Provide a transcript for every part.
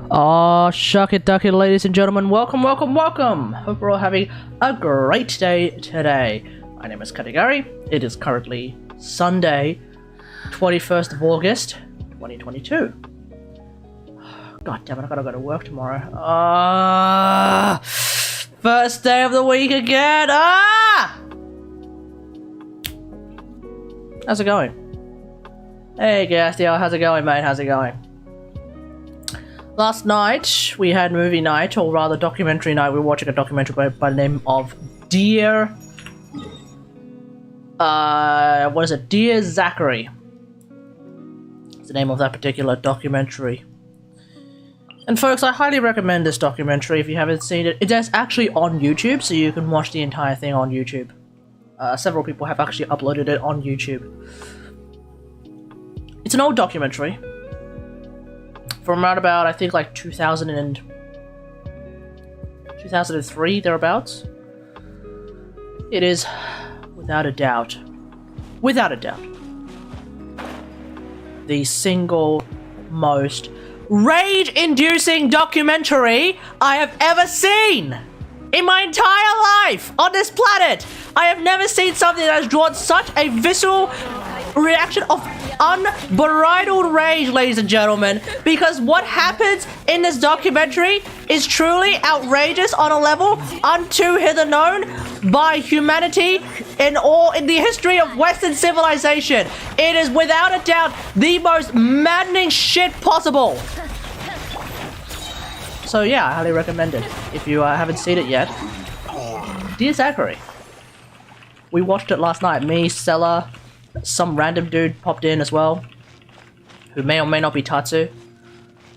Oh, shuck it, duck it, ladies and gentlemen. Welcome, welcome, welcome. Hope we're all having a great day today. My name is Kategari. It is currently Sunday, 21st of August, 2022. God damn it, I gotta go to work tomorrow. First day of the week again. How's it going? Hey, Gastiel, how's it going, mate? How's it going? Last night, we had movie night, or rather documentary night. We were watching a documentary by the name of Dear... what is it? Dear Zachary. It's the name of that particular documentary. And folks, I highly recommend this documentary if you haven't seen it. It is actually on YouTube, so you can watch the entire thing on YouTube. Several people have actually uploaded it on YouTube. It's an old documentary. From around about, I think, like 2003, thereabouts. It is, without a doubt, the single most rage-inducing documentary I have ever seen in my entire life on this planet. I have never seen something that has drawn such a visceral reaction of unbridled rage, ladies and gentlemen, because what happens in this documentary is truly outrageous on a level unto hither known by humanity in the history of Western civilization. It is without a doubt the most maddening shit possible. So yeah, I highly recommend it if you haven't seen it yet. Dear Zachary. We watched it last night. Me, Stella, some random dude popped in as well, who may or may not be Tatsu,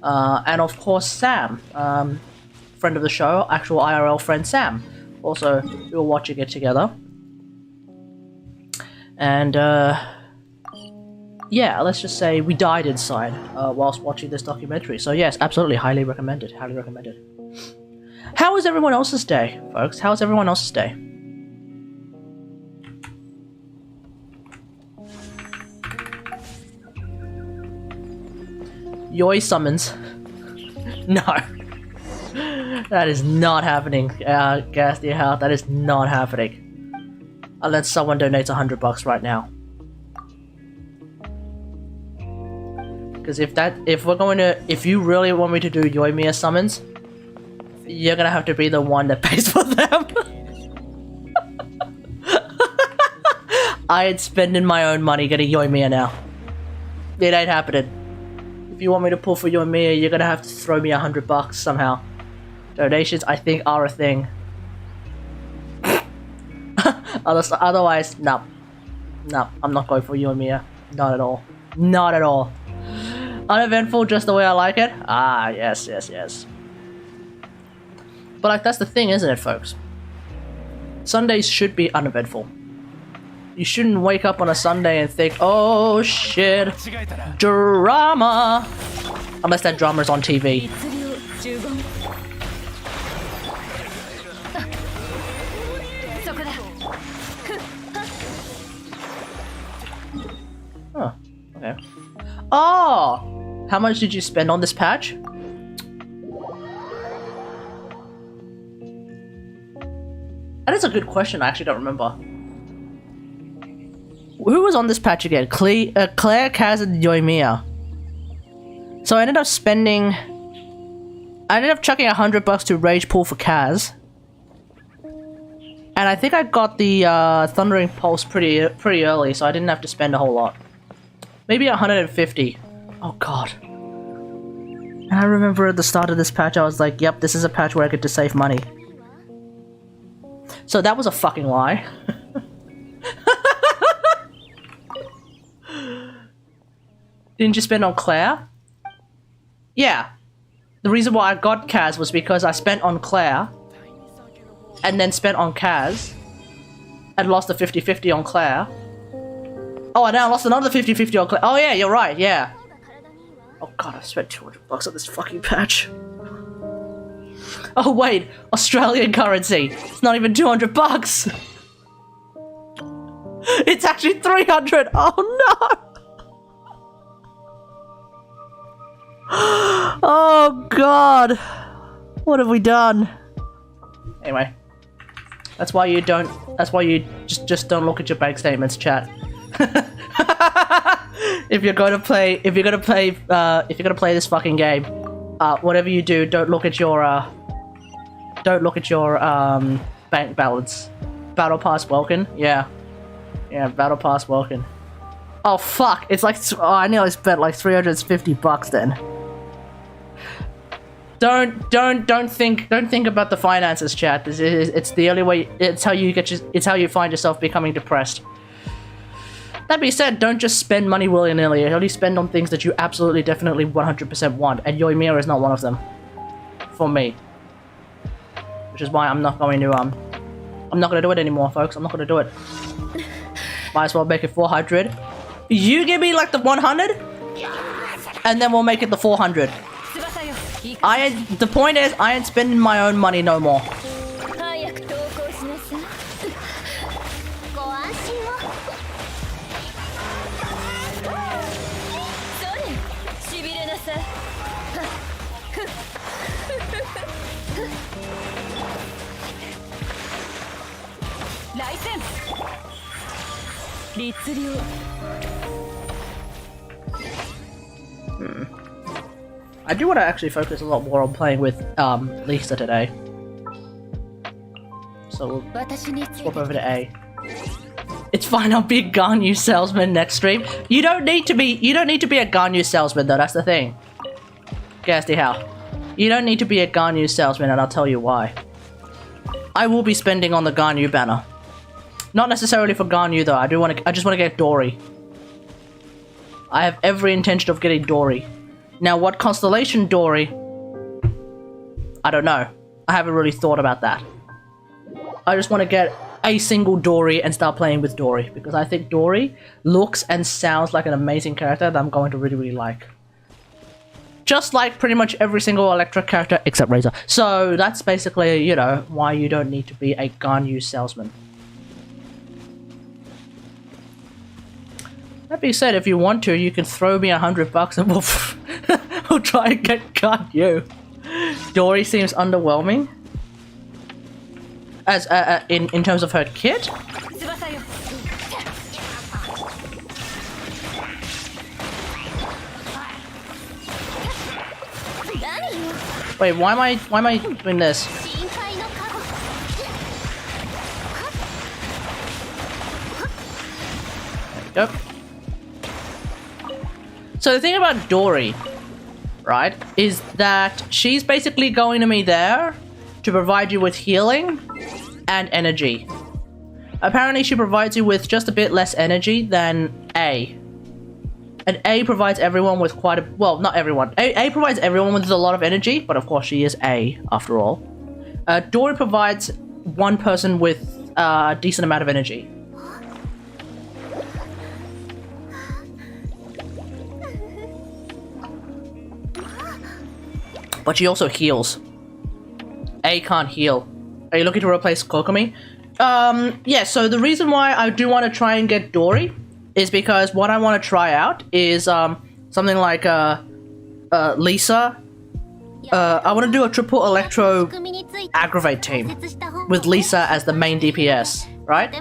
and of course Sam, friend of the show, actual IRL friend Sam. Also, we were watching it together, and yeah, let's just say we died inside whilst watching this documentary. So yes, absolutely, highly recommended. Highly recommended. How was everyone else's day, folks? How was everyone else's day? Yoi summons. No. That is not happening, Gasty House. That is not happening. Unless someone donates $100 right now. Because if you really want me to do Yoimiya summons, you're gonna have to be the one that pays for them. I ain't spending my own money getting Yoimiya now. It ain't happening. If you want me to pull for Yoimiya, you're gonna have to throw me $100 somehow. Donations, I think, are a thing. Otherwise, no. No, I'm not going for Yoimiya. Not at all. Not at all. Uneventful, just the way I like it? Ah, yes, yes, yes. But like, that's the thing, isn't it, folks? Sundays should be uneventful. You shouldn't wake up on a Sunday and think, oh shit, drama. Unless that drama is on TV. Oh, okay. Oh! How much did you spend on this patch? That is a good question, I actually don't remember. Who was on this patch again? Claire, Kaz, and Yoimiya. So I ended up chucking $100 to rage pool for Kaz. And I think I got the Thundering Pulse pretty early, so I didn't have to spend a whole lot. Maybe 150. Oh god. And I remember at the start of this patch I was like, yep, this is a patch where I get to save money. So that was a fucking lie. Didn't you spend on Claire? Yeah. The reason why I got Kaz was because I spent on Claire and then spent on Kaz and lost a 50-50 on Claire. Oh, and now I lost another 50-50 on Claire. Oh yeah, you're right, yeah. Oh god, I spent $200 on this fucking patch. Oh wait, Australian currency. It's not even 200 bucks. It's actually 300. Oh no. Oh god. What have we done? Anyway. That's why you just don't look at your bank statements, chat. If you're gonna play this fucking game, whatever you do, don't look at your bank balance. Battle pass welcome. Yeah, battle pass welcome. Oh fuck! It's like I nearly spent like 350 bucks then. Don't think about the finances, chat. It's the only way. It's how you find yourself becoming depressed. That being said, don't just spend money willy-nilly. Only spend on things that you absolutely, definitely, 100% want, and Yoimiya is not one of them. For me. Which is why I'm not going to, I'm not gonna do it anymore, folks. I'm not gonna do it. Might as well make it 400. You give me, like, the 100, and then we'll make it the 400. The point is, I ain't spending my own money no more. I do want to actually focus a lot more on playing with Lisa today. So we'll swap over to A. It's fine, I'll be a Ganyu salesman next stream. You don't need to be a Ganyu salesman though, that's the thing. Gasty how? You don't need to be a Ganyu salesman, and I'll tell you why. I will be spending on the Ganyu banner. Not necessarily for Ganyu though, I just want to get Dory. I have every intention of getting Dory. Now what constellation Dory? I don't know. I haven't really thought about that. I just want to get a single Dory and start playing with Dory, because I think Dory looks and sounds like an amazing character that I'm going to really, really like. Just like pretty much every single Electra character except Razor. So that's basically, you know, why you don't need to be a Ganyu salesman. That being said, if you want to, you can throw me $100 and we'll try and get Ganyu. Dory seems underwhelming. As in terms of her kit. Wait, why am I doing this? There we go. So the thing about Dory, right, is that she's basically going to be there to provide you with healing and energy. Apparently she provides you with just a bit less energy than A. And A provides everyone with quite a... well, not everyone. A provides everyone with a lot of energy, but of course she is A, after all. Dory provides one person with a decent amount of energy. But she also heals. A can't heal. Are you looking to replace Kokomi? Yeah, so the reason why I do want to try and get Dory is because what I want to try out is something like Lisa. I want to do a triple electro aggravate team with Lisa as the main DPS, right?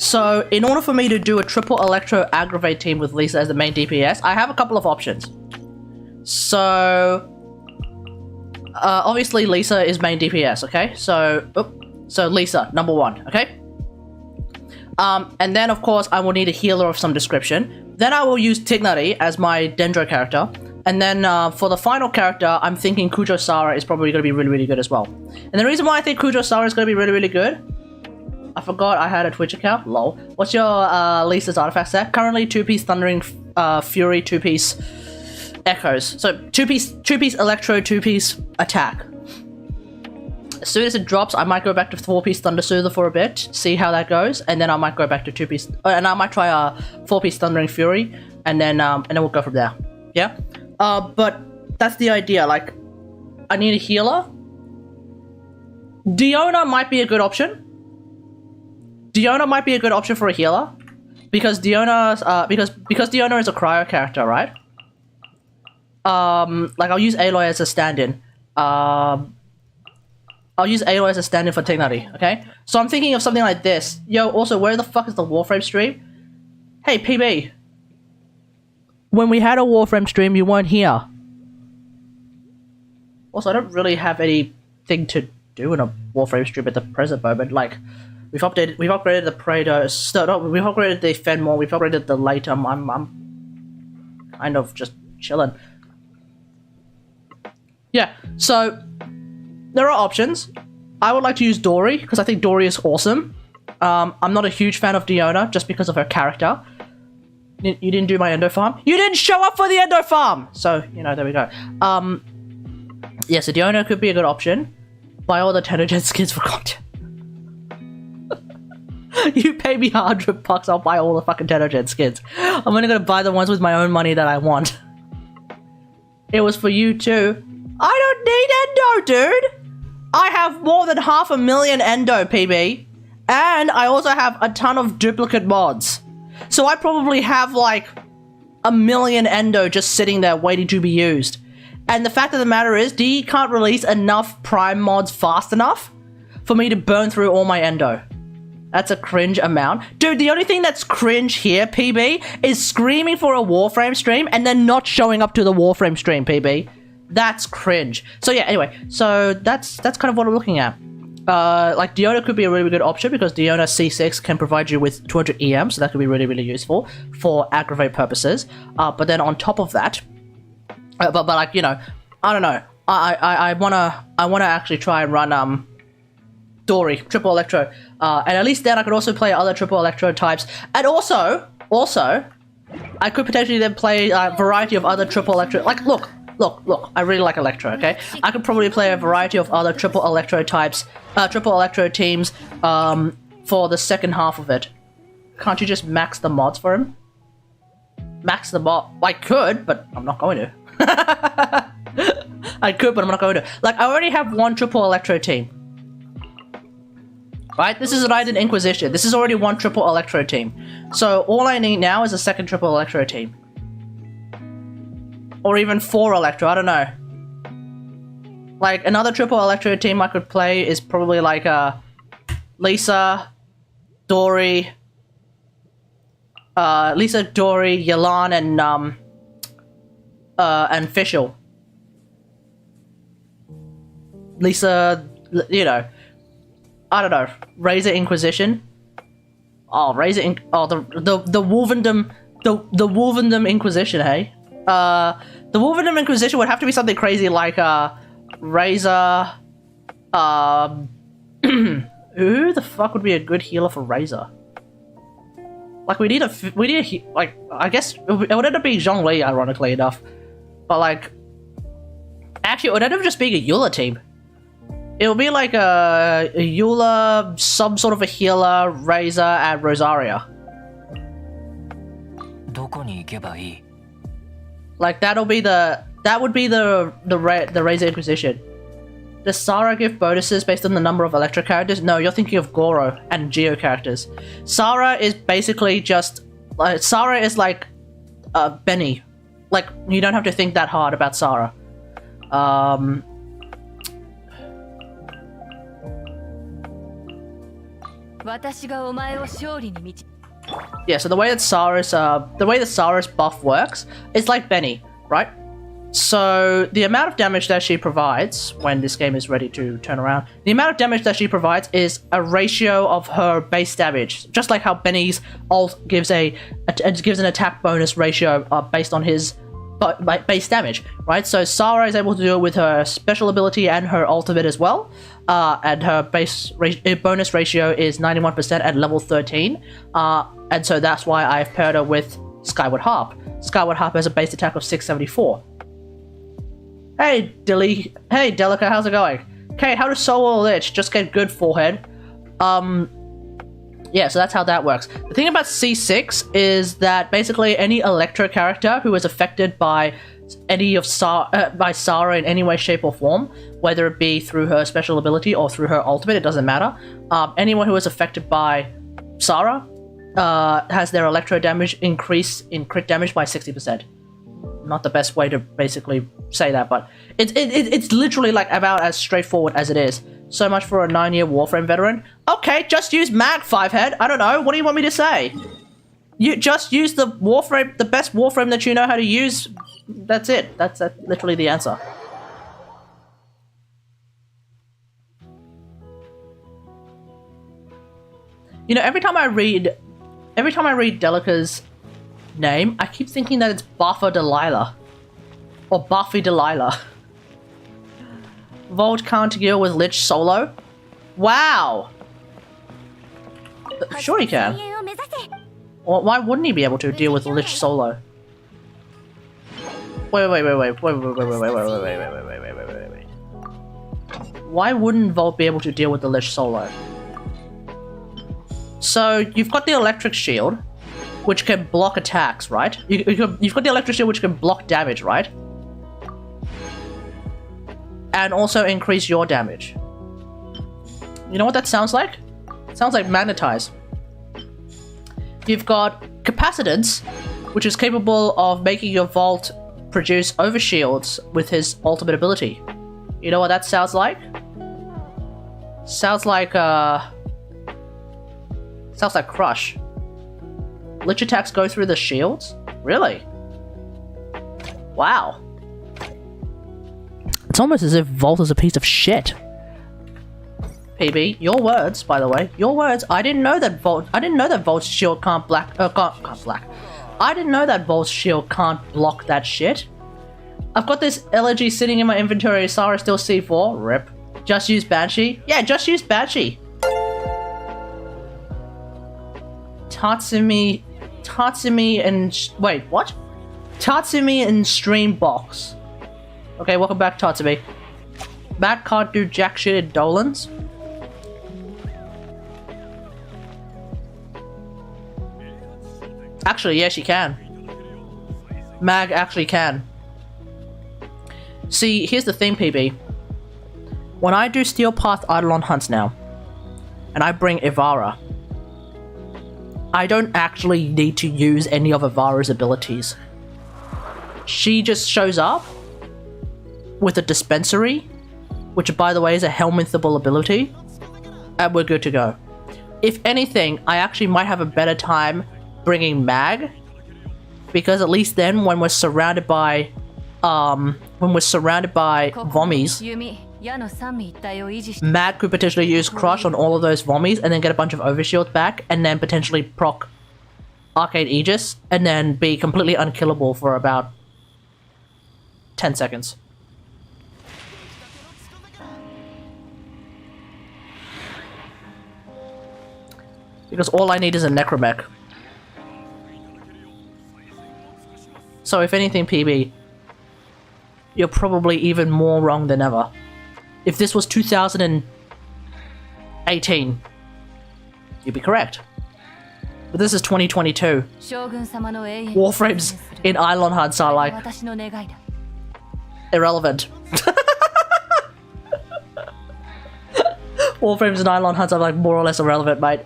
So in order for me to do a triple electro aggravate team with Lisa as the main DPS, I have a couple of options. So obviously Lisa is main DPS, okay? So Lisa, number 1, okay? And then of course I will need a healer of some description. Then I will use Kategari as my Dendro character. And then for the final character, I'm thinking Kujo Sara is probably going to be really, really good as well. And the reason why I think Kujo Sara is going to be really, really good, I forgot I had a Twitch account, lol. What's your Lisa's artifact set? Currently 2-piece Thundering Fury, 2-piece Echoes. So 2-piece Electro, 2-piece Attack. As soon as it drops, I might go back to 4-piece Thunder Soother for a bit, see how that goes, and then I might go back to 2-piece, and I might try a 4-piece Thundering Fury, and then we'll go from there. Yeah. But that's the idea. Like, I need a healer, Diona might be a good option. Diona might be a good option for a healer. Because Diona's because Diona is a cryo character, right? Like I'll use Aloy as a stand-in. I'll use Aloy as a stand-in for Kategari, okay? So I'm thinking of something like this. Yo, also, where the fuck is the Warframe stream? Hey, PB. When we had a Warframe stream, you weren't here. Also, I don't really have anything to do in a Warframe stream at the present moment. Like, we've upgraded the Praetor. No, we've upgraded the Fenmore. We've upgraded the Latum. I'm kind of just chilling. Yeah, so there are options. I would like to use Dory because I think Dory is awesome. I'm not a huge fan of Diona just because of her character. You didn't do my endo farm. You didn't show up for the endo farm. So you know, there we go. Yeah, so Diona could be a good option. Buy all the Tenogen skins for content. You pay me $100, I'll buy all the fucking Tenogen skins. I'm only gonna buy the ones with my own money that I want. It was for you too. I don't need endo, dude. I have more than 500,000 endo, PB. And I also have a ton of duplicate mods. So I probably have like 1 million endo just sitting there waiting to be used. And the fact of the matter is, D can't release enough prime mods fast enough for me to burn through all my endo. That's a cringe amount. Dude, the only thing that's cringe here, PB, is screaming for a Warframe stream and then not showing up to the Warframe stream, PB. That's cringe. So yeah, anyway, so that's kind of what I'm looking at. Like Diona could be a really good option because Diona C6 can provide you with 200 EM, so that could be really, really useful for aggravate purposes. But then on top of that, but like, you know, I don't know. I wanna actually try and run Dory, triple electro. And at least then I could also play other triple electro types. And also, I could potentially then play a variety of other triple electro. Like, look, I really like electro, okay? I could probably play a variety of other triple electro types, triple electro teams, for the second half of it. Can't you just max the mods for him? Max the mod. I could, but I'm not going to. I could, but I'm not going to. Like, I already have one triple electro team. Right? This is Raiden Inquisition. This is already one triple electro team. So all I need now is a second triple electro team. Or even 4 electro, I don't know. Like, another triple electro team I could play is probably like Lisa, Dory, Yelan, and Fischl. Lisa, you know, I don't know, Razor Inquisition. Oh, the Wolvendom, the Wolvendom Inquisition, hey? The Wolvendom Inquisition would have to be something crazy like Razor. Who the fuck would be a good healer for Razor? Like we need a like, I guess it would end up being Zhongli, ironically enough. But like, actually, it would end up just being a Eula team. It would be like a Eula, some sort of a healer, Razor, and Rosaria. Like that would be the Razor Inquisition. Does Sara give bonuses based on the number of Electro characters? No, you're thinking of Goro and Geo characters. Sara is basically just Sara is like Benny. Like, you don't have to think that hard about Sara. Yeah, so the way that Sara's buff works, it's like Benny, right? So the amount of damage that she provides when this game is ready to turn around, the amount of damage that she provides is a ratio of her base damage, just like how Benny's ult gives an attack bonus ratio based on his base damage, right? So Sara is able to do it with her special ability and her ultimate as well, and her bonus ratio is 91% at level 13, and so that's why I've paired her with Skyward Harp. Skyward Harp has a base attack of 674. Hey Delica, how's it going? Okay, how to solo Lich? Just get good forehead. Yeah, so that's how that works. The thing about C6 is that basically any Electro character who is affected by by Sarah in any way, shape, or form, whether it be through her special ability or through her ultimate, it doesn't matter. Anyone who is affected by Sarah has their electro damage increase in crit damage by 60%. Not the best way to basically say that, but it's literally like about as straightforward as it is. So much for a 9-year Warframe veteran. Okay, just use Mag 5-head. I don't know. What do you want me to say? You just use the Warframe, the best Warframe that you know how to use. That's it. That's literally the answer. You know, every time I read Delica's name, I keep thinking that it's Buffer Delilah. Or Buffy Delilah. Volt can't deal with Lich solo? Wow! Sure he can. Or why wouldn't he be able to deal with Lich solo? Wait. Why wouldn't Volt be able to deal with the Lich solo? So, you've got the electric shield, which can block attacks, right? You've got the electric shield, which can block damage, right? And also increase your damage. You know what that sounds like? It sounds like magnetize. You've got capacitance, which is capable of making your Volt produce overshields with his ultimate ability. You know what that sounds like? Sounds like Crush. Lich attacks go through the shields? Really? Wow. It's almost as if Volt is a piece of shit. PB, your words, by the way. Your words. I didn't know that Volt's shield can't I didn't know that Volt's shield can't block that shit. I've got this elegy sitting in my inventory. Sarah still C4. Rip. Just use Banshee. Yeah, just use Banshee. Tatsumi and wait, what? Tatsumi and Streambox. Okay, welcome back, Tatsumi. Matt can't do jack shit in Dolans. Actually, yes, she can. Mag actually can. See, here's the thing, PB. When I do Steel Path Eidolon hunts now, and I bring Ivara, I don't actually need to use any of Ivara's abilities. She just shows up with a dispensary, which by the way is a Helminthable ability, and we're good to go. If anything, I actually might have a better time bringing Mag, because at least then when we're surrounded by Vommies, Mag could potentially use Crush on all of those Vommies and then get a bunch of overshields back and then potentially proc Arcade Aegis and then be completely unkillable for about 10 seconds. Because all I need is a Necromech. So if anything, PB, you're probably even more wrong than ever. If this was 2018, you'd be correct. But this is 2022. Warframes in Eidolon hunts are like irrelevant. Warframes in Eidolon hunts are like more or less irrelevant, mate.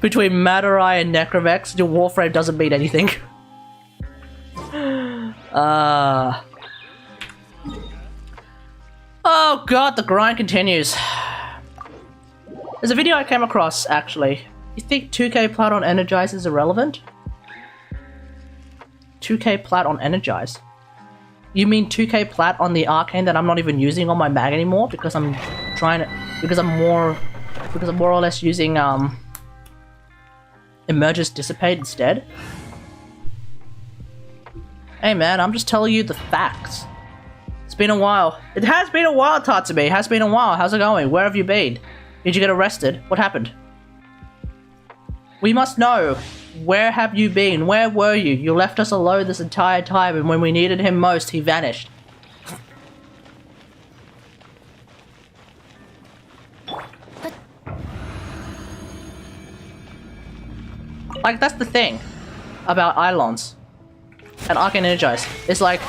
Between Madurai and Necromex, your Warframe doesn't mean anything. Oh god, the grind continues. There's a video I came across, actually. You think 2k plat on Energize is irrelevant? 2k plat on Energize? You mean 2k plat on the Arcane that I'm not even using on my mag anymore because I'm more or less using Emergence Dissipate instead? Hey man, I'm just telling you the facts. It's been a while. It has been a while, Tatsumi. It has been a while. How's it going? Where have you been? Did you get arrested? What happened? We must know. Where have you been? Where were you? You left us alone this entire time, and when we needed him most, he vanished. Like, that's the thing about Eidolons. and Arcane Energize. It's like,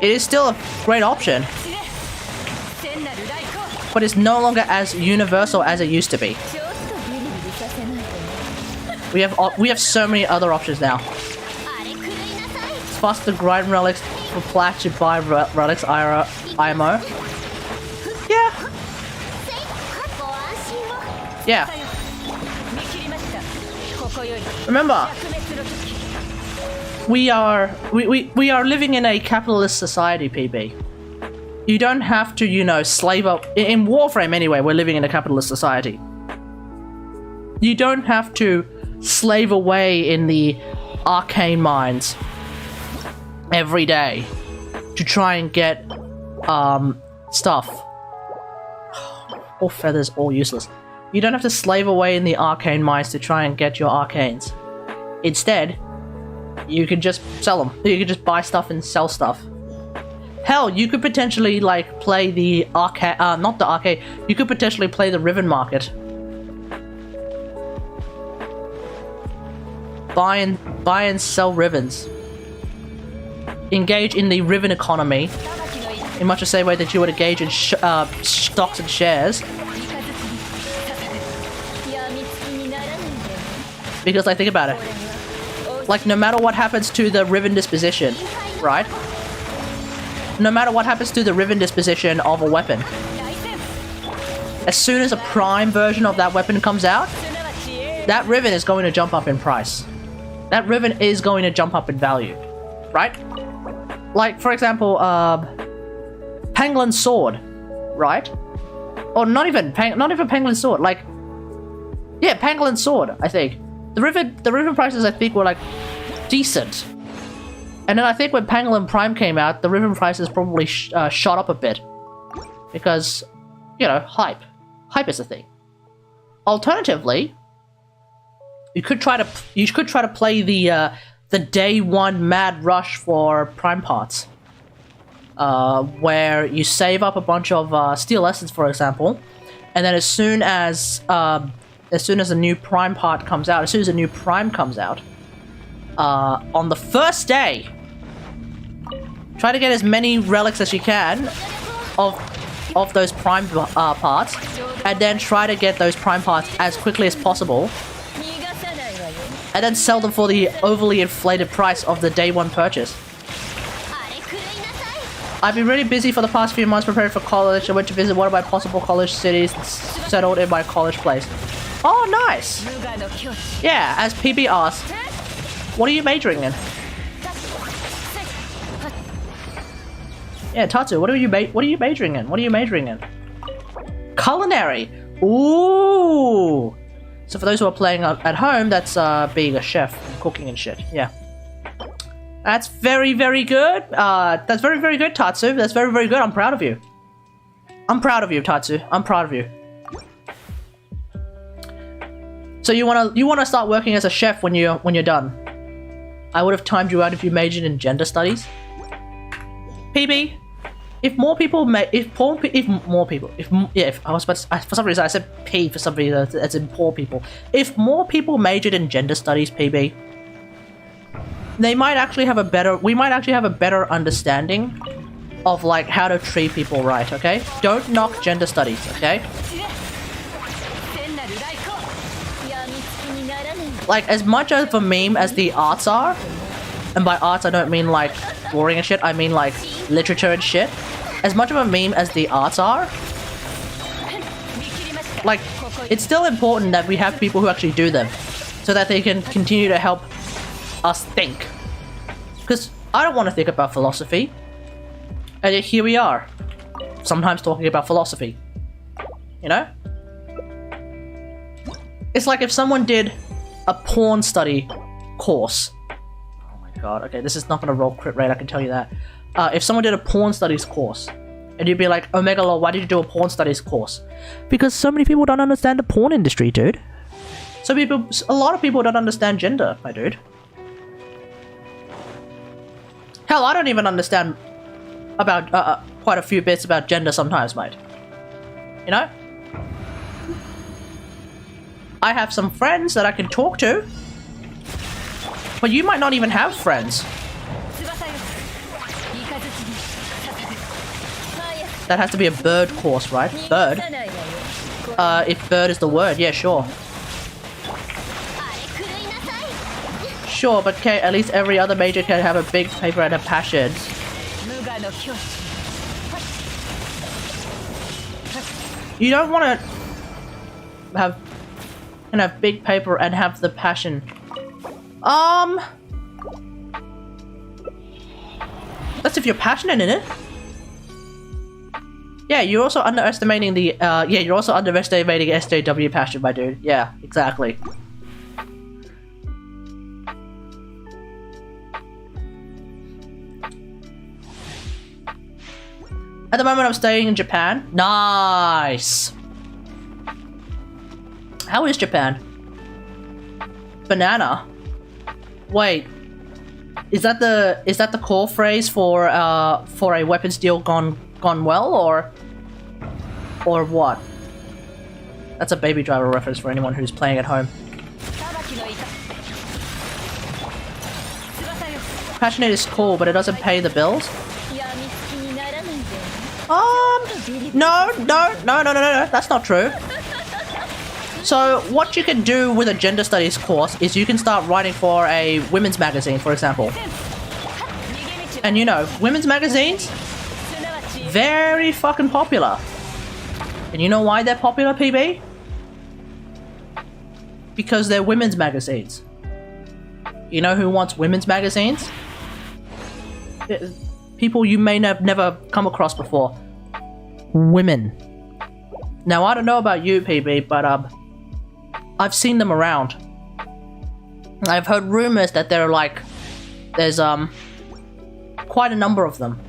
it is still a great option, but it's no longer as universal as it used to be. We have so many other options now. It's faster to grind relics for plat to buy relics IMO. Yeah. Yeah. Remember, we are living in a capitalist society, PB. You don't have to, you know, slave up in Warframe anyway. We're living in a capitalist society. You don't have to slave away in the arcane mines every day to try and get stuff. All feathers, all useless. You don't have to slave away in the arcane mines to try and get your arcanes. Instead, you can just sell them. You can just buy stuff and sell stuff. Hell, you could potentially like play the arcade, not the arcade. You could potentially play the Riven market. Buy and sell Rivens. Engage in the Riven economy in much the same way that you would engage in stocks and shares. Because like, think about it. Like, no matter what happens to the Riven disposition, right? No matter what happens to the Riven disposition of a weapon, as soon as a prime version of that weapon comes out, that Riven is going to jump up in price. That Riven is going to jump up in value, right? Like, for example, Pangolin Sword, right? Or not even Pangolin Sword, like, yeah, Pangolin Sword, I think. The Riven prices, I think, were like decent. And then I think when Pangolin Prime came out, the Riven prices probably shot up a bit. Because, you know, hype. Hype is a thing. Alternatively, you could try to play the day one mad rush for Prime parts. Where you save up a bunch of Steel Essence, for example, and then as soon as a new Prime part comes out, as soon as a new Prime comes out, on the first day, try to get as many relics as you can of those Prime parts, and then try to get those Prime parts as quickly as possible, and then sell them for the overly inflated price of the day one purchase. I've been really busy for the past few months preparing for college. I went to visit one of my possible college cities and settled in my college place. Oh, nice! Yeah, as PB asked, what are you majoring in? Yeah, Tatsu, what are you majoring in? What are you majoring in? Culinary! Ooh! So for those who are playing at home, that's being a chef, cooking and shit. Yeah. That's very, very good. That's very, very good, Tatsu. That's very, very good. I'm proud of you. I'm proud of you, Tatsu. I'm proud of you. So you wanna start working as a chef when you're done. I would have timed you out if you majored in gender studies. PB, if more people for some reason I said P for some reason, as in poor people. If more people majored in gender studies, PB, we might actually have a better understanding of like how to treat people right, okay? Don't knock gender studies, okay? Like, as much of a meme as the arts are, and by arts I don't mean like drawing and shit, I mean like literature and shit. As much of a meme as the arts are, like, it's still important that we have people who actually do them, so that they can continue to help us think. Because I don't want to think about philosophy, and yet here we are, sometimes talking about philosophy. You know? It's like if someone did a porn study course. Oh my god, okay, this is not gonna roll crit rate, I can tell you that. If someone did a porn studies course, and you'd be like, Omega Law, why did you do a porn studies course? Because so many people don't understand the porn industry, dude. A lot of people don't understand gender, my dude. Hell, I don't even understand about quite a few bits about gender sometimes, mate. You know? I have some friends that I can talk to. But you might not even have friends. That has to be a bird course, right? Bird? If bird is the word, yeah, sure. Sure, but Kate, at least every other major can have a big paper and a passion. You don't want to have big paper and have the passion. That's if you're passionate in it. Yeah, you're also underestimating the, you're also underestimating SJW passion, my dude. Yeah, exactly. At the moment, I'm staying in Japan. Nice! How is Japan? Banana? Wait. Is that the core phrase for a weapons deal gone well, or what? That's a Baby Driver reference for anyone who's playing at home. Passionate is cool, but it doesn't pay the bills. No, that's not true. So what you can do with a gender studies course is you can start writing for a women's magazine, for example. And you know, women's magazines, very fucking popular. And you know why they're popular, PB? Because they're women's magazines. You know who wants women's magazines? People you may have never come across before. Women. Now, I don't know about you, PB, but I've seen them around. I've heard rumors that there's quite a number of them.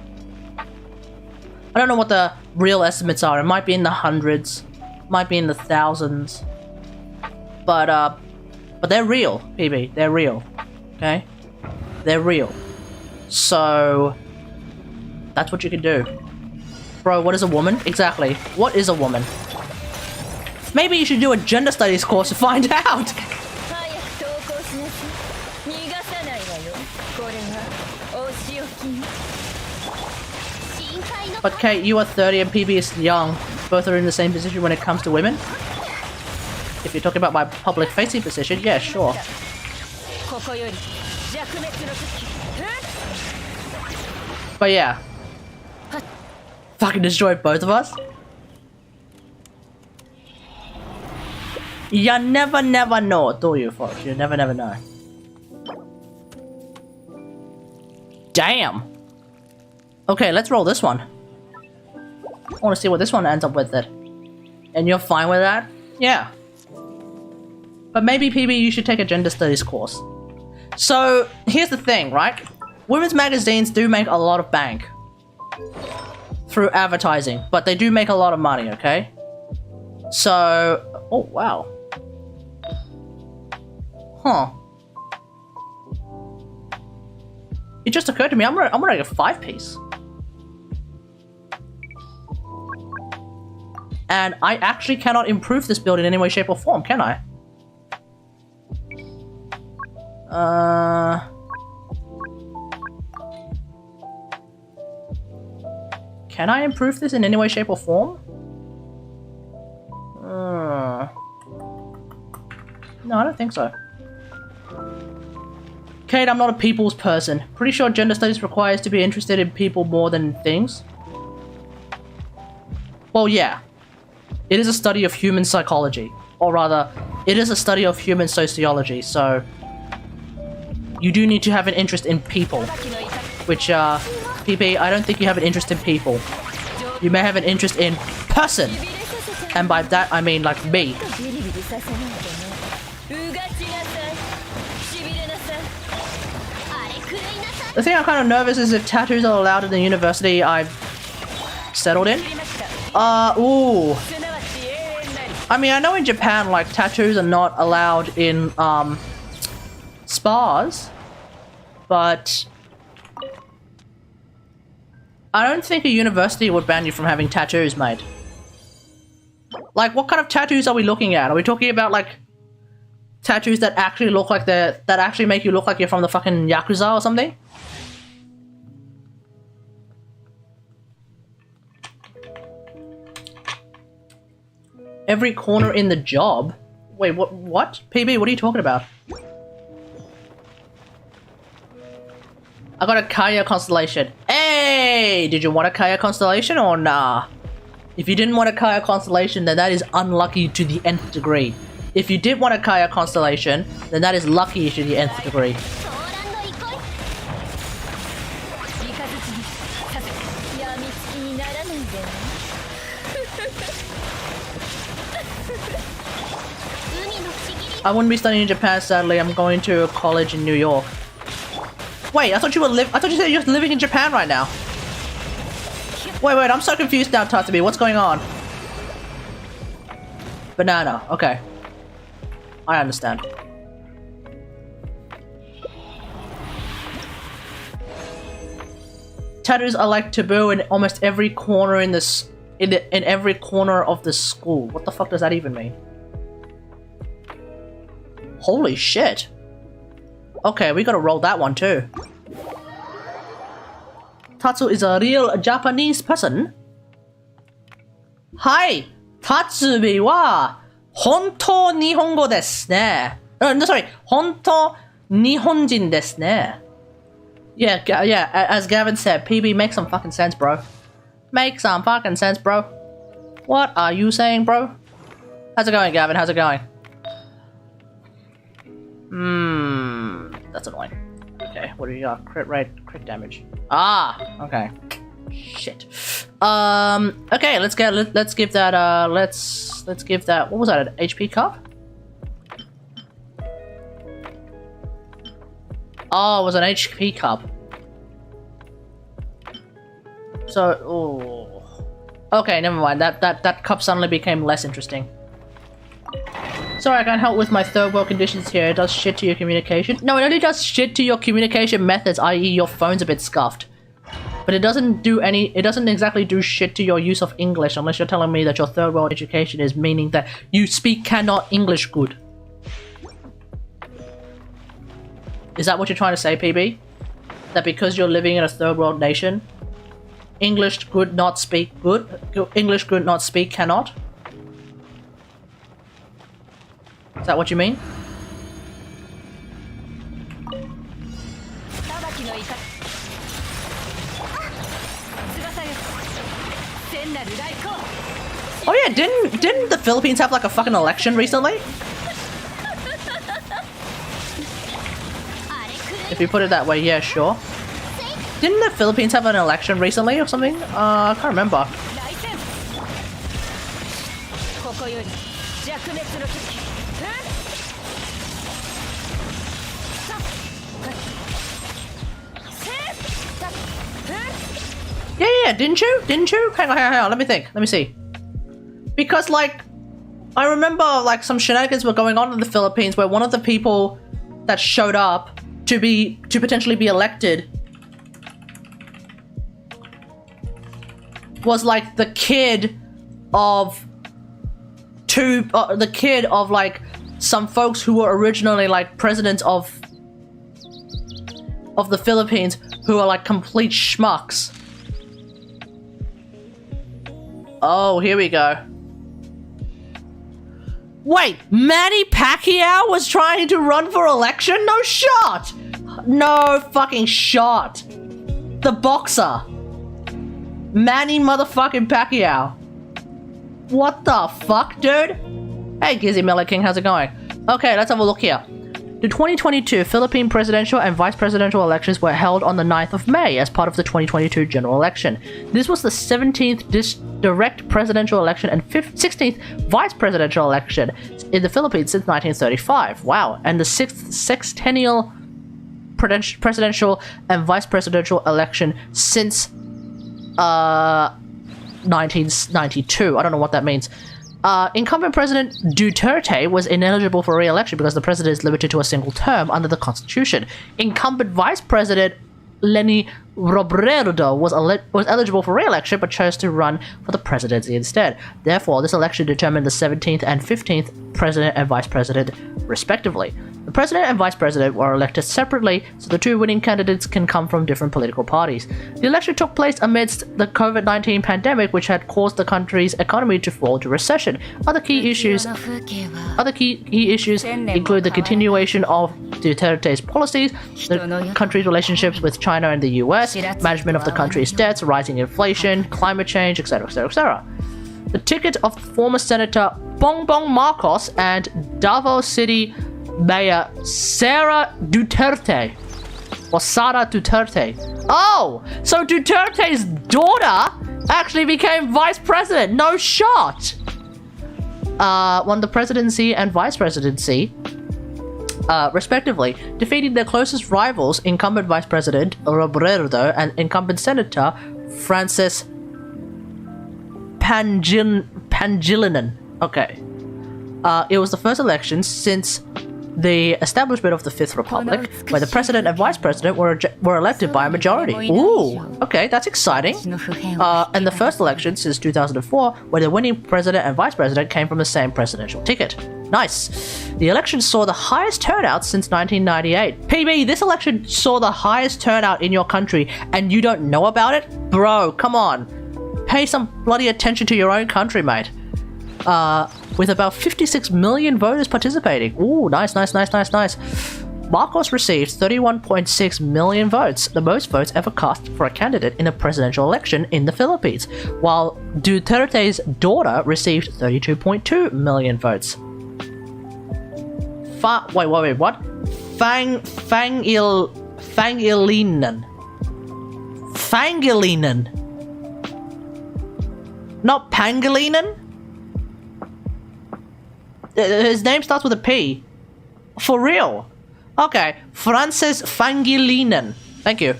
I don't know what the real estimates are. It might be in the hundreds, might be in the thousands. But they're real, PB. They're real. Okay? They're real. So that's what you can do. Bro, what is a woman? Exactly. What is a woman? Maybe you should do a gender studies course to find out. But Kate, you are 30 and PB is young. Both are in the same position when it comes to women. If you're talking about my public facing position, yeah, sure. But yeah. Fucking destroyed both of us. You never know, do you, folks? You never know. Damn. Okay, let's roll this one. I want to see what this one ends up with it. And you're fine with that? Yeah. But maybe, PB, you should take a gender studies course. So, here's the thing, right? Women's magazines do make a lot of bank through advertising, but they do make a lot of money, okay? So, oh wow. Huh. It just occurred to me, I'm running a 5-piece. And I actually cannot improve this build in any way, shape, or form, can I? Can I improve this in any way, shape, or form? No, I don't think so. Kate, I'm not a people's person. Pretty sure gender studies requires to be interested in people more than things. Well, yeah. It is a study of human psychology. Or rather, it is a study of human sociology, so you do need to have an interest in people. Which, PP, I don't think you have an interest in people. You may have an interest in person. And by that, I mean, like, me. The thing I'm kind of nervous is if tattoos are allowed in the university I've settled in. Ooh. I mean, I know in Japan, like, tattoos are not allowed in, spas. But I don't think a university would ban you from having tattoos, mate. Like, what kind of tattoos are we looking at? Are we talking about, like, tattoos that actually look like that actually make you look like you're from the fucking Yakuza or something? Every corner in the job? Wait, what? PB, what are you talking about? I got a Kaya constellation. Hey! Did you want a Kaya constellation or nah? If you didn't want a Kaya constellation, then that is unlucky to the nth degree. If you did want a Kaya constellation, then that is lucky to the nth degree. I wouldn't be studying in Japan, sadly. I'm going to a college in New York. Wait, I thought you said you're living in Japan right now. Wait, I'm so confused now, Tatsubi. What's going on? Banana. Okay. I understand. Tattoos are like taboo in almost every corner in every corner of the school. What the fuck does that even mean? Holy shit. Okay, we gotta roll that one too. Tatsu is a real Japanese person. Hi! Tatsubi wa hontou nihongo desu ne. No, sorry. Hontou nihonjin desu ne. Yeah, as Gavin said, PB, make some fucking sense, bro. Make some fucking sense, bro. What are you saying, bro? How's it going, Gavin? How's it going? That's annoying. Okay, what do you got? Crit rate, crit damage. Ah, okay. Shit. Okay, let's give that let's give that, what was that, an HP cup? Oh, it was an HP cup. So, oh. Okay, never mind. That cup suddenly became less interesting. Sorry, I can't help with my third world conditions here. It does shit to your communication. No, it only does shit to your communication methods, i.e. your phone's a bit scuffed. But it doesn't exactly do shit to your use of English unless you're telling me that your third world education is meaning that you speak cannot English good. Is that what you're trying to say, PB? That because you're living in a third world nation, English good not speak good? English good not speak cannot? Is that what you mean? Oh yeah, didn't the Philippines have like a fucking election recently? If you put it that way, yeah, sure. Didn't the Philippines have an election recently or something? I can't remember. Yeah, didn't you? Hang on, let me think. Let me see. Because, like, I remember, like, some shenanigans were going on in the Philippines where one of the people that showed up to potentially be elected was, like, the kid of like, some folks who were originally, like, presidents of the Philippines who are, like, complete schmucks. Oh, here we go. Wait, Manny Pacquiao was trying to run for election? No shot! No fucking shot. The boxer. Manny motherfucking Pacquiao. What the fuck, dude? Hey, Gizzy Miller King, how's it going? Okay, let's have a look here. The 2022 Philippine presidential and vice presidential elections were held on the 9th of May as part of the 2022 general election. This was the 17th direct presidential election and 16th vice presidential election in the Philippines since 1935. Wow. And the 6th sextennial presidential and vice presidential election since 1992. I don't know what that means. Incumbent President Duterte was ineligible for re-election because the president is limited to a single term under the Constitution. Incumbent Vice President Lenny Robredo was eligible for re-election but chose to run for the presidency instead. Therefore, this election determined the 17th and 15th president and vice president, respectively. The president and vice president were elected separately, so the two winning candidates can come from different political parties. The election took place amidst the COVID-19 pandemic, which had caused the country's economy to fall into recession. Other key issues include the continuation of Duterte's policies, the country's relationships with China and the US, management of the country's debts, rising inflation, climate change, etc., etc., etc. The ticket of former Senator Bongbong Marcos and Davao City Mayor Sara Duterte. Oh, so Duterte's daughter actually became vice president. No shot. Won the presidency and vice presidency, respectively, defeating their closest rivals, incumbent vice president Robredo and incumbent senator Francis Pangilinan. Okay. It was the first election since the establishment of the Fifth Republic, where the president and vice president were elected by a majority. Ooh, okay, that's exciting. And the first election since 2004, where the winning president and vice president came from the same presidential ticket. Nice. The election saw the highest turnout since 1998. PB, this election saw the highest turnout in your country, and you don't know about it? Bro, come on. Pay some bloody attention to your own country, mate. With about 56 million voters participating. Ooh, nice. Marcos received 31.6 million votes, the most votes ever cast for a candidate in a presidential election in the Philippines, while Duterte's daughter received 32.2 million votes. Wait, what? Fangilinan. Not Pangilinan? His name starts with a P. For real. Okay, Francis Fangilinan. Thank you.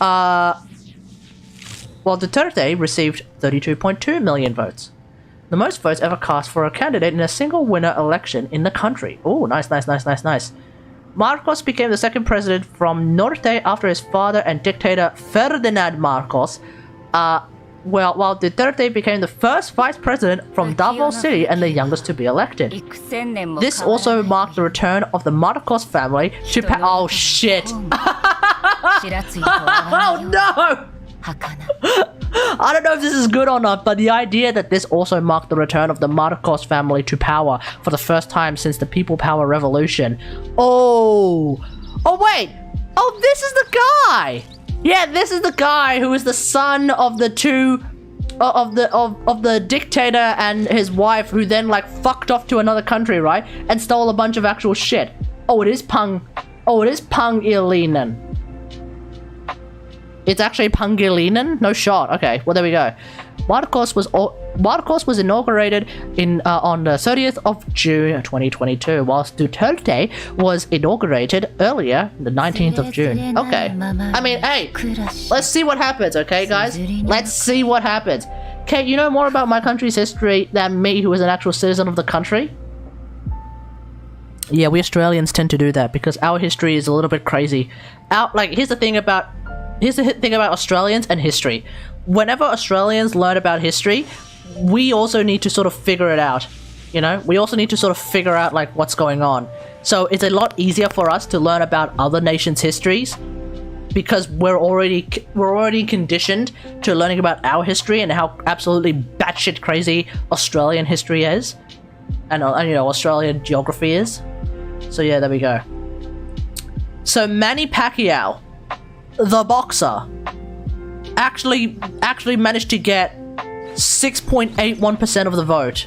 Well, Duterte received 32.2 million votes. The most votes ever cast for a candidate in a single winner election in the country. Oh, nice. Marcos became the second president from Norte after his father and dictator Ferdinand Marcos. While Duterte became the first vice president from Davao City and the youngest to be elected. This also marked the return of the Marcos family to oh shit! Oh no! I don't know if this is good or not, but the idea that this also marked the return of the Marcos family to power for the first time since the People Power Revolution. Oh wait! Oh, this is the guy! Yeah, this is the guy who is the son of the of the dictator and his wife, who then like fucked off to another country, right? And stole a bunch of actual shit. Oh, it is Pangilinan. It's actually Pangilinan? No shot. Okay, well there we go. Marcos was inaugurated on the 30th of June 2022, whilst Duterte was inaugurated earlier, the 19th of June. Okay. I mean, hey, let's see what happens, okay, guys? Let's see what happens. Okay, you know more about my country's history than me, who is an actual citizen of the country? Yeah, we Australians tend to do that because our history is a little bit crazy. Here's the thing about Australians and history. Whenever Australians learn about history, we also need to sort of figure it out. You know, we also need to sort of figure out like what's going on. So it's a lot easier for us to learn about other nations' histories because we're already conditioned to learning about our history and how absolutely batshit crazy Australian history is, and you know, Australian geography is. So yeah, there we go. So Manny Pacquiao, the boxer, actually managed to get 6.81% of the vote.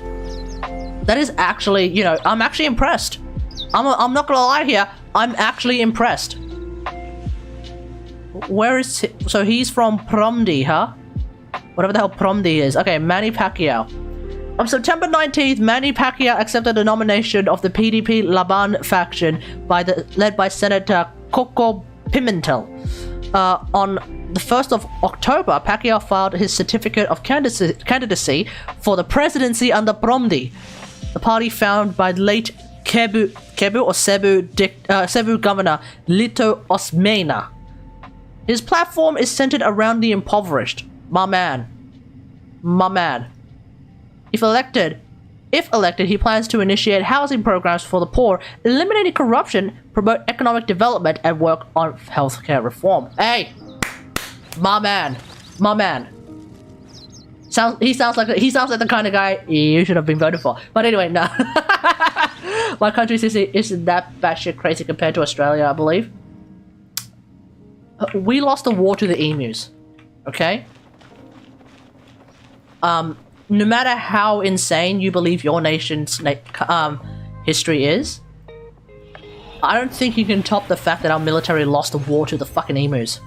That is actually, you know, I'm actually impressed. I'm not gonna lie here, I'm actually impressed. Where is he? So he's from Promdi, huh? Whatever the hell Promdi is. Okay, Manny Pacquiao. On September 19th, Manny Pacquiao accepted the nomination of the PDP Laban faction led by Senator Coco Pimentel. On the 1st of October, Pacquiao filed his certificate of candidacy for the presidency under Promdi, the party founded by late Cebu Governor Lito Osmeña. His platform is centered around the impoverished. My man. My man. If elected, he plans to initiate housing programs for the poor, eliminating corruption, promote economic development, and work on healthcare reform. Hey! My man. My man. He sounds like the kind of guy you should have been voted for. But anyway, no. My country isn't that batshit crazy compared to Australia, I believe. We lost the war to the emus. Okay? No matter how insane you believe your nation's history is, I don't think you can top the fact that our military lost the war to the fucking emus.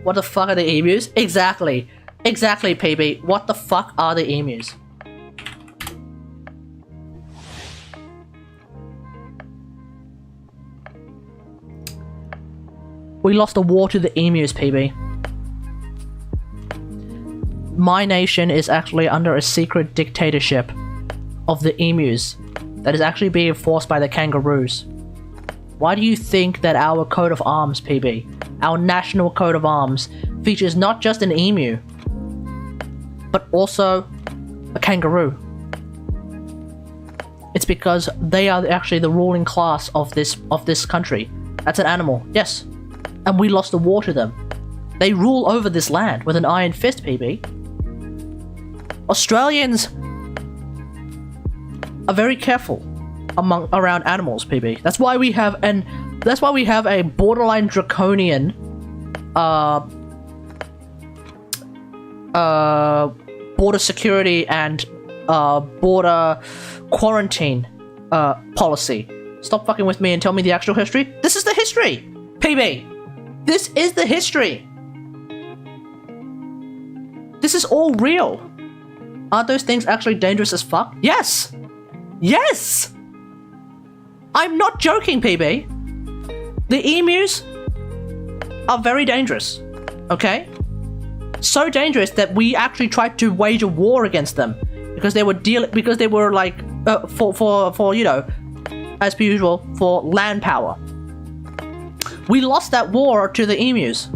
What the fuck are the emus? Exactly. Exactly, PB. What the fuck are the emus? We lost the war to the emus, PB. My nation is actually under a secret dictatorship of the emus that is actually being enforced by the kangaroos. Why do you think that our coat of arms, PB, our national coat of arms, features not just an emu, but also a kangaroo? It's because they are actually the ruling class of this country. That's an animal, yes. And we lost the war to them. They rule over this land with an iron fist, PB. Australians are very careful around animals, PB. That's why we have a borderline draconian border security and border quarantine policy. Stop fucking with me and tell me the actual history. This is the history, PB. This is the history. This is all real. Aren't those things actually dangerous as fuck? Yes! Yes! I'm not joking, PB. The emus are very dangerous, okay? So dangerous that we actually tried to wage a war against them because they were like for you know, as per usual, for land power. We lost that war to the emus.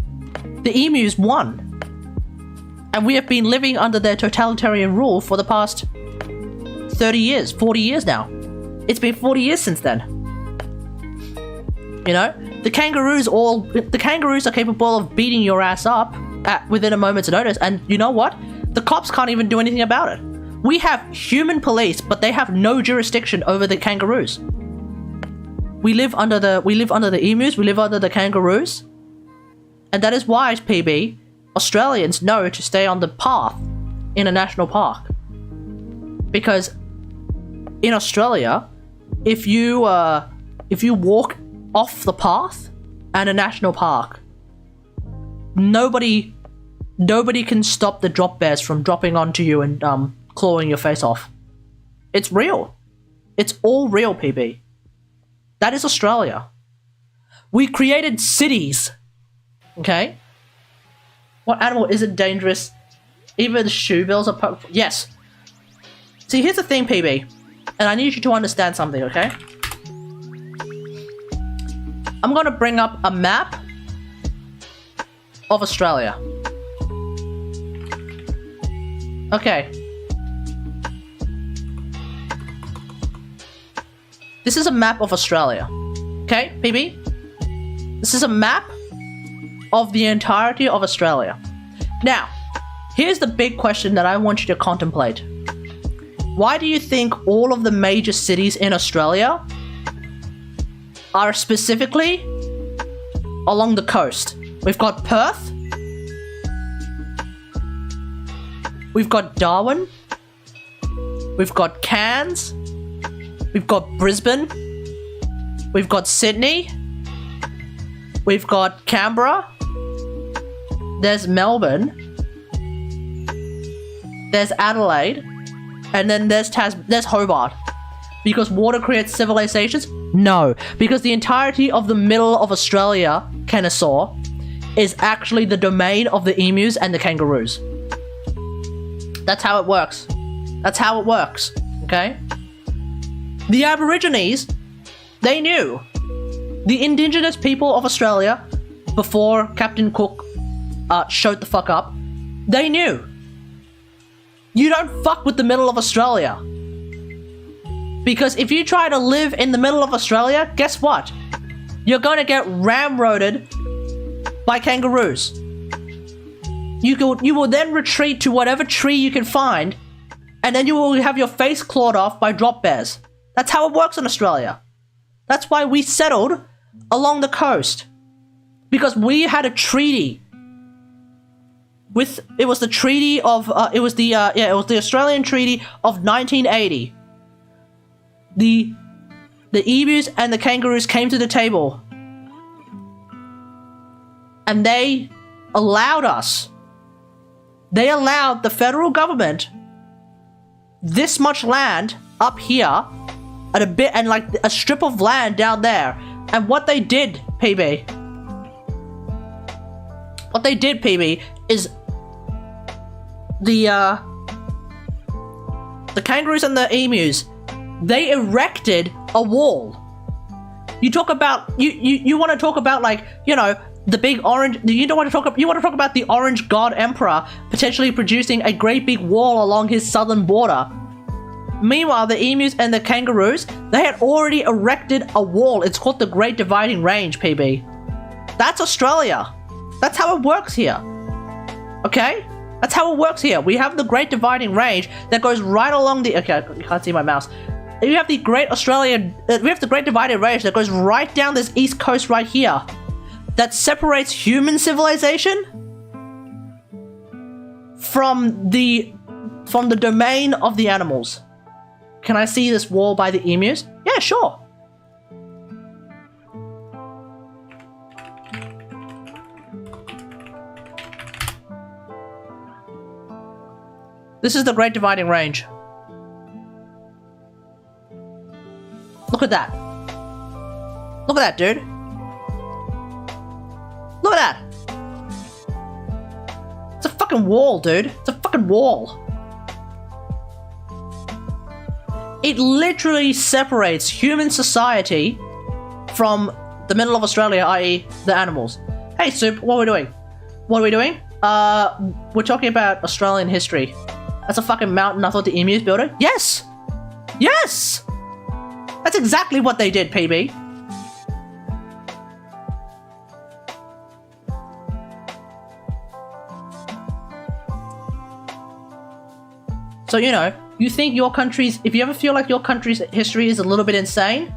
The emus won. And we have been living under their totalitarian rule for the past 30 years, 40 years now. It's been 40 years since then. You know, the kangaroos are capable of beating your ass up within a moment's notice, and you know what? The cops can't even do anything about it. We have human police, but they have no jurisdiction over the kangaroos. We live under the emus, we live under the kangaroos, and that is why, PB, Australians know to stay on the path in a national park. Because in Australia, if you walk off the path at a national park, nobody can stop the drop bears from dropping onto you and clawing your face off. It's real. It's all real, PB. That is Australia. We created cities. Okay? What animal isn't dangerous? Even the shoebills are yes. See, here's the thing, PB. And I need you to understand something, okay? I'm gonna bring up a map of Australia. Okay. This is a map of Australia. Okay, PB? This is a map of the entirety of Australia. Now, here's the big question that I want you to contemplate. Why do you think all of the major cities in Australia are specifically along the coast? We've got Perth. We've got Darwin. We've got Cairns. We've got Brisbane. We've got Sydney. We've got Canberra. There's Melbourne. There's Adelaide. And then there's Hobart. Because water creates civilizations? No. Because the entirety of the middle of Australia, Kennesaw, is actually the domain of the emus and the kangaroos. That's how it works. That's how it works. Okay? The Aborigines, they knew. The indigenous people of Australia, before Captain Cook showed the fuck up, they knew. You don't fuck with the middle of Australia. Because if you try to live in the middle of Australia, guess what? You're going to get ramroded by kangaroos. You will then retreat to whatever tree you can find, and then you will have your face clawed off by drop bears. That's how it works in Australia. That's why we settled along the coast. Because we had a treaty with, it was the treaty of, it was the Australian Treaty of 1980. The emus and the kangaroos came to the table. And they allowed us, they allowed the federal government this much land up here at a bit, and like a strip of land down there. And what they did, PB, is the kangaroos and the emus, they erected a wall. You talk about, you want to talk about, like, you know, the big orange, you want to talk about the orange god emperor potentially producing a great big wall along his southern border. Meanwhile, the emus and the kangaroos, they had already erected a wall. It's called the Great Dividing Range, PB. That's Australia. That's how it works here. Okay? That's how it works here. We have the Great Dividing Range that goes right along the, okay, you can't see my mouse. We have the Great Dividing Range that goes right down this east coast right here, that separates human civilization from the domain of the animals. Can I see this wall by the emus? Yeah, sure. This is the Great Dividing Range. Look at that. Look at that, dude. Look at that. It's a fucking wall, dude. It's a fucking wall. It literally separates human society from the middle of Australia, i.e. the animals. Hey, Soup, what are we doing? What are we doing? We're talking about Australian history. That's a fucking mountain I thought the emus built it. Yes! Yes! That's exactly what they did, PB. So, you know, you think your country's, if you ever feel like your country's history is a little bit insane,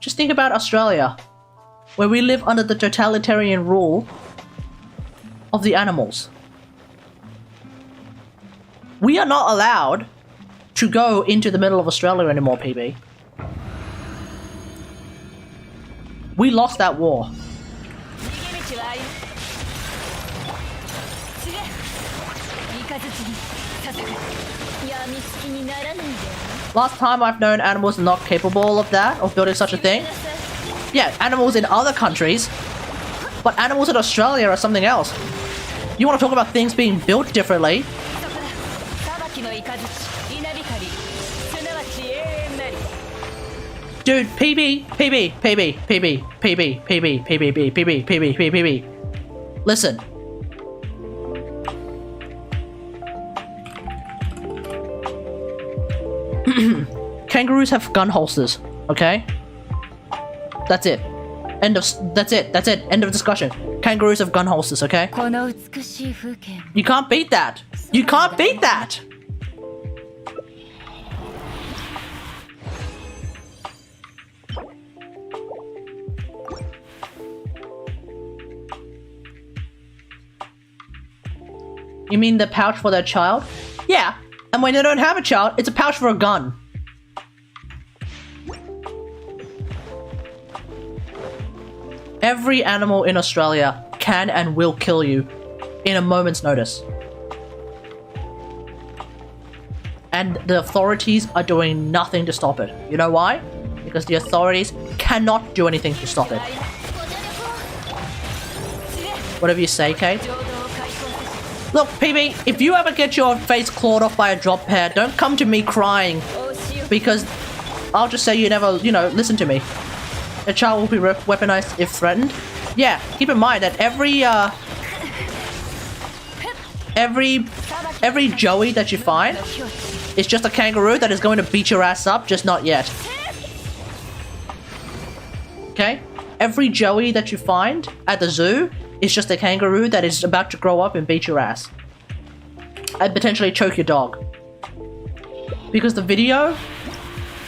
just think about Australia, where we live under the totalitarian rule of the animals. We are not allowed to go into the middle of Australia anymore, PB. We lost that war. Last time I've known animals not capable of that, of building such a thing. Yeah, animals in other countries, but animals in Australia are something else. You want to talk about things being built differently? Dude, PB. Listen. Kangaroos have gun holsters, okay? That's it. That's it. End of discussion. Kangaroos have gun holsters, okay? You can't beat that. You can't beat that. You mean the pouch for their child? Yeah, and when they don't have a child, it's a pouch for a gun. Every animal in Australia can and will kill you in a moment's notice. And the authorities are doing nothing to stop it. You know why? Because the authorities cannot do anything to stop it. Whatever you say, Kate. Look, PB, if you ever get your face clawed off by a drop bear, don't come to me crying. Because I'll just say you never, you know, listen to me. A child will be weaponized if threatened. Yeah, keep in mind that every Joey that you find is just a kangaroo that is going to beat your ass up, just not yet. Okay? Every Joey that you find at the zoo is just a kangaroo that is about to grow up and beat your ass. And potentially choke your dog. Because the video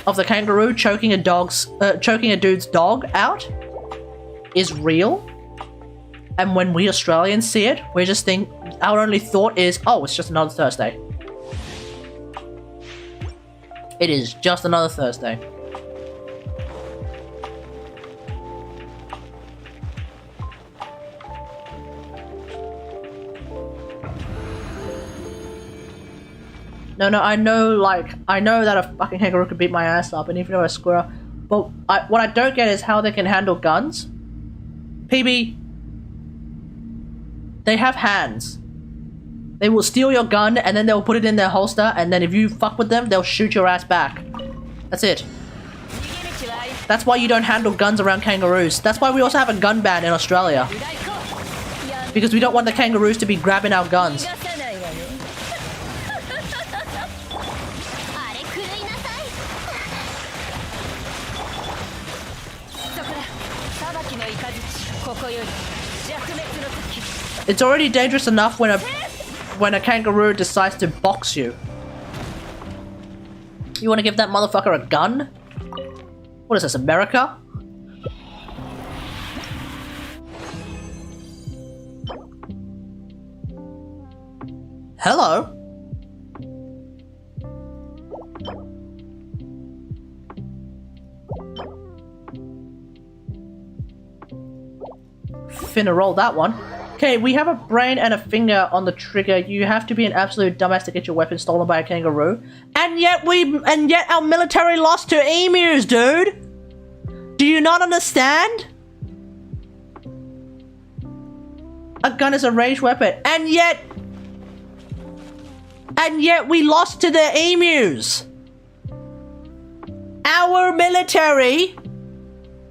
of the kangaroo choking a dude's dog out is real. And when we Australians see it, we just think, our only thought is, oh, it's just another Thursday. It is just another Thursday. No, I know that a fucking kangaroo could beat my ass up, and even though a squirrel, but what I don't get is how they can handle guns. PB, they have hands. They will steal your gun, and then they'll put it in their holster, and then if you fuck with them, they'll shoot your ass back. That's it. That's why you don't handle guns around kangaroos. That's why we also have a gun ban in Australia. Because we don't want the kangaroos to be grabbing our guns. It's already dangerous enough when a kangaroo decides to box you. You want to give that motherfucker a gun? What is this, America? Hello? Finna roll that one. Okay, we have a brain and a finger on the trigger. You have to be an absolute dumbass to get your weapon stolen by a kangaroo. And yet our military lost to emus, dude! Do you not understand? A gun is a ranged weapon, and yet we lost to the emus! Our military,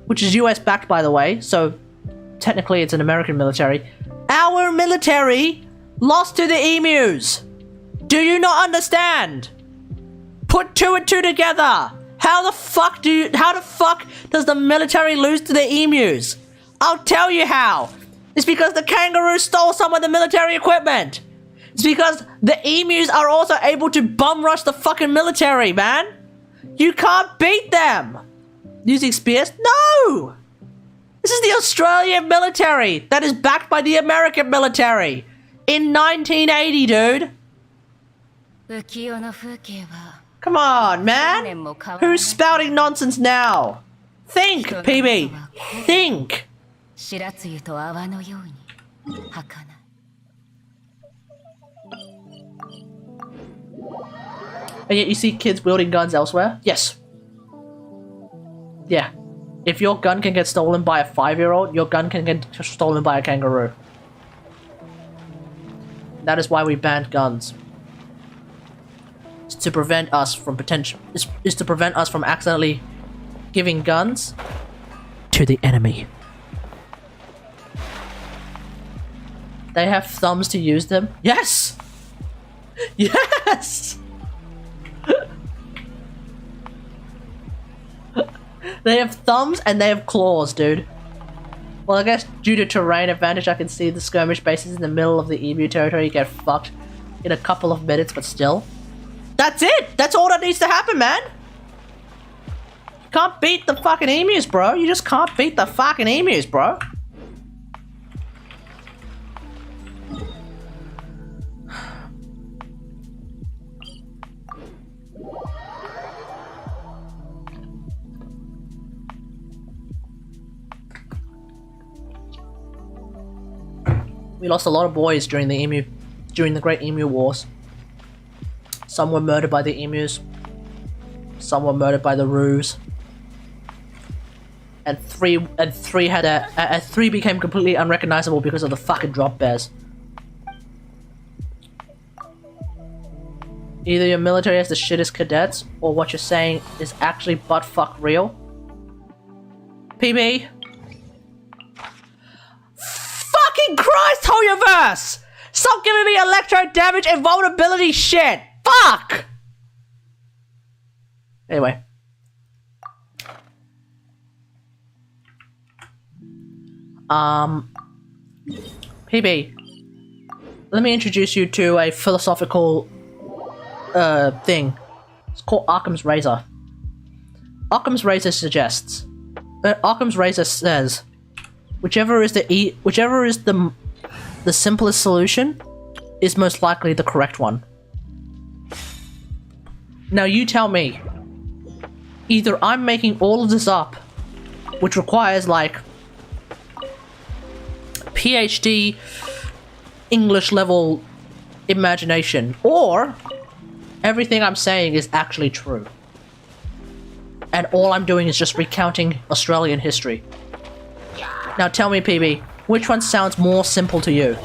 which is US backed by the way, so technically it's an American military. Our military lost to the emus. Do you not understand? Put two and two together. How the fuck does the military lose to the emus? I'll tell you how. It's because the kangaroo stole some of the military equipment. It's because the emus are also able to bum rush the fucking military, man. You can't beat them. Using spears? No! This is the Australian military that is backed by the American military in 1980, dude. Come on, man. Who's spouting nonsense now? Think, PB. Think. And yet you see kids wielding guns elsewhere? Yes. Yeah. If your gun can get stolen by a 5-year-old, your gun can get stolen by a kangaroo. That is why we banned guns. It's to prevent us from is to prevent us from accidentally giving guns to the enemy. They have thumbs to use them. Yes! Yes! They have thumbs and they have claws, dude. Well, I guess due to terrain advantage, I can see the skirmish bases in the middle of the emu territory get fucked in a couple of minutes, but still. That's it! That's all that needs to happen, man! You can't beat the fucking emus, bro. You just can't beat the fucking emus, bro. We lost a lot of boys during the Great Emu Wars. Some were murdered by the emus. Some were murdered by the roos. And three became completely unrecognizable because of the fucking drop bears. Either your military has the shittest cadets, or what you're saying is actually butt fuck real. PB. Fucking Christ, Hoyoverse! Stop giving me electro damage and vulnerability shit! Fuck! Anyway. PB. Let me introduce you to a philosophical thing. It's called Occam's Razor. Occam's Razor suggests. Occam's Razor says, whichever is the simplest solution is most likely the correct one. Now you tell me. Either I'm making all of this up, which requires like PhD English level imagination, or everything I'm saying is actually true. And all I'm doing is just recounting Australian history. Now tell me, PB, which one sounds more simple to you?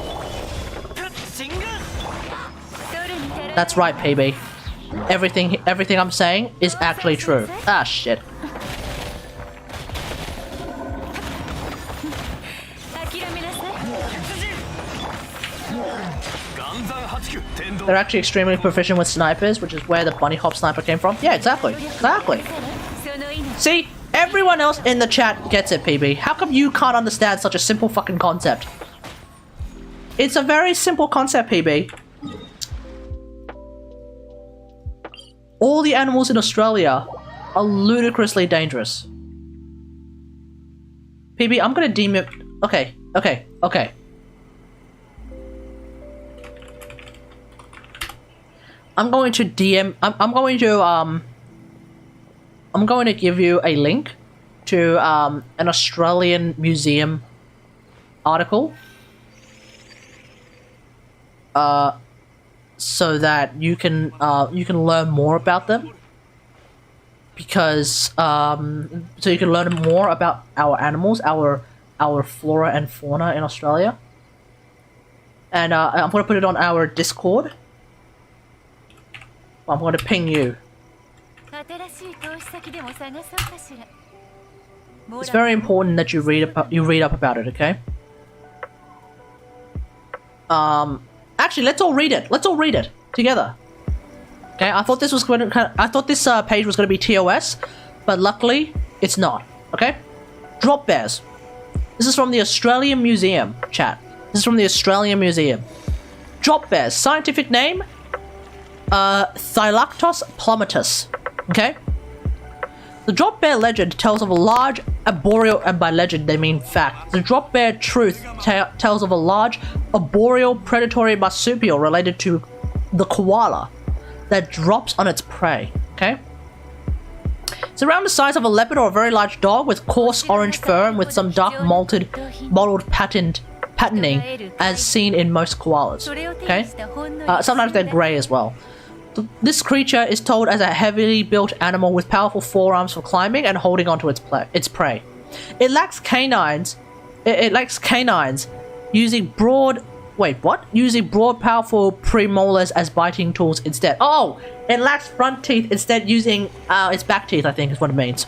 That's right, PB. Everything I'm saying is actually true. Ah, shit. They're actually extremely proficient with snipers, which is where the bunny hop sniper came from. Yeah, exactly. Exactly. See? Everyone else in the chat gets it, PB. How come you can't understand such a simple fucking concept? It's a very simple concept, PB. All the animals in Australia are ludicrously dangerous. PB, I'm gonna deem it... Okay. I'm going to give you a link to an Australian museum article so that you can learn more about them, because so you can learn more about our animals, our flora and fauna in Australia. And I'm going to put it on our Discord. I'm going to ping you. It's very important that you read up about it, okay? Actually, let's all read it. Let's all read it together. Okay, I thought this page was going to be TOS, but luckily it's not. Okay, drop bears. This is from the Australian Museum, chat. This is from the Australian Museum. Drop bears, scientific name, Thylactos plummetus. Okay? The drop bear legend tells of a large arboreal, and by legend they mean fact. The drop bear truth tells of a large arboreal predatory marsupial related to the koala that drops on its prey. Okay? It's around the size of a leopard or a very large dog with coarse orange fur and with some dark mottled patterning as seen in most koalas. Okay? Sometimes they're grey as well. This creature is told as a heavily built animal with powerful forearms for climbing and holding onto its prey. It lacks canines. It lacks canines, using broad, powerful premolars as biting tools instead. Oh, it lacks front teeth, instead using its back teeth, I think is what it means.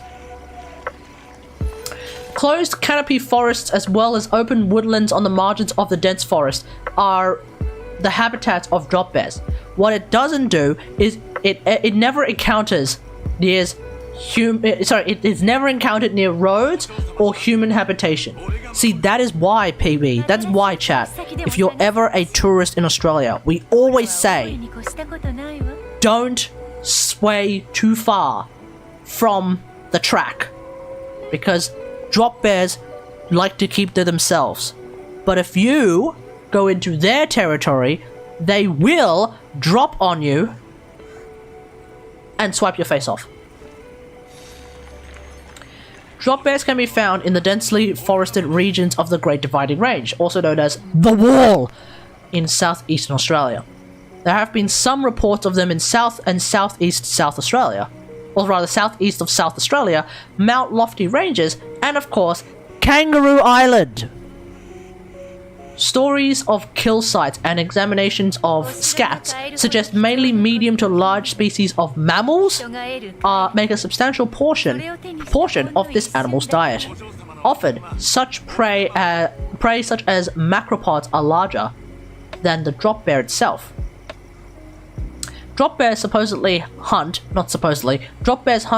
Closed canopy forests as well as open woodlands on the margins of the dense forest are the habitats of drop bears. What it doesn't do is it never encounters near it is never encountered near roads or human habitation. See, that is why, PB, that's why, chat, if you're ever a tourist in Australia, we always say don't sway too far from the track, because drop bears like to keep to themselves. But if you go into their territory, they will drop on you and swipe your face off. Drop bears can be found in the densely forested regions of the Great Dividing Range, also known as the Wall, in southeastern Australia. There have been some reports of them in South and Southeast South Australia, or rather southeast of South Australia, Mount Lofty Ranges, and of course, Kangaroo Island. Stories of kill sites and examinations of scats suggest mainly medium to large species of mammals make a substantial portion of this animal's diet. Often, such prey such as macropods are larger than the drop bear itself. Drop bears hunt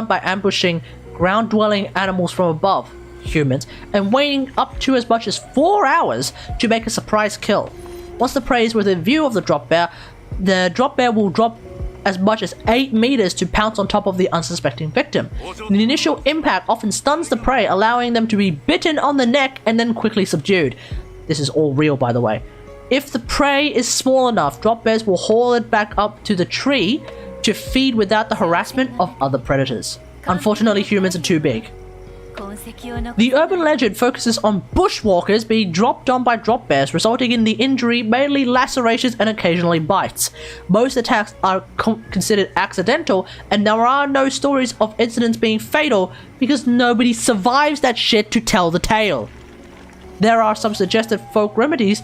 by ambushing ground-dwelling animals from above, humans, and waiting up to as much as 4 hours to make a surprise kill. Once the prey is within view of the drop bear will drop as much as 8 meters to pounce on top of the unsuspecting victim. The initial impact often stuns the prey, allowing them to be bitten on the neck and then quickly subdued. This is all real, by the way. If the prey is small enough, drop bears will haul it back up to the tree to feed without the harassment of other predators. Unfortunately, humans are too big. The urban legend focuses on bushwalkers being dropped on by drop bears, resulting in the injury, mainly lacerations and occasionally bites. Most attacks are considered accidental, and there are no stories of incidents being fatal because nobody survives that shit to tell the tale. There are some suggested folk remedies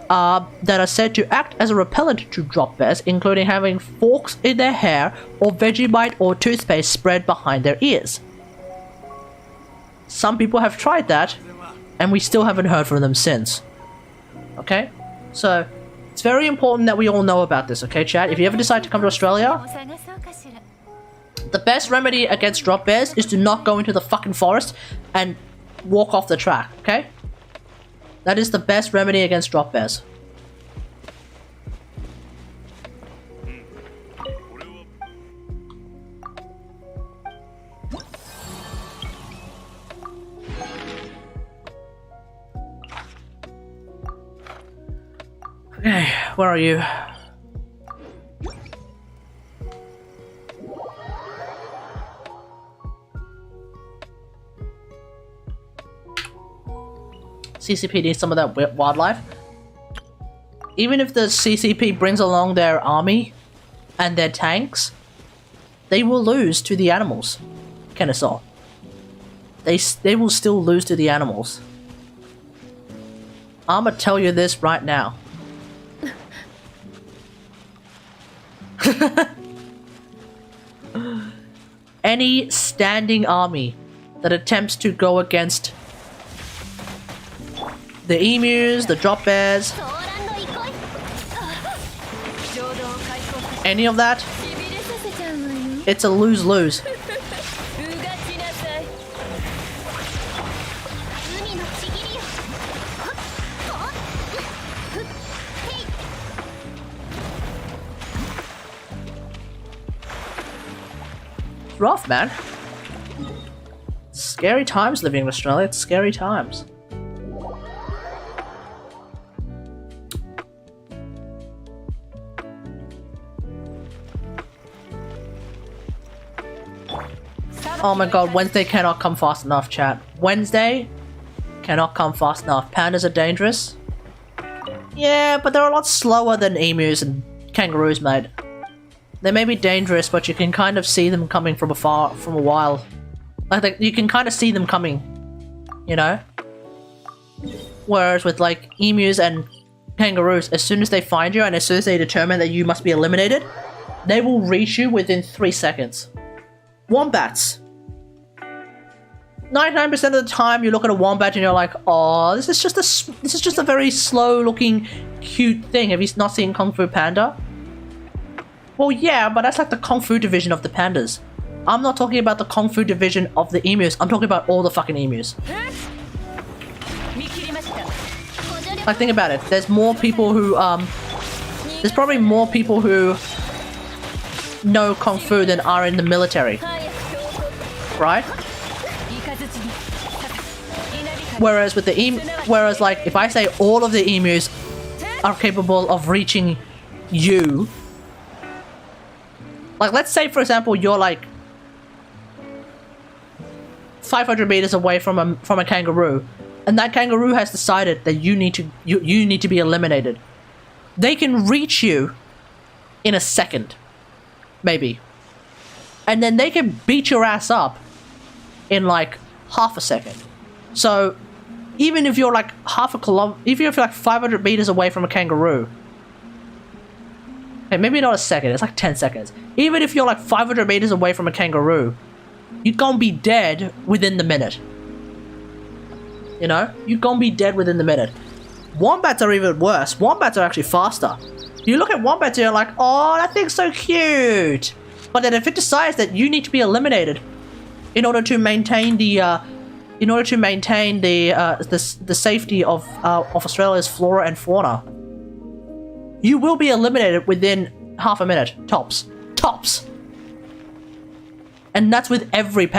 that are said to act as a repellent to drop bears, including having forks in their hair or Vegemite or toothpaste spread behind their ears. Some people have tried that, and we still haven't heard from them since. Okay? So, it's very important that we all know about this, okay, chat? If you ever decide to come to Australia, the best remedy against drop bears is to not go into the fucking forest and walk off the track, okay? That is the best remedy against drop bears. Okay, where are you? CCP needs some of that wildlife. Even if the CCP brings along their army and their tanks, they will lose to the animals, Kennesaw. They will still lose to the animals. I'ma tell you this right now. Any standing army that attempts to go against the emus, the drop bears, any of that, it's a lose-lose. Rough, man. Scary times living in Australia. It's scary times. Oh my god, Wednesday cannot come fast enough, chat. Wednesday cannot come fast enough. Pandas are dangerous. Yeah, but they're a lot slower than emus and kangaroos, mate. They may be dangerous, but you can kind of see them coming from afar, from a while. Like, you can kind of see them coming, you know? Whereas with, like, emus and kangaroos, as soon as they find you and as soon as they determine that you must be eliminated, they will reach you within 3 seconds. Wombats. 99% of the time you look at a wombat and you're like, oh, this is just a very slow-looking, cute thing. Have you not seen Kung Fu Panda? Well, yeah, but that's like the Kung Fu division of the pandas. I'm not talking about the Kung Fu division of the emus. I'm talking about all the fucking emus. Like, think about it. There's more people who, there's probably more people who know Kung Fu than are in the military. Right? Whereas with the like, if I say all of the emus are capable of reaching you, like, let's say, for example, you're like 500 meters away from a kangaroo, and that kangaroo has decided that you need to be eliminated. They can reach you in a second, maybe, and then they can beat your ass up in like half a second. So even if you're like half a kilometer, even if you're like 500 meters away from a kangaroo. Okay, maybe not a second, it's like 10 seconds. Even if you're like 500 meters away from a kangaroo, you're gonna be dead within the minute. You know? You're gonna be dead within the minute. Wombats are even worse. Wombats are actually faster. You look at wombats and you're like, oh, that thing's so cute. But then if it decides that you need to be eliminated in order to maintain the the safety of Australia's flora and fauna, you will be eliminated within half a minute, tops. Tops. And that's with every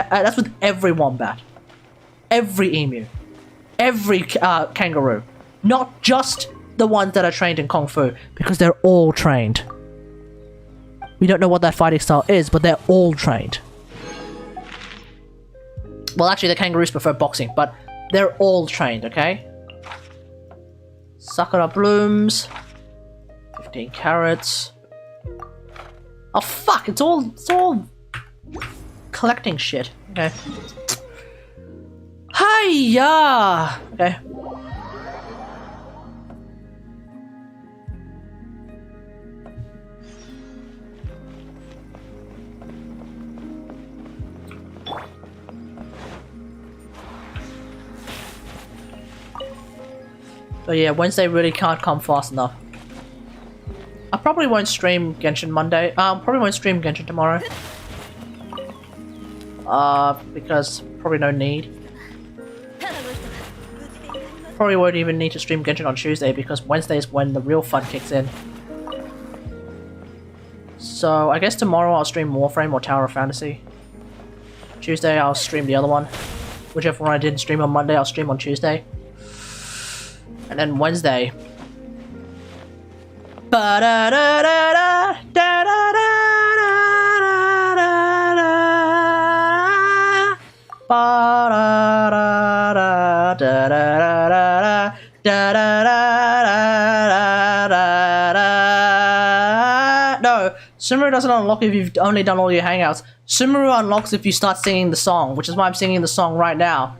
wombat, every emu, every kangaroo, not just the ones that are trained in Kung Fu, because they're all trained. We don't know what that fighting style is, but they're all trained. Well, actually, the kangaroos prefer boxing, but they're all trained, okay? Sakura blooms. 15 carrots. Oh, fuck, it's all collecting shit. Okay. Hiya! Okay. But yeah, Wednesday really can't come fast enough. I probably won't stream Genshin Monday. Probably won't stream Genshin tomorrow. Because probably no need. Probably won't even need to stream Genshin on Tuesday because Wednesday is when the real fun kicks in. So I guess tomorrow I'll stream Warframe or Tower of Fantasy. Tuesday I'll stream the other one. Whichever one I didn't stream on Monday, I'll stream on Tuesday. And then Wednesday. No, Sumeru doesn't unlock if you've only done all your hangouts. Sumeru unlocks if you start singing the song, which is why I'm singing the song right now.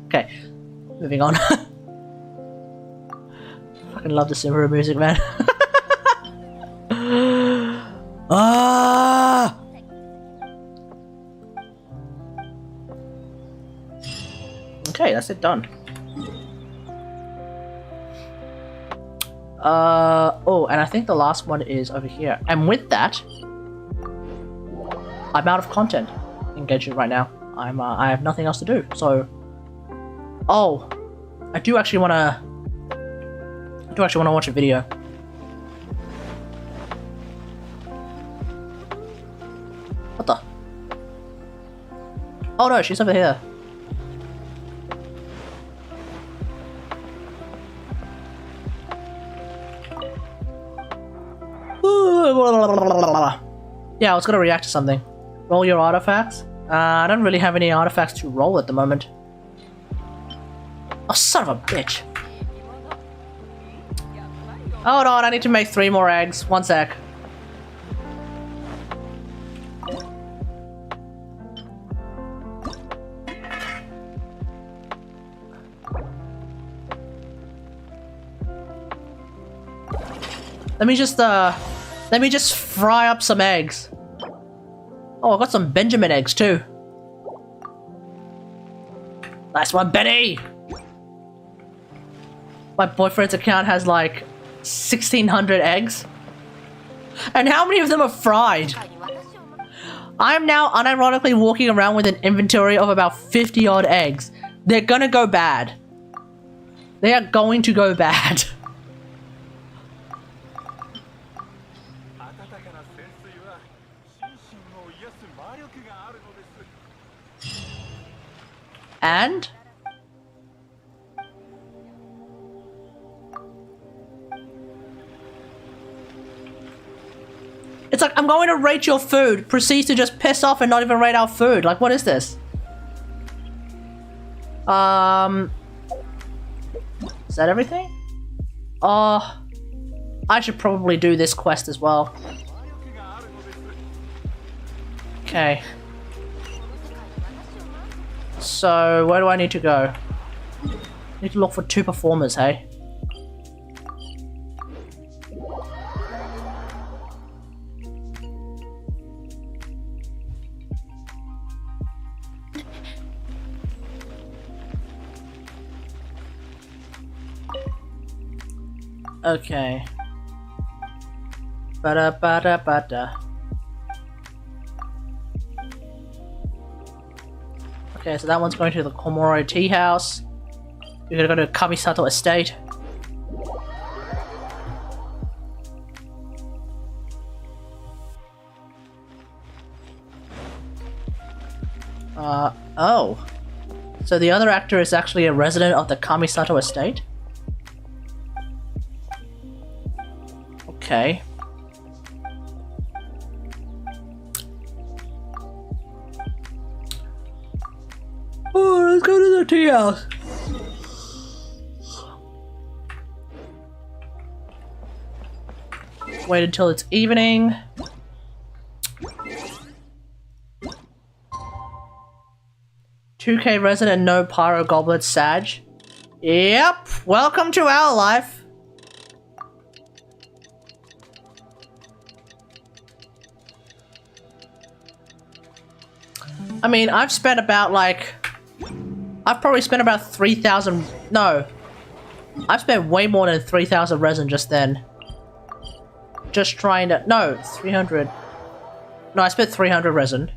Okay, moving on. Fucking love the Sumeru music, man. Ah! Okay, that's it done. Oh, and I think the last one is over here. And with that, I'm out of content in Genshin right now. I have nothing else to do, so... Oh, I do actually wanna watch a video. What the? Oh no, she's over here. Yeah, I was gonna react to something. Roll your artifacts? I don't really have any artifacts to roll at the moment. Oh, son of a bitch. Hold on, I need to make 3 more eggs. One sec. Let me just fry up some eggs. Oh, I got some Benjamin eggs too. Nice one, Benny! My boyfriend's account has like 1,600 eggs. And how many of them are fried? I'm now unironically walking around with an inventory of about 50 odd eggs. They're gonna go bad. They are going to go bad. And it's like, I'm going to rate your food, proceeds to just piss off and not even rate our food. Like, what is this? Is that everything? Oh, I should probably do this quest as well. Okay. So, where do I need to go? Need to look for 2 performers, hey? Okay. Ba-da-ba-da-ba-da. Okay, so that one's going to the Komoro Tea House. We're gonna go to Kamisato Estate. Oh. So the other actor is actually a resident of the Kamisato Estate? Okay. Oh, let's go to the tea house. Wait until it's evening. $2K resident, no pyro goblet, Sag. Yep, welcome to our life. I mean, I've spent about like... I've probably spent about 3,000... No. I've spent way more than 3,000 resin just then. Just trying to... No, 300. No, I spent 300 resin.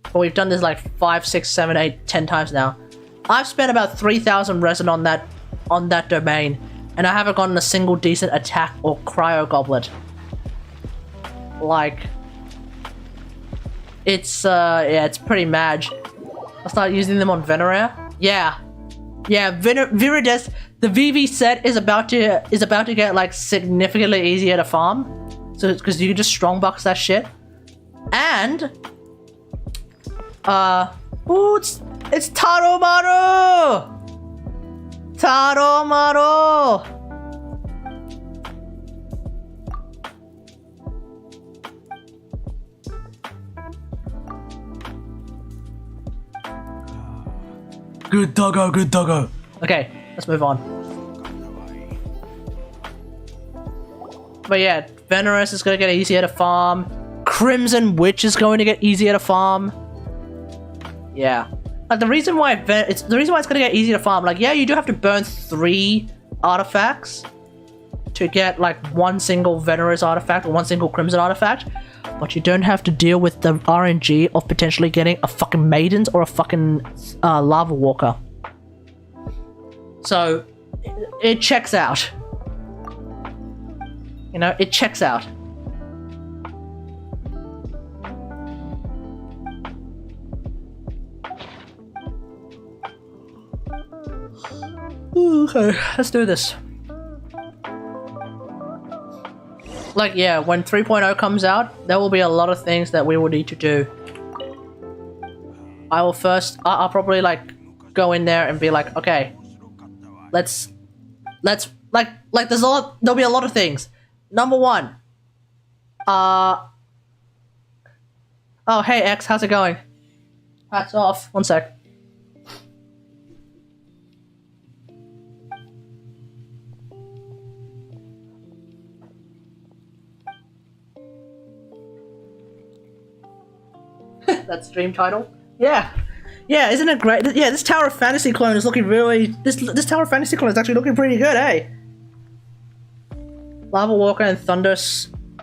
But we've done this like 5, 6, 7, 8, 10 times now. I've spent about 3,000 resin on that domain. And I haven't gotten a single decent attack or cryo goblet. Like... It's, yeah, it's pretty mad. I'll start using them on Venera. Yeah. Yeah, Virides, the VV set is about to get, like, significantly easier to farm. So, because you can just strongbox that shit. And, ooh, it's Taromaru! Taromaru! Good doggo, good doggo. Okay, let's move on. But yeah, Venerous is going to get easier to farm. Crimson Witch is going to get easier to farm. Yeah. Like the reason why it's going to get easier to farm, like yeah, you do have to burn 3 artifacts to get like one single Venerous artifact or one single Crimson artifact. But you don't have to deal with the RNG of potentially getting a fucking Maidens or a fucking Lava Walker. So, it checks out. You know, it checks out. Okay, let's do this. Like, yeah, when 3.0 comes out, there will be a lot of things that we will need to do. I will first... I'll probably, like, go in there and be like, okay, let's... Like, there'll be a lot of things. Number 1. Oh, hey, X, how's it going? Hats off. One sec. That stream title. Yeah, yeah, isn't it great? Yeah, this Tower of Fantasy clone is looking really. This Tower of Fantasy clone is actually looking pretty good, eh? Lava Walker and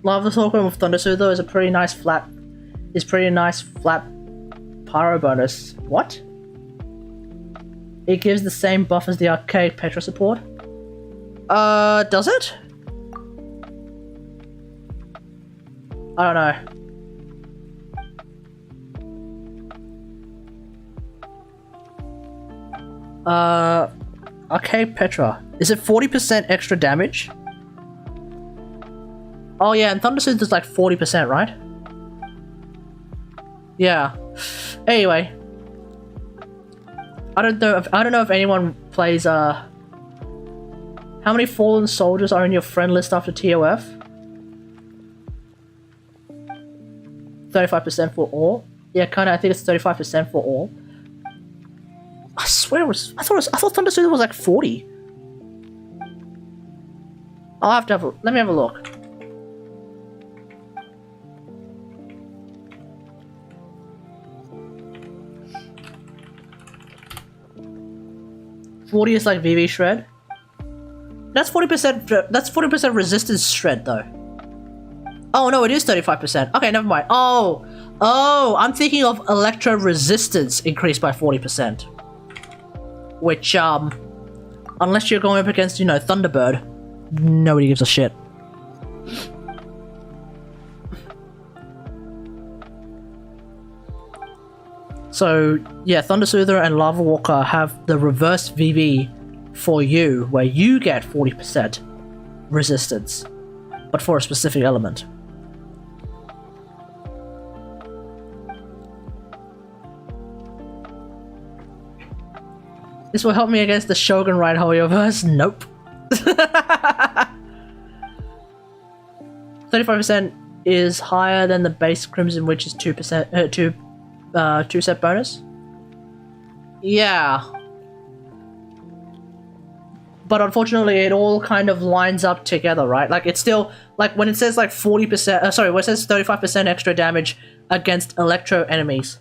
Lava Walker with Thunder Soother is a pretty nice flat. Is pretty nice flat pyro bonus. What? It gives the same buff as the Arcade Petra support. Does it? I don't know. Arcade Petra. Is it 40% extra damage? Oh yeah, and Thunder Soother is like 40%, right? Yeah. Anyway. I don't know if anyone plays, how many fallen soldiers are in your friend list after TOF? 35% for all? Yeah, kinda. I think it's 35% for all. I swear it was. I thought Thunder Soother was like 40. I'll have to have. Let me have a look. $40 is like VV shred. That's 40%. That's 40% resistance shred though. Oh no, it is 35%. Okay, never mind. Oh, I'm thinking of electro resistance increased by 40%. Which, unless you're going up against, you know, Thunderbird, nobody gives a shit. So, yeah, Thunder Soother and Lava Walker have the reverse VV for you, where you get 40% resistance, but for a specific element. This will help me against the Shogun Ride Hoyoverse? Nope. 35% is higher than the base Crimson, which is 2%, 2 set bonus. Yeah. But unfortunately, it all kind of lines up together, right? Like, it's still, like, when it says, like, 40%, sorry, when it says 35% extra damage against electro enemies.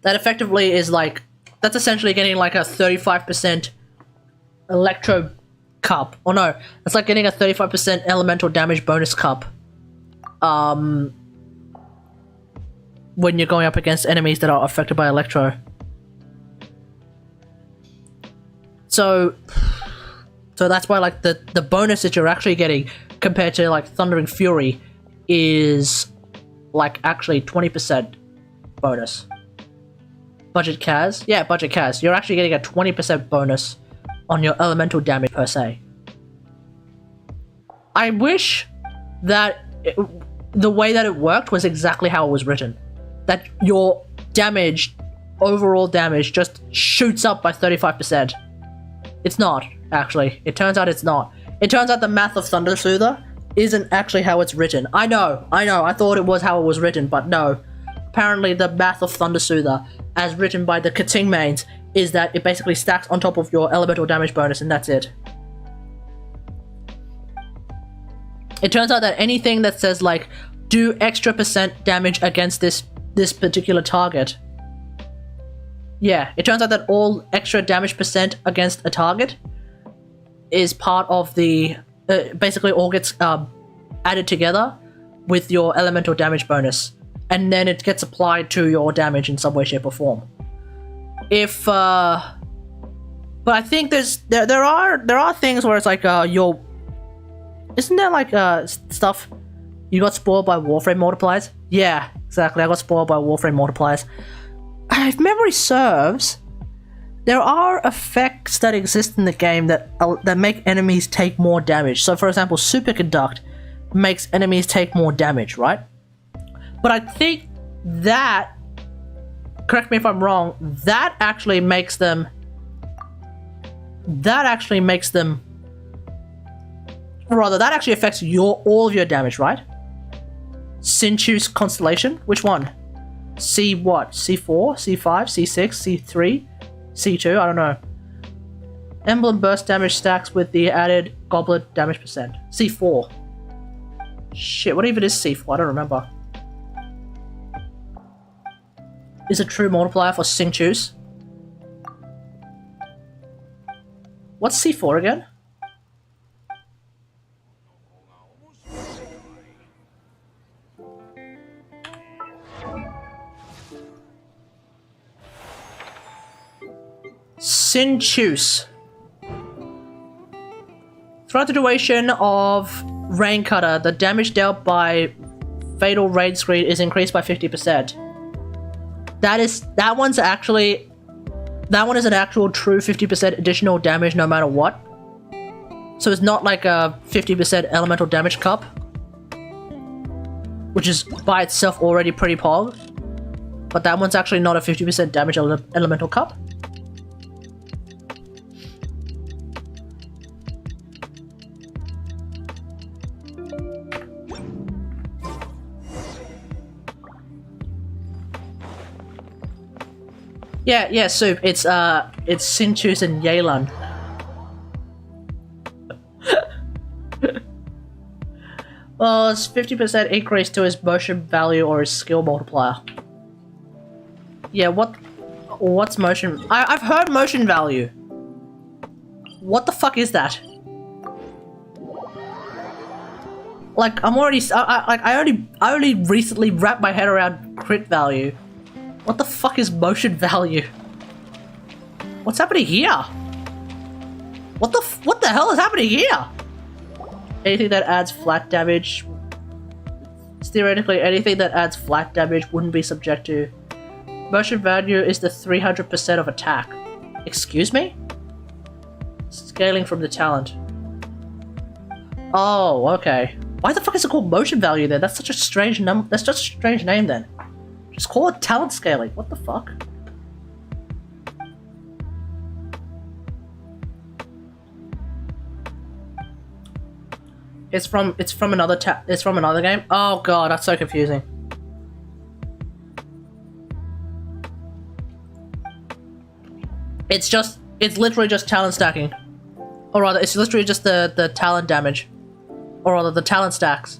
That effectively is, like, that's essentially getting, like, a 35% electro cup. Or no, it's like getting a 35% elemental damage bonus cup. When you're going up against enemies that are affected by electro. So that's why, like, the bonus that you're actually getting compared to, like, Thundering Fury is, like, actually 20% bonus. Budget Kaz? Yeah, Budget Kaz. You're actually getting a 20% bonus on your elemental damage per se. I wish that the way that it worked was exactly how it was written. That your damage, overall damage, just shoots up by 35%. It's not, actually. It turns out it's not. It turns out the math of Thunder Soother isn't actually how it's written. I know. I thought it was how it was written, but no. Apparently the math of Thunder Soother, as written by the Kating mains, is that it basically stacks on top of your elemental damage bonus, and that's it. It turns out that anything that says, like, do extra percent damage against this particular target. Yeah, it turns out that all extra damage percent against a target is part of the... basically all gets added together with your elemental damage bonus. And then it gets applied to your damage in some way, shape, or form. If, but I think there are things where it's like, isn't there like, stuff you got spoiled by Warframe multipliers? Yeah, exactly, I got spoiled by Warframe multipliers. If memory serves, there are effects that exist in the game that make enemies take more damage. So, for example, Superconduct makes enemies take more damage, right? But I think that, correct me if I'm wrong, that actually makes them, rather, that actually affects all of your damage, right? Sinchu's Constellation? Which one? C what? C4? C5? C6? C3? C2? I don't know. Emblem burst damage stacks with the added goblet damage percent. C4. Shit, what even is C4? I don't remember. Is a true multiplier for Sinchu's. What's C4 again? Sinchu's. Throughout the duration of Rain Cutter, the damage dealt by Fatal Raid Screen is increased by 50%. That one is an actual true 50% additional damage no matter what. So it's not like a 50% elemental damage cup, which is by itself already pretty pog. But that one's actually not a 50% damage elemental cup. Yeah, Soup. It's Sinchus and Yelan. Well, it's 50% increase to his motion value or his skill multiplier. Yeah, what's motion? I've heard motion value. What the fuck is that? Like, I only recently wrapped my head around crit value. What the fuck is motion value? What's happening here? What the hell is happening here? Anything that adds flat damage. Theoretically, anything that adds flat damage wouldn't be subject to. Motion value is the 300% of attack. Excuse me? Scaling from the talent. Oh, okay. Why the fuck is it called motion value then? That's such a strange that's just a strange name then. Just call it talent scaling. What the fuck? It's from another game. Oh god, that's so confusing. It's literally just talent stacking. Or rather, it's literally just the talent damage. Or rather, the talent stacks.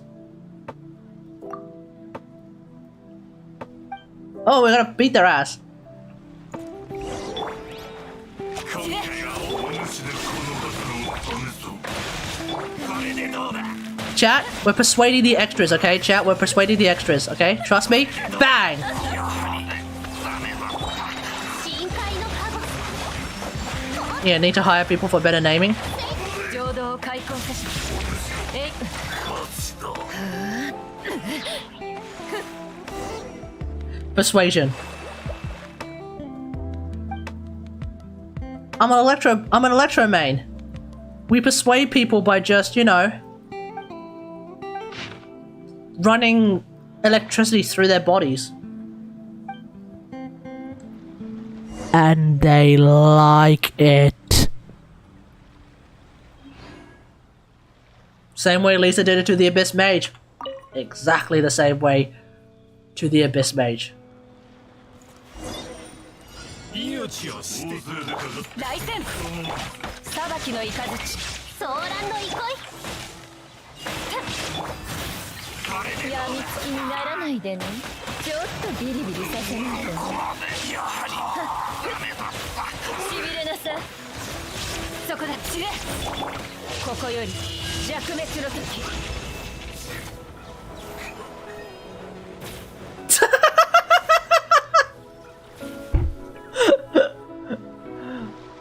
Oh, we're gonna beat their ass. Chat, we're persuading the extras, okay? Chat, we're persuading the extras, okay? Trust me? Bang! Yeah, need to hire people for better naming. Persuasion. I'm an electro main. We persuade people by just, you know, running electricity through their bodies. And they like it. Same way Lisa did it to the Abyss Mage. Exactly the same way to the Abyss Mage.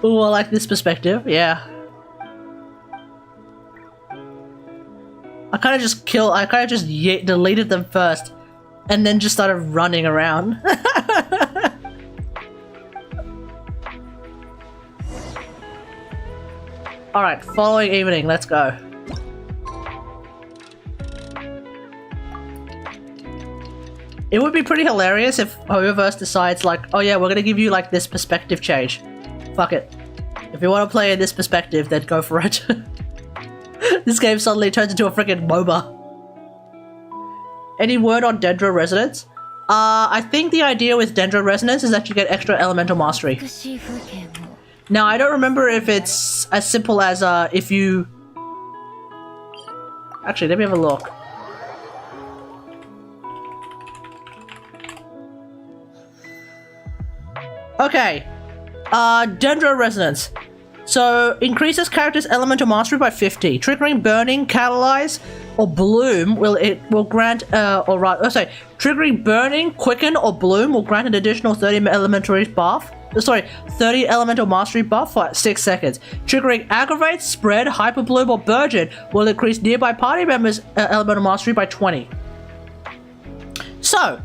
Ooh, I like this perspective, yeah. I kind of just deleted them first, and then just started running around. Alright, following evening, let's go. It would be pretty hilarious if Hoyoverse decides like, oh yeah, we're gonna give you like this perspective change. Fuck it. If you want to play in this perspective, then go for it. This game suddenly turns into a freaking MOBA. Any word on Dendro Resonance? I think the idea with Dendro Resonance is that you get extra elemental mastery. Now, I don't remember if it's as simple as if you... Actually, let me have a look. Okay. Dendro Resonance. So, increases character's elemental mastery by 50. Triggering Burning, Catalyze, or Bloom will grant, triggering Burning, Quicken, or Bloom will grant an additional 30 elementary buff. 30 elemental mastery buff for 6 seconds. Triggering Aggravate, Spread, Hyper Bloom, or Burgeon will increase nearby party members' elemental mastery by 20. So,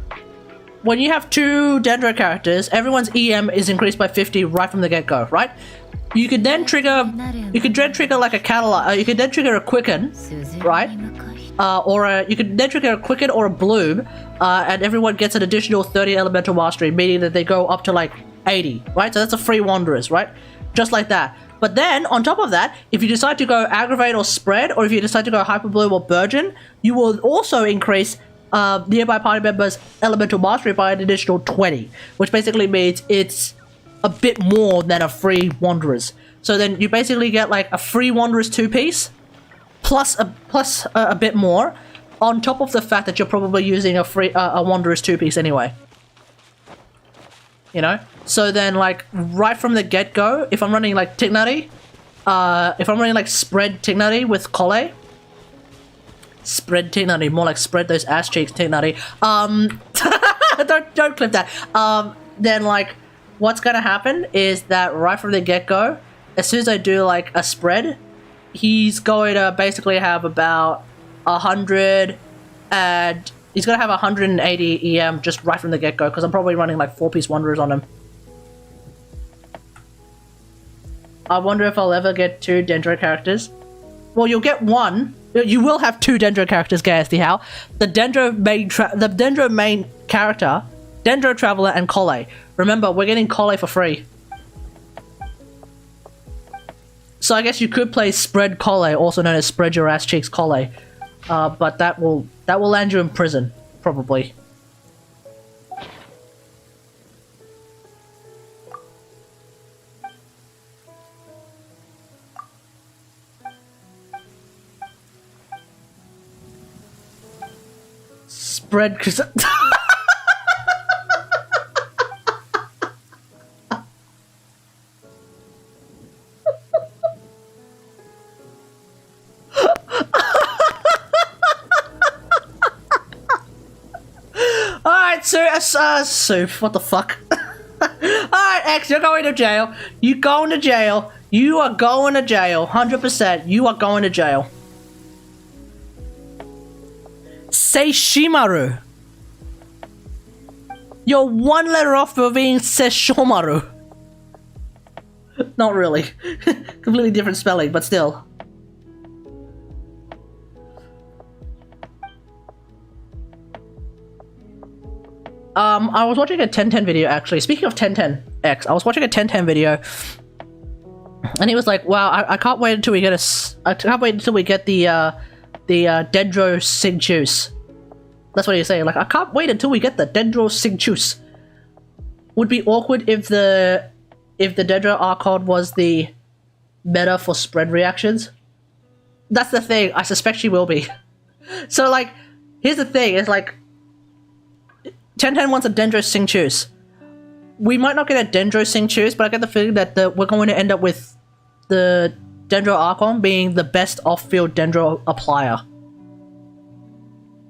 when you have two Dendro characters, everyone's EM is increased by 50 right from the get-go, right? You could then trigger like a catalyze. You could then trigger a Quicken, right? You could then trigger a Quicken or a Bloom, and everyone gets an additional 30 elemental mastery, meaning that they go up to like 80, right? So that's a free Wanderers, right? Just like that. But then, on top of that, if you decide to go Aggravate or Spread, or if you decide to go Hyper Bloom or Burgeon, you will also increase nearby party members' elemental mastery by an additional 20, which basically means it's a bit more than a free Wanderers. So then you basically get like a free Wanderers 2-piece plus a bit more on top of the fact that you're probably using a Wanderers 2-piece anyway. You know? So then like right from the get-go, if I'm running like Tignari, if I'm running like spread Tignari with Colle, spread Tignari, more like spread those ass cheeks Tignari, don't clip that. Then like what's gonna happen is that right from the get-go, as soon as I do like a spread, he's going to basically have about 100 and he's going to have 180 EM just right from the get-go because I'm probably running like 4-piece Wanderers on him. I wonder if I'll ever get 2 Dendro characters. Well, you'll get 1. You will have 2 Dendro characters, KSD How. The Dendro main character, Dendro Traveler, and Colle. Remember, we're getting Colle for free. So I guess you could play Spread Colle, also known as Spread Your Ass Cheeks Colle, but that will land you in prison, probably. Spread. Soup, what the fuck? Alright, X, you're going to jail. You going to jail. You are going to jail. 100%. You are going to jail. Seishimaru. You're 1 letter off for being Seishomaru. Not really. Completely different spelling, but still. I was watching a 1010 video actually. Speaking of 1010X, I was watching a 1010 video, and he was like, "Wow, I can't wait until we get the Dendro Sig Juice." That's what he was saying. Like, I can't wait until we get the Dendro Sig Juice. Would be awkward if the Dendro Archon was the meta for spread reactions. That's the thing. I suspect she will be. So like, here's the thing. It's like. 1010 wants a Dendro Sing Choose. We might not get a Dendro Sing Choose, but I get the feeling that we're going to end up with the Dendro Archon being the best off-field Dendro applier.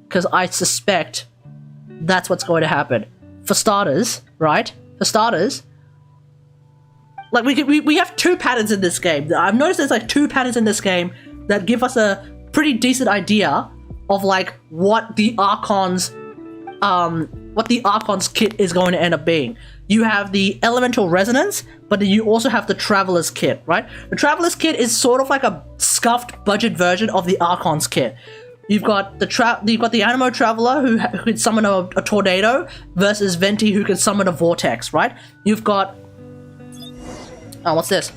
Because I suspect that's what's going to happen. For starters, right? For starters, like we have 2 patterns in this game. I've noticed there's like 2 patterns in this game that give us a pretty decent idea of like what the Archon's kit is going to end up being. You have the Elemental Resonance, but then you also have the Traveler's Kit, right? The Traveler's Kit is sort of like a scuffed budget version of the Archon's kit. You've got the Animo Traveler who can summon a tornado versus Venti who can summon a vortex, right? You've got what's this?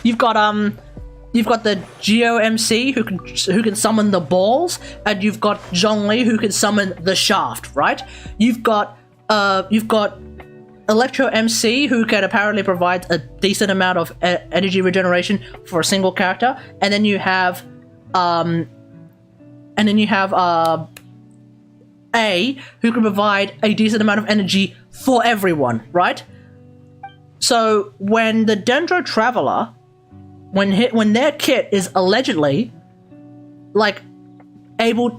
You've got the Geo MC who can summon the balls, and you've got Zhongli who can summon the shaft, right? You've got Electro MC who can apparently provide a decent amount of energy regeneration for a single character, and then you have A who can provide a decent amount of energy for everyone, right? So when the Dendro Traveler, when their kit is allegedly like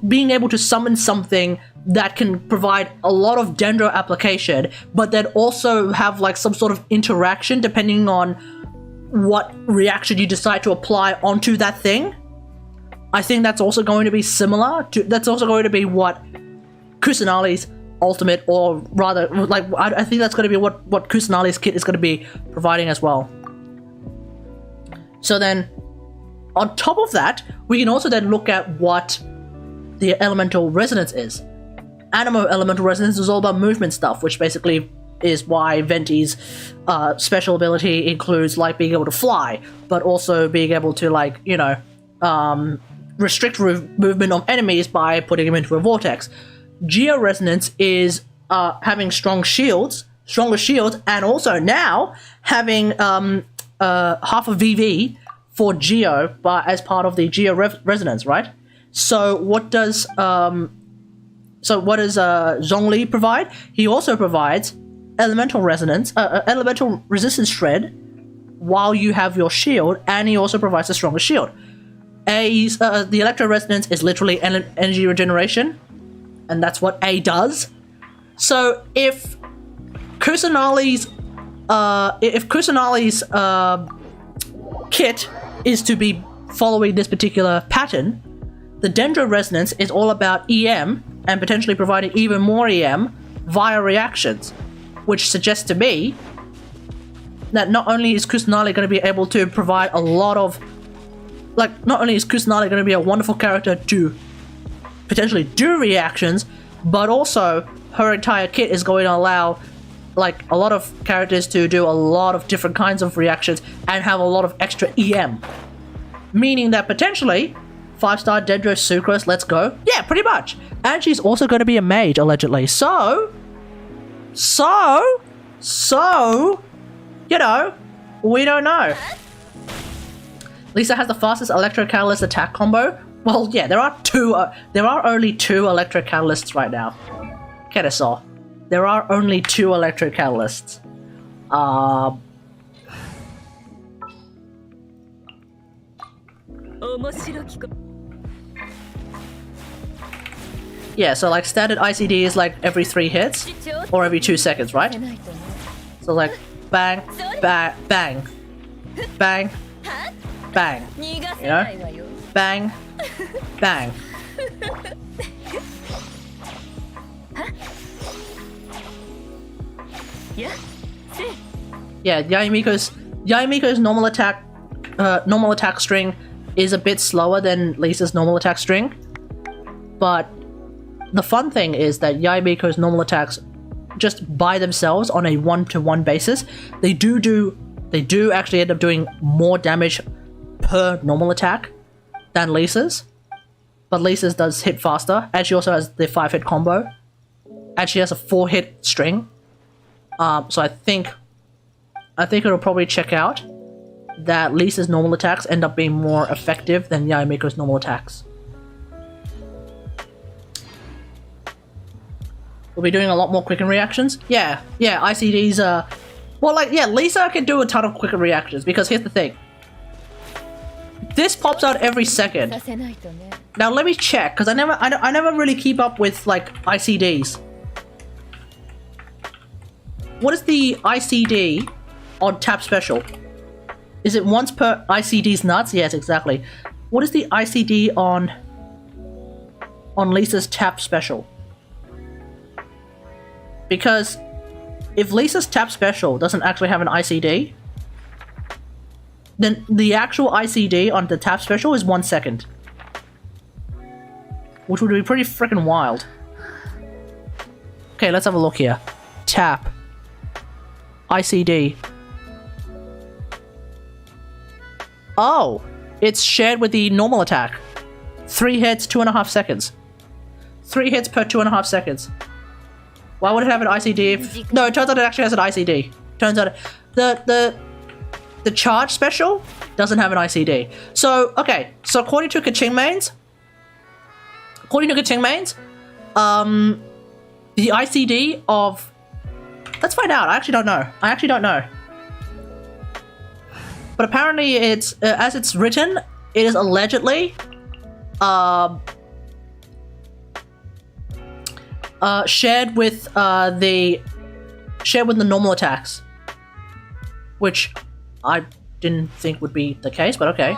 being able to summon something that can provide a lot of Dendro application, but then also have like some sort of interaction depending on what reaction you decide to apply onto that thing, I think that's also going to be similar to, that's also going to be what Kusanali's ultimate, or rather, like, I think that's going to be what Kusanali's kit is going to be providing as well. So then, on top of that, we can also then look at what the Elemental Resonance is. Animo Elemental Resonance is all about movement stuff, which basically is why Venti's special ability includes, like, being able to fly, but also being able to, like, you know, restrict movement of enemies by putting them into a vortex. Geo-resonance is having stronger shields, and also now having half a VV for Geo, but as part of the Geo-resonance, right? So what does Zhongli provide? He also provides elemental resonance, elemental resistance shred, while you have your shield, and he also provides a stronger shield. The electro resonance is literally energy regeneration, and that's what A does. So if Kusanali's kit is to be following this particular pattern, the Dendro Resonance is all about EM and potentially providing even more EM via reactions, which suggests to me that not only is Kusanali going to be able to provide a lot of, not only is Kusanali going to be a wonderful character to potentially do reactions, but also her entire kit is going to allow a lot of characters to do a lot of different kinds of reactions and have a lot of extra EM. Meaning that potentially 5-star Dendro Sucrose, let's go. Yeah, pretty much. And she's also going to be a mage, allegedly. So, you know, we don't know. Lisa has the fastest Electro Catalyst attack combo. Well, yeah, there are only 2 Electro Catalysts right now. Kennesaw. There are only 2 Electro Catalysts. Yeah, so like standard ICD is like every 3 hits or every 2 seconds, right? So like bang, bang, bang, bang, bang, you know? Bang, bang. Yeah, Yayamiko's normal attack string is a bit slower than Lisa's normal attack string, but the fun thing is that Yayamiko's normal attacks, just by themselves on a 1-to-1 basis, they do actually end up doing more damage per normal attack than Lisa's, but Lisa's does hit faster, and she also has the 5-hit combo, and she has a 4-hit string. So I think it'll probably check out that Lisa's normal attacks end up being more effective than Yayamiko's normal attacks. We'll be doing a lot more quicken reactions. Yeah, ICD's Lisa can do a ton of quicken reactions, because here's the thing. This pops out every second. Now let me check, because I never really keep up with like ICDs. What is the ICD on tap special? Is it once per ICD's nuts? Yes, exactly. What is the ICD on Lisa's tap special? Because if Lisa's tap special doesn't actually have an ICD, then the actual ICD on the tap special is 1 second. Which would be pretty freaking wild. Okay, let's have a look here. Tap. ICD. Oh! It's shared with the normal attack. 3 hits, 2.5 seconds. 3 hits per 2.5 seconds. Why would it have an ICD if... No, it turns out it actually has an ICD. Turns out the charge special doesn't have an ICD. So, okay. So according to Kaching Mains, the ICD of... Let's find out. I actually don't know. But apparently it's, as it's written, it is allegedly shared with the normal attacks, which I didn't think would be the case, but okay.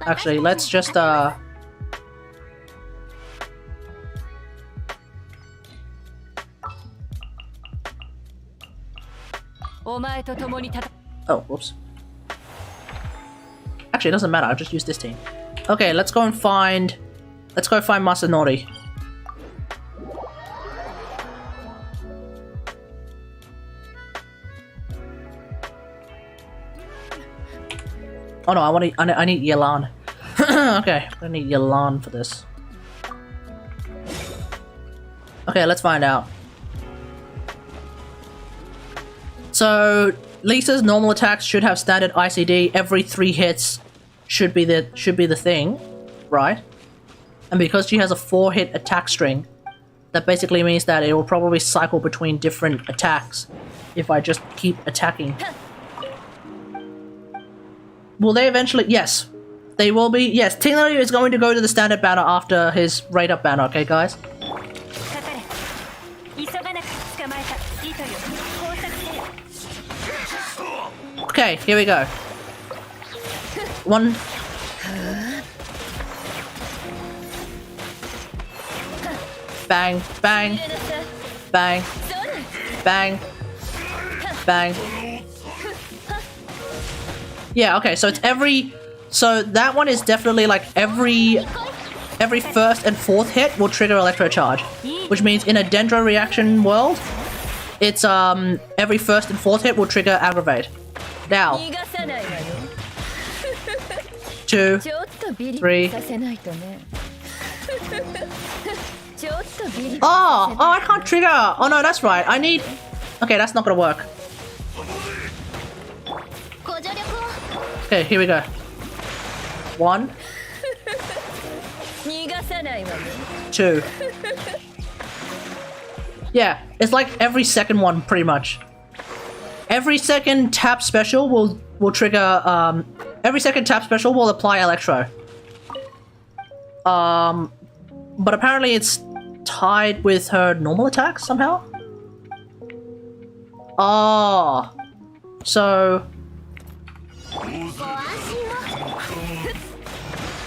Actually, let's just oh, whoops. Actually, it doesn't matter. I'll just use this team. Okay, let's go find Masanori. Oh no, I need Yelan. Okay, I need Yalan for this. Okay, let's find out. So Lisa's normal attacks should have standard ICD. Every 3 hits should be the thing, right? And because she has a 4-hit attack string, that basically means that it will probably cycle between different attacks if I just keep attacking. Will they eventually? Yes. They will be. Yes, Tingler is going to go to the standard banner after his rate up banner, okay guys? Okay, here we go. 1. Bang, bang, bang, bang, bang. Yeah, okay, so it's every... So that one is definitely like every first and fourth hit will trigger Electro Charge. Which means in a Dendro reaction world, it's every first and fourth hit will trigger Aggravate. Now. 2, 3. Oh, I can't trigger. Oh no, that's right. I need... Okay, that's not gonna work. Okay, here we go. 1. 2. Yeah, it's like every second one, pretty much. Every second tap special will trigger, every second tap special will apply Electro. But apparently it's tied with her normal attack somehow? Oh. So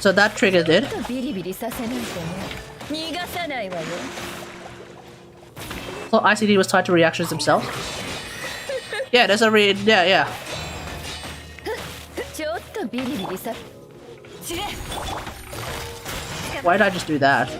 that triggered it. So ICD was tied to reactions themselves? Yeah, there's a yeah. Why did I just do that?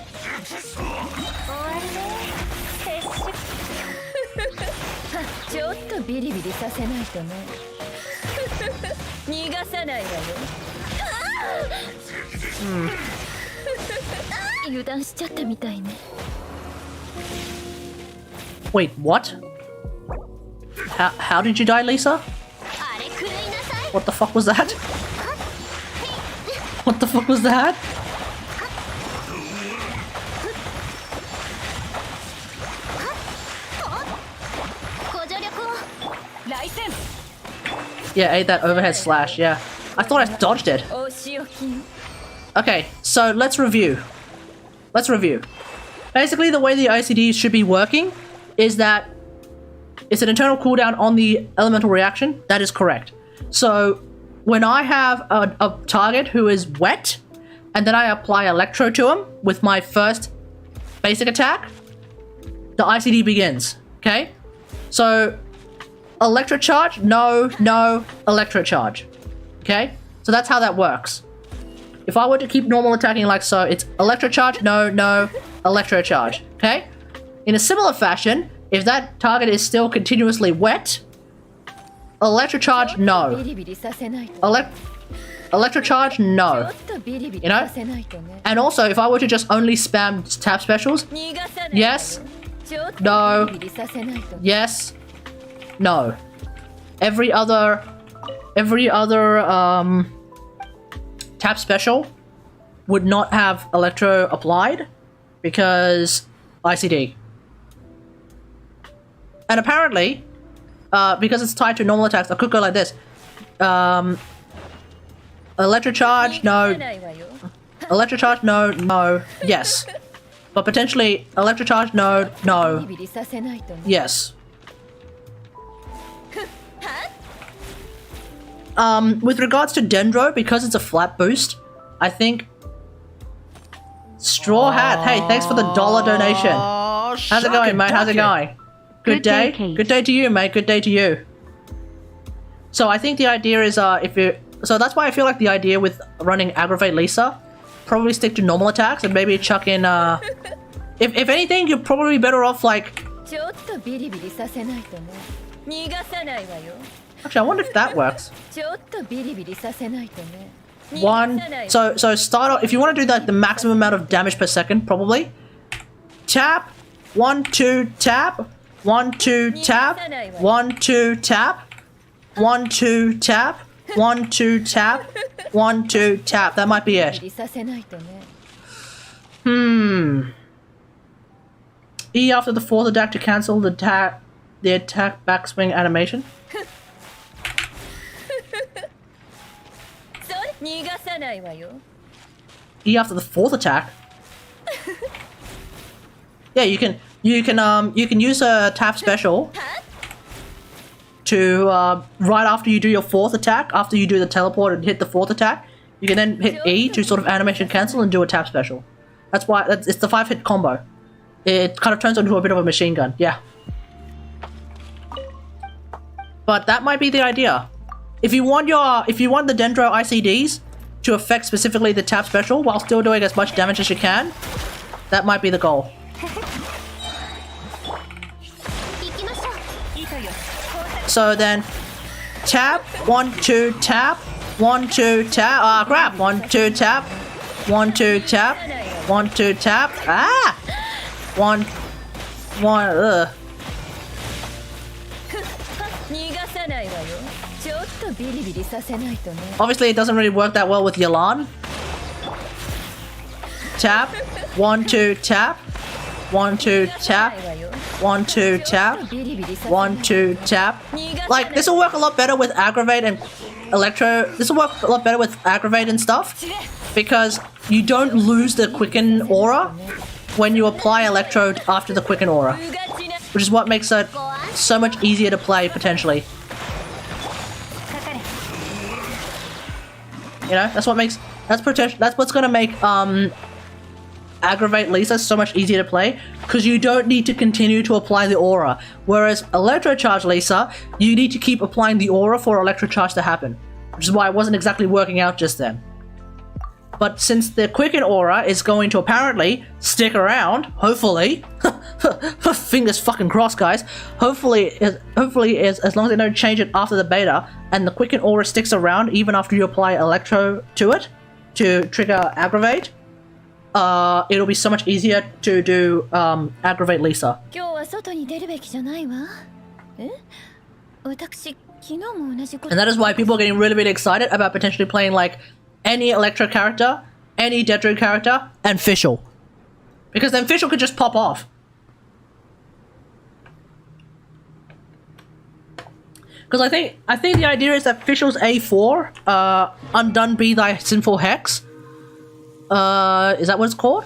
Wait, what? How did you die, Lisa? What the fuck was that? What the fuck was that? Yeah, ate that overhead slash, yeah. I thought I dodged it. Okay, so let's review. Basically, the way the ICD should be working is that it's an internal cooldown on the elemental reaction. That is correct. So when I have a target who is wet, and then I apply Electro to him with my first basic attack, the ICD begins, okay? So Electro Charge, no, Electro Charge, okay? So that's how that works. If I were to keep normal attacking like so, it's Electro Charge, no, Electro Charge, okay? In a similar fashion, if that target is still continuously wet, Electro Charge, no. Electro Charge, no. You know? And also, if I were to just only spam tap specials, yes, no, yes, no. Every other tap special would not have Electro applied because ICD. And apparently, because it's tied to normal attacks, I could go like this. Electro Charge, no. Electro Charge, no, yes. But potentially, Electro Charge, no, yes. With regards to Dendro, because it's a flat boost, I think... Straw Hat, hey, thanks for the $1 donation. How's it going, mate? How's it going? Good day? Good day to you, mate. Good day to you. So I think the idea is, so that's why I feel like the idea with running Aggravate Lisa, probably stick to normal attacks and maybe chuck in, if anything, you're probably better off, like... Actually, I wonder if that works. One. So start off. If you want to do like the maximum amount of damage per second, probably tap. 1 2 tap. 1 2 tap. 1 2 tap. 1 2 tap. 1 2 tap. 1 2 tap. That might be it. E after the fourth attack to cancel the attack backswing animation. E after the fourth attack. Yeah, you can use a tap special to right after you do your fourth attack, after you do the teleport and hit the fourth attack, you can then hit E to sort of animation cancel and do a tap special. That's why it's the 5-hit combo. It kind of turns into a bit of a machine gun, yeah. But that might be the idea. If you want the Dendro ICDs to affect specifically the tap special while still doing as much damage as you can, that might be the goal. So then, tap, 1 2 tap, 1 2 tap. Ah, crap! 1 2 tap, 1 2 tap, 1 2 tap. Ah, 1 1. Ugh. Obviously, it doesn't really work that well with Yalan. Tap, 1 2 tap, 1 2 tap, 1 2 tap, 1 2 tap. Like, this will work a lot better with Aggravate and Electro. This will work a lot better with Aggravate and stuff because you don't lose the Quicken aura when you apply Electro after the Quicken aura, which is what makes it so much easier to play potentially. You know, that's what's gonna make Aggravate Lisa so much easier to play, because you don't need to continue to apply the aura. Whereas Electrocharge Lisa, you need to keep applying the aura for Electrocharge to happen, which is why it wasn't exactly working out just then. But since the Quicken aura is going to apparently stick around, hopefully, fingers fucking crossed, guys. Hopefully, as long as they don't change it after the beta, and the Quicken aura sticks around even after you apply Electro to it to trigger Aggravate, it'll be so much easier to do Aggravate Lisa. And that is why people are getting really, really excited about potentially playing like any Electro character, any Dedro character, and Fischl. Because then Fischl could just pop off. Because I think the idea is that Fischl's A4, Undone Be Thy Sinful Hex. Is that what it's called?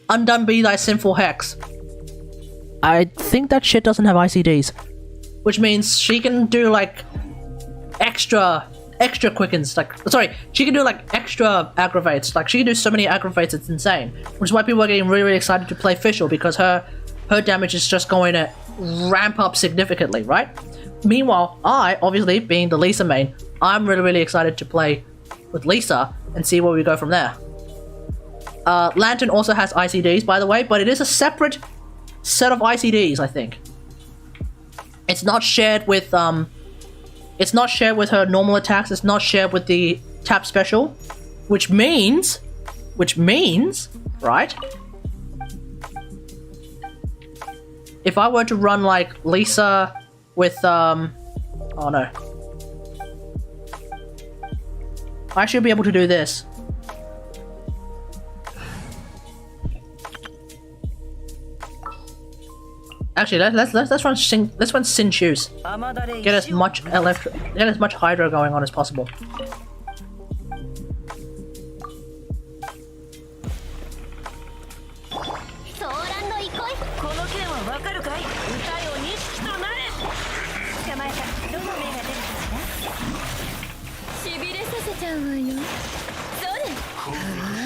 Undone Be Thy Sinful Hex. I think that shit doesn't have ICDs. Which means she can do like extra quickens, like, sorry, she can do like extra aggravates, like she can do so many aggravates, it's insane. Which is why people are getting really, really excited to play Fischl, because her damage is just going to ramp up significantly, right? Meanwhile, I, obviously, being the Lisa main, I'm really, really excited to play with Lisa and see where we go from there. Lantern also has ICDs, by the way, but it is a separate set of ICDs, I think. It's not shared with her normal attacks, it's not shared with the tap special, which means, right? If I were to run like Lisa with, oh no. I should be able to do this. Actually, let's run Sin Shoes. Get as much Hydro going on as possible.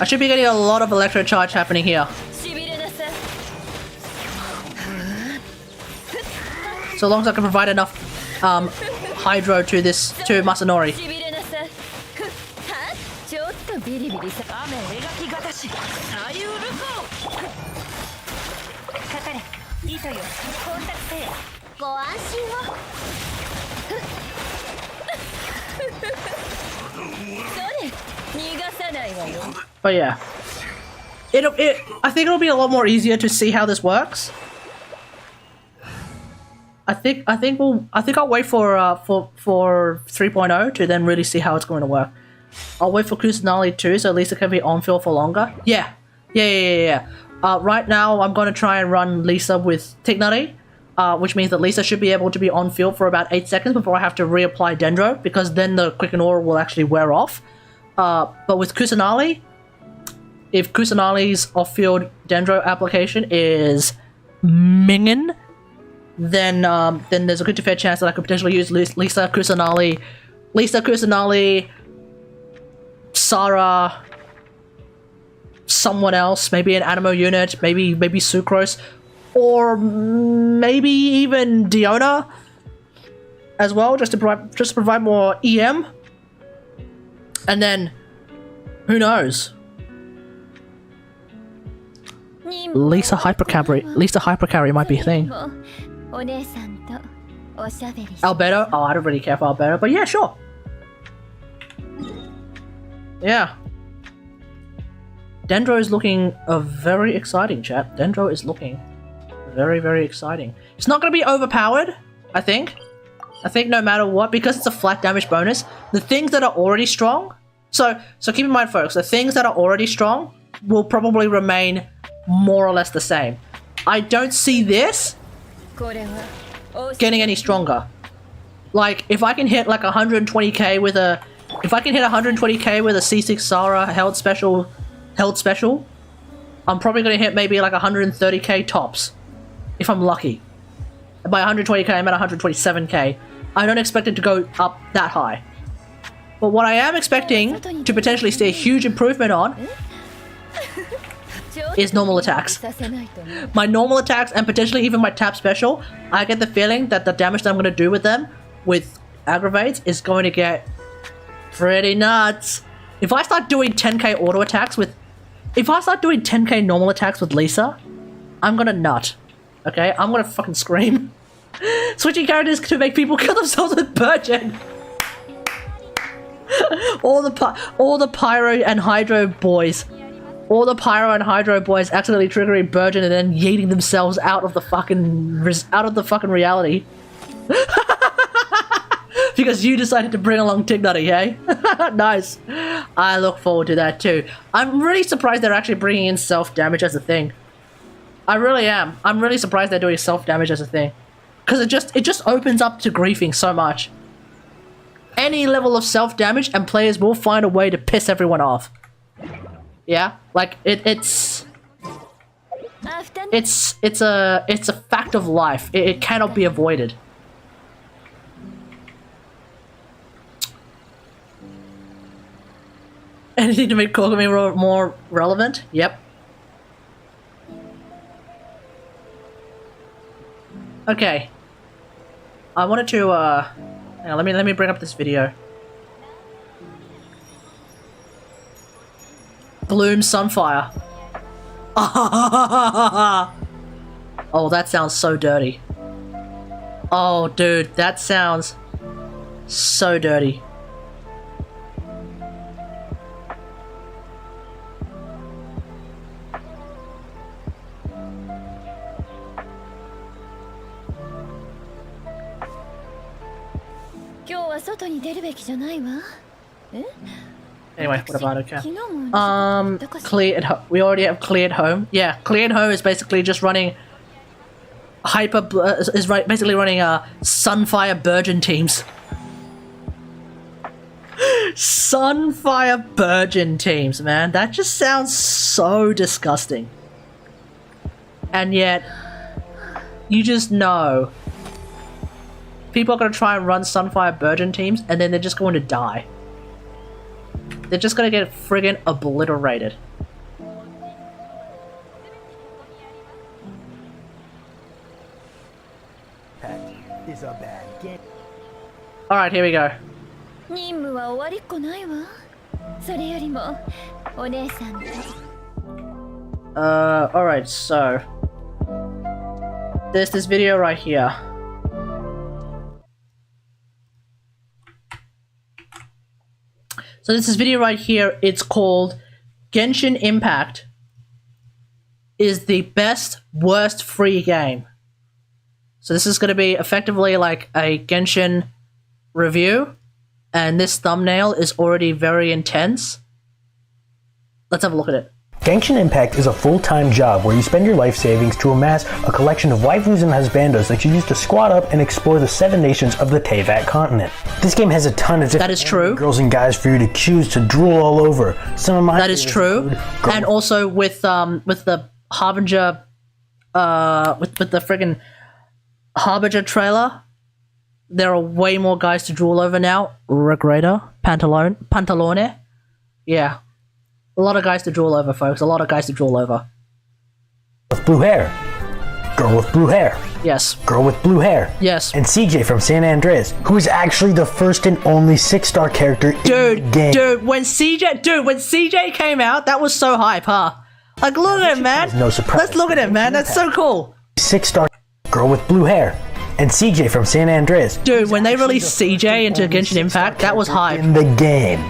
I should be getting a lot of Electro Charge happening here. So long as I can provide enough Hydro to Masanori. But yeah, I think it'll be a lot more easier to see how this works. I think I'll wait for 3.0 to then really see how it's going to work. I'll wait for Kusanali too, so at least it can be on field for longer. Yeah. Right now I'm going to try and run Lisa with Tignari, which means that Lisa should be able to be on field for about 8 seconds before I have to reapply Dendro, because then the Quicken Aura will actually wear off. But with Kusanali, if Kusanali's off-field Dendro application is minging, then there's a good to fair chance that I could potentially use Lisa, Kusanali, Sarah, someone else, maybe an Animo unit, maybe Sucrose, or maybe even Diona as well, just to provide more EM. And then, who knows? Lisa Hypercarry might be a thing. Albedo? Oh, I don't really care for Albedo, but yeah, sure. Yeah. Dendro is looking very exciting, chat. Dendro is looking very, very exciting. It's not going to be overpowered, I think. I think no matter what, because it's a flat damage bonus, the things that are already strong... So keep in mind, folks, the things that are already strong will probably remain more or less the same. I don't see this getting any stronger. Like, if I can hit like 120k with a... If I can hit 120k with a C6 Sarah held special, I'm probably going to hit maybe like 130k tops. If I'm lucky. By 120k, I'm at 127k. I don't expect it to go up that high. But what I am expecting to potentially see a huge improvement on is normal attacks. My normal attacks and potentially even my tap special, I get the feeling that the damage that I'm going to do with them, with aggravates, is going to get pretty nuts. If I start doing 10k auto attacks with... If I start doing 10k normal attacks with Lisa, I'm going to nut. Okay? I'm going to fucking scream. Switching characters to make people kill themselves with Burgeon. all the Pyro and Hydro boys. All the Pyro and Hydro boys accidentally triggering Burgeon and then yeeting themselves out of the fucking reality. Because you decided to bring along Tignari, hey? Nice. I look forward to that too. I'm really surprised they're actually bringing in self-damage as a thing. I really am. I'm really surprised they're doing self-damage as a thing. Because it just opens up to griefing so much. Any level of self-damage and players will find a way to piss everyone off. Yeah? Like, it's a fact of life. It cannot be avoided. Anything to make Kogami more relevant? Yep. Okay. I wanted to, hang on, let me bring up this video. Bloom Sunfire. Oh, that sounds so dirty. Oh, dude, that sounds so dirty. Anyway, what about okay? Cleared home. We already have cleared home. Yeah, cleared home is basically just running basically running Sunfire Burgeon teams. Sunfire Burgeon teams, man. That just sounds so disgusting. And yet, you just know people are going to try and run Sunfire Burgeon teams, and then they're just going to die. They're just going to get friggin' obliterated. Is a bad game. Alright, here we go. Alright, so there's this video right here. So this video right here, it's called Genshin Impact is the best, worst free game. So this is going to be effectively like a Genshin review, and this thumbnail is already very intense. Let's have a look at it. Genshin Impact is a full-time job where you spend your life savings to amass a collection of waifus and husbandos that you use to squat up and explore the 7 nations of the Teyvat continent. This game has a ton of different That is true. girls and guys for you to choose to drool all over. Some of my That is true. And also with the Harbinger, with the friggin' Harbinger trailer, there are way more guys to drool over now. Regreta, Pantalone. Yeah. A lot of guys to drool over, folks. A lot of guys to drool over. with blue hair. Girl with blue hair. Yes. Girl with blue hair. Yes. And CJ from San Andreas, who is actually the first and only 6-star character in the game. Dude, when CJ came out, that was so hype, huh? Like, look at it, man. No surprise. Let's look at it, man. That's so cool. 6-star girl with blue hair. And CJ from San Andreas. Dude, when they released CJ into Genshin Impact, that was hype. In the game.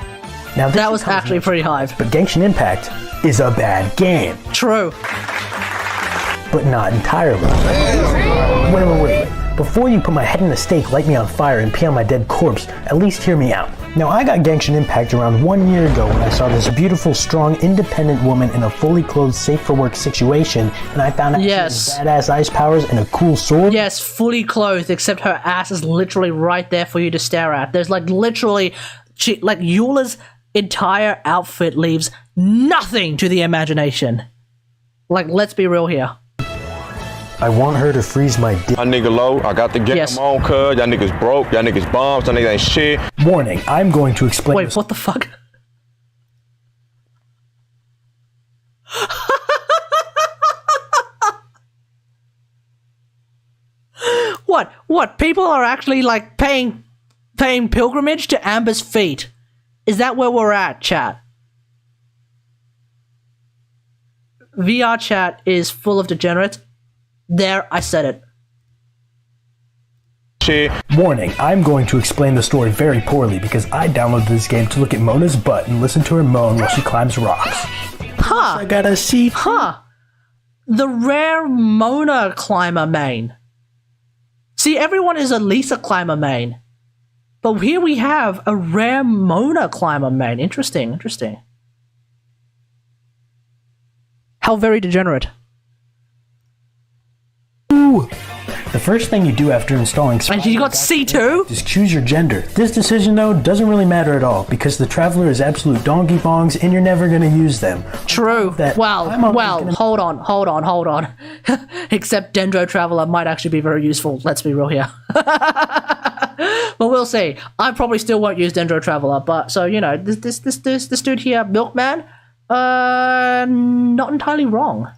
Now That was actually pretty hype. But Genshin Impact is a bad game. True. But not entirely. Wait. Before you put my head in a stake, light me on fire, and pee on my dead corpse, at least hear me out. Now, I got Genshin Impact around 1 year ago when I saw this beautiful, strong, independent woman in a fully clothed, safe-for-work situation, and I found out she had badass ice powers and a cool sword. Yes, fully clothed, except her ass is literally right there for you to stare at. There's like literally, Eula's entire outfit leaves nothing to the imagination. Like, let's be real here. I want her to freeze my dick. My nigga low, I got to get Yes. them on, cuz. Y'all niggas broke, y'all niggas bombs, y'all niggas ain't shit. Warning, I'm going to explain Wait, this. what the fuck? What? People are actually like paying pilgrimage to Amber's feet. Is that where we're at, chat? VR chat is full of degenerates. There, I said it. Shit. Warning, I'm going to explain the story very poorly because I downloaded this game to look at Mona's butt and listen to her moan while she climbs rocks. Huh. I gotta see. Huh. The rare Mona climber main. See, everyone is a Lisa climber main. But here we have a rare Mona climber main. Interesting. How very degenerate. Ooh. The first thing you do after installing And you got C2? is choose your gender. This decision, though, doesn't really matter at all because the Traveler is absolute donkey bongs and you're never gonna use them. True. Well, hold on. Except Dendro Traveler might actually be very useful. Let's be real here. But we'll see. I probably still won't use Dendro Traveler, but so you know, this dude here, Milkman, not entirely wrong.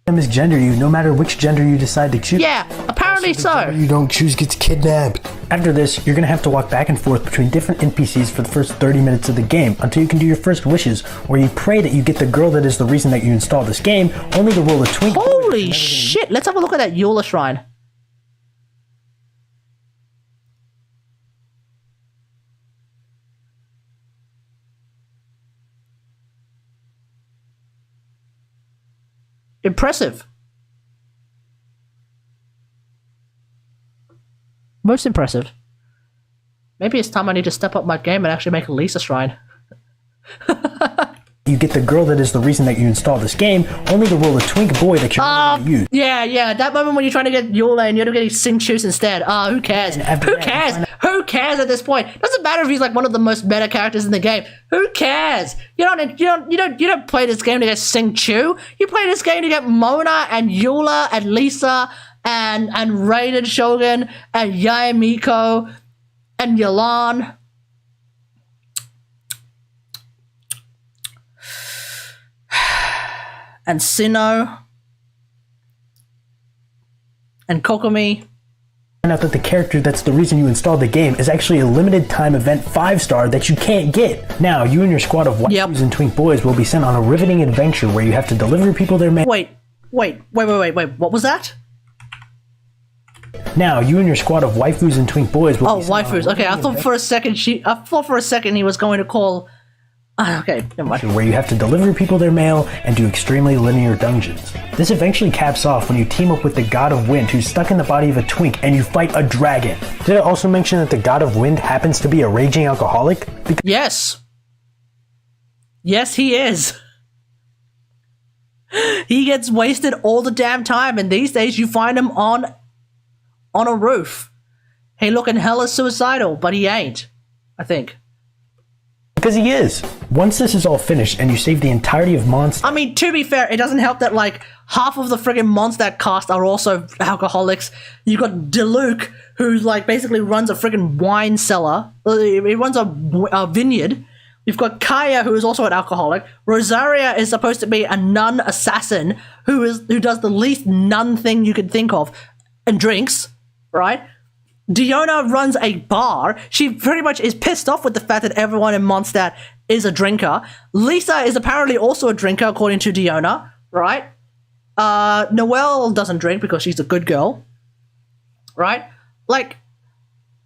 Is gender you no matter which gender you decide to choose. Yeah, apparently so. You don't choose gets kidnapped. After this, you're gonna have to walk back and forth between different NPCs for the first 30 minutes of the game until you can do your first wishes, where you pray that you get the girl that is the reason that you install this game, only to roll a twink. Holy shit! Let's have a look at that Eula shrine. Impressive. Most impressive. Maybe it's time I need to step up my game and actually make a Lisa shrine. You get the girl that is the reason that you install this game, only to roll a twink boy that you're not gonna use. Yeah, that moment when you're trying to get Eula and you're getting Sing Chus instead. Who cares? Who cares at this point? Doesn't matter if he's like one of the most meta characters in the game. Who cares? You don't play this game to get Sing Chu. You play this game to get Mona and Eula and Lisa and Raiden Shogun and Yae Miko and Yelan. And Sinnoh, and Kokomi. Find out that the character that's the reason you installed the game is actually a limited time event 5-star that you can't get. Now, you and your squad of waifus and twink boys will be sent on a riveting adventure where you have to deliver people their Wait, what was that? Now, you and your squad of waifus and twink boys will Oh, waifus. Okay, I thought for a second he was going to call. Okay, never mind. where you have to deliver people their mail and do extremely linear dungeons. This eventually caps off when you team up with the God of Wind, who's stuck in the body of a twink, and you fight a dragon. Did I also mention that the God of Wind happens to be a raging alcoholic? Yes. Yes, he is. He gets wasted all the damn time, and these days you find him on a roof. He looking hella suicidal, but he ain't, I think. Because he is. Once this is all finished and you save the entirety of Monster... I mean, to be fair, it doesn't help that, like, half of the friggin' Mondstadt cast are also alcoholics. You got Deluke, who, like, basically runs a friggin' wine cellar. He runs a vineyard. You've got Kaya, who is also an alcoholic. Rosaria is supposed to be a nun assassin who does the least nun thing you could think of and drinks, right? Diona runs a bar. She pretty much is pissed off with the fact that everyone in Mondstadt is a drinker. Lisa is apparently also a drinker, according to Diona, right? Noelle doesn't drink because she's a good girl, right? Like,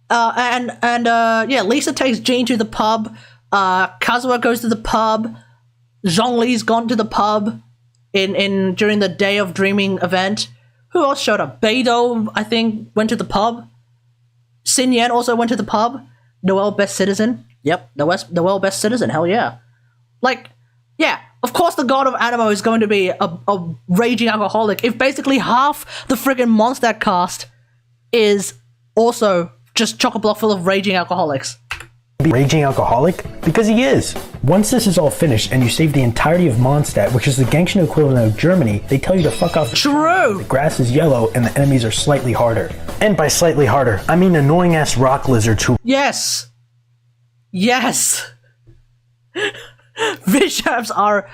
yeah, Lisa takes Jean to the pub. Kazuha goes to the pub. Zhongli's gone to the pub during the Day of Dreaming event. Who else showed up? Beidou, I think, went to the pub. Xin Yan also went to the pub. Noelle, best citizen. Yep, Noelle, best citizen. Hell yeah. Like, yeah, of course the God of Animo is going to be a raging alcoholic if basically half the friggin' Mondstadt cast is also just chock-a-block full of raging alcoholics. Raging alcoholic? Because he is. Once this is all finished and you save the entirety of Mondstadt, which is the Genshin equivalent of Germany, they tell you to fuck off. True! The grass is yellow and the enemies are slightly harder. And by slightly harder, I mean annoying ass rock lizards who... Yes! Yes! Vishaps are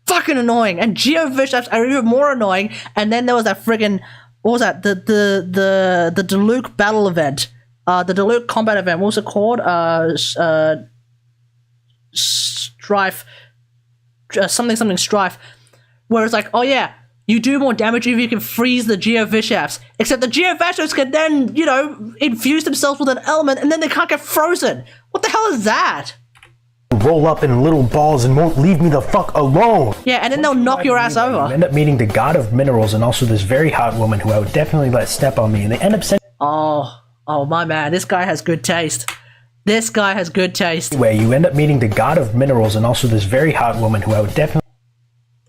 fucking annoying, and Geo Vishaps are even more annoying, and then there was that friggin'... What was that? The Diluc battle event. The Diluc combat event, what was it called? Strife. Something Strife. Where it's like, oh yeah, you do more damage if you can freeze the Geo Vishaps. Except the Geo Vishaps can then, you know, infuse themselves with an element and then they can't get frozen. What the hell is that? Roll up in little balls and won't leave me the fuck alone. Yeah, and then they'll knock your ass over. You end up meeting the God of Minerals and also this very hot woman who I would definitely let step on me, and they end up sending... Oh my man, this guy has good taste. This guy has good taste. Anyway, you end up meeting the God of Minerals and also this very hot woman who I would definitely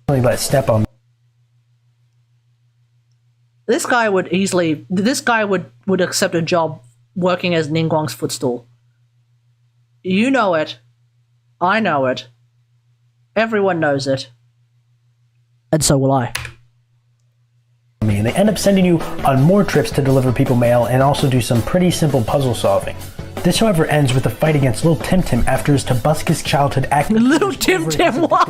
let step on. This guy would accept a job working as Ningguang's footstool. You know it. I know it. Everyone knows it. And so will I. And they end up sending you on more trips to deliver people mail and also do some pretty simple puzzle solving. This, however, ends with a fight against Lil Tim Tim after his Tobuscus childhood act. Little Tim Tim, what?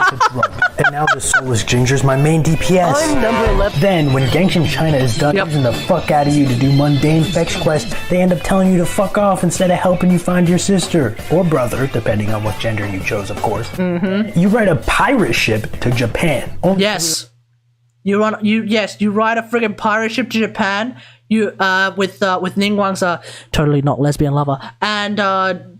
And now the Soulless Ginger's my main DPS. I'm number 11. Then, when Genshin China is done using the fuck out of you to do mundane fetch quests, they end up telling you to fuck off instead of helping you find your sister. Or brother, depending on what gender you chose, of course. Mm-hmm. You ride a pirate ship to Japan. Yes. You ride a friggin' pirate ship to Japan. You with Ningguang's totally not lesbian lover, and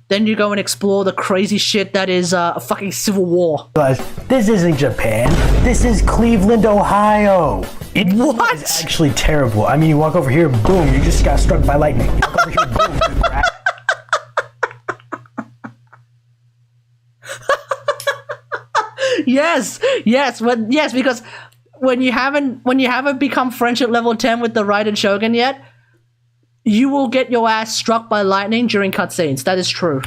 then you go and explore the crazy shit that is a fucking civil war. This isn't Japan. This is Cleveland, Ohio. What? It's actually terrible. I mean, you walk over here, boom, you just got struck by lightning. You walk over here, boom, Yes, because when you haven't become friendship level 10 with the Raiden Shogun yet, you will get your ass struck by lightning during cutscenes. That is true.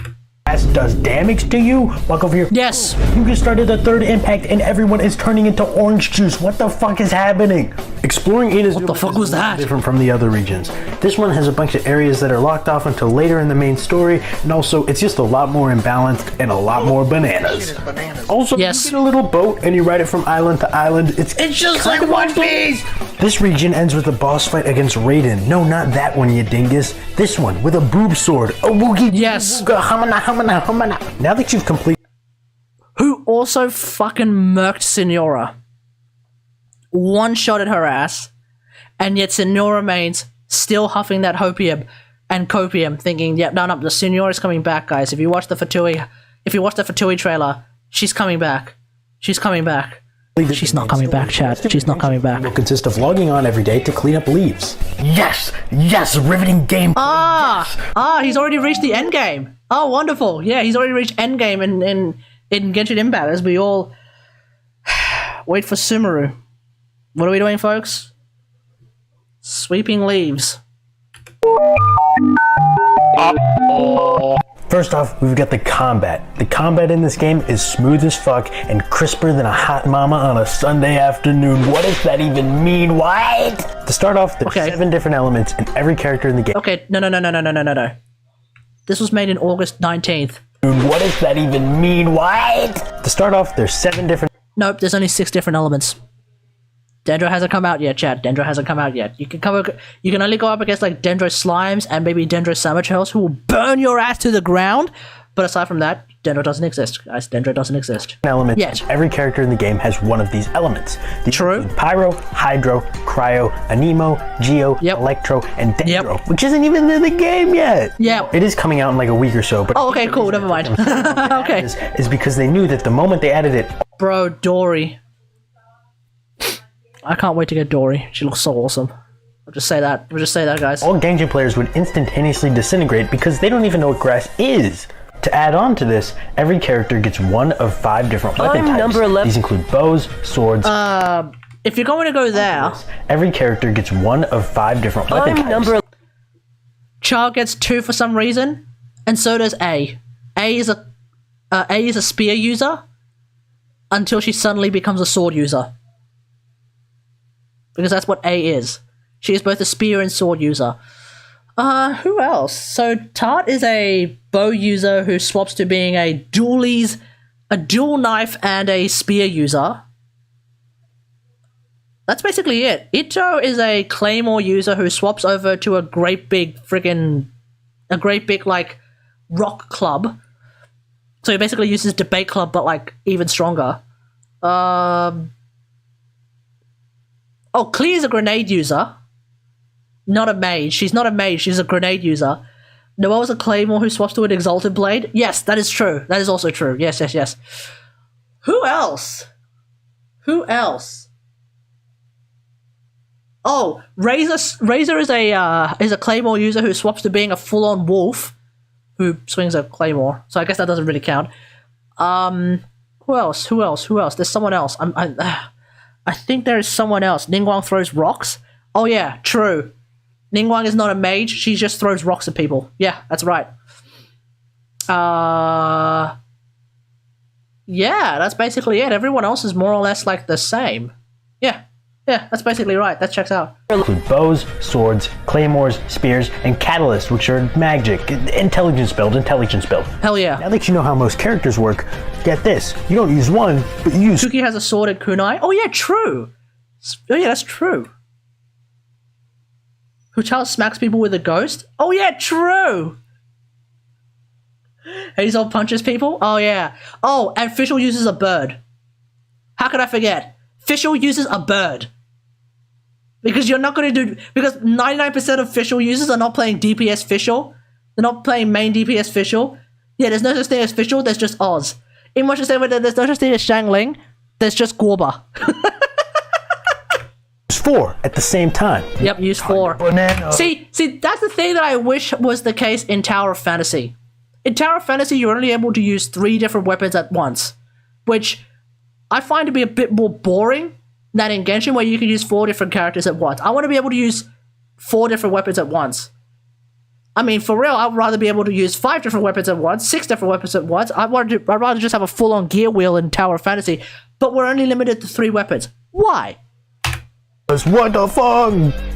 Does damage to you? Walk over here. Yes. You just started the third impact and everyone is turning into orange juice. What the fuck is happening? Exploring Ina's What the fuck was that? Different from the other regions. This one has a bunch of areas that are locked off until later in the main story, and also it's just a lot more imbalanced and a lot more bananas. Also, yes. You get a little boat and you ride it from island to island. It's just like One Piece. This region ends with a boss fight against Raiden. No, not that one, you dingus. This one with a boob sword. A woogie. Yes. Now that you've completed... Who also fucking murked Signora. One-shotted her ass, and yet Signora remains still huffing that hopium and copium, thinking, "Yep, no, the Seniori's coming back, guys. If you watch the Fatui trailer, she's coming back. She's coming back." She's not coming back, Chad. She's not coming back. Will consist of logging on every day to clean up leaves. Yes, riveting game. He's already reached the end game. Oh, wonderful. Yeah, he's already reached end game in Genshin Impact as we all wait for Sumeru. What are we doing, folks? Sweeping leaves. First off, we've got the combat. The combat in this game is smooth as fuck and crisper than a hot mama on a Sunday afternoon. What does that even mean? What? To start off, there's 7 different elements in every character in the game. Okay, no. This was made in August 19th. What does that even mean? What? To start off, there's 7 different... Nope, there's only 6 different elements. Dendro hasn't come out yet, Chad. Dendro hasn't come out yet. You can only go up against like Dendro Slimes and maybe Dendro Sabotails who will burn your ass to the ground. But aside from that, Dendro doesn't exist, guys. Dendro doesn't exist. Elements. Yes. Every character in the game has one of these elements. These True. Pyro, Hydro, Cryo, Anemo, Geo, Electro, and Dendro, which isn't even in the game yet. Yeah. It is coming out in like a week or so. But okay, cool. Never mind. Okay. Is because they knew that the moment they added it... Bro, Dory. I can't wait to get Dory. She looks so awesome. I'll just say that, guys. All Genshin players would instantaneously disintegrate because they don't even know what grass is. To add on to this, every character gets one of 5 different weapon types. Number 11. These include bows, swords... if you're going to go there... Every character gets one of 5 different weapon types. Char gets 2 for some reason, and so does A. A is a spear user until she suddenly becomes a sword user. Because that's what A is. She is both a spear and sword user. Who else? So Tart is a bow user who swaps to being a dual knife and a spear user. That's basically it. Ito is a claymore user who swaps over to a great big like rock club. So he basically uses debate club but like even stronger. Oh, Clear's a grenade user. Not a mage. She's not a mage. She's a grenade user. Noelle's a claymore who swaps to an exalted blade. Yes, that is true. That is also true. Yes. Who else? Oh, Razor is a claymore user who swaps to being a full-on wolf who swings a claymore. So I guess that doesn't really count. Who else? There's someone else. I think there is someone else. Ningguang throws rocks. Oh yeah, true. Ningguang is not a mage. She just throws rocks at people. Yeah, that's right. Yeah, that's basically it. Everyone else is more or less like the same. Yeah, that's basically right. That checks out. Include bows, swords, claymores, spears, and catalysts, which are magic, intelligence build. Hell yeah. Now that you know how most characters work, get this. You don't use one, but you use... Suki has a sword at kunai. Oh yeah, true. Oh yeah, that's true. Huchal smacks people with a ghost. Oh yeah, true. Hazel punches people. Oh yeah. Oh, and Fischl uses a bird. How could I forget? Fischl uses a bird. Because you're not going to do... Because 99% of Fischl users are not playing DPS Fischl. They're not playing main DPS Fischl. Yeah, there's no such thing as Fischl, there's just Oz. In much the same way that there's no such thing as Shangling, there's just Gorba. Use 4 at the same time. Yep, use 4. See, that's the thing that I wish was the case in Tower of Fantasy. In Tower of Fantasy, you're only able to use 3 different weapons at once, which I find to be a bit more boring than in Genshin, where you can use 4 different characters at once. I want to be able to use 4 different weapons at once. I mean, for real, I'd rather be able to use 5 different weapons at once, 6 different weapons at once. I'd rather just have a full-on gear wheel in Tower of Fantasy, but we're only limited to 3 weapons. Why? What the fuck?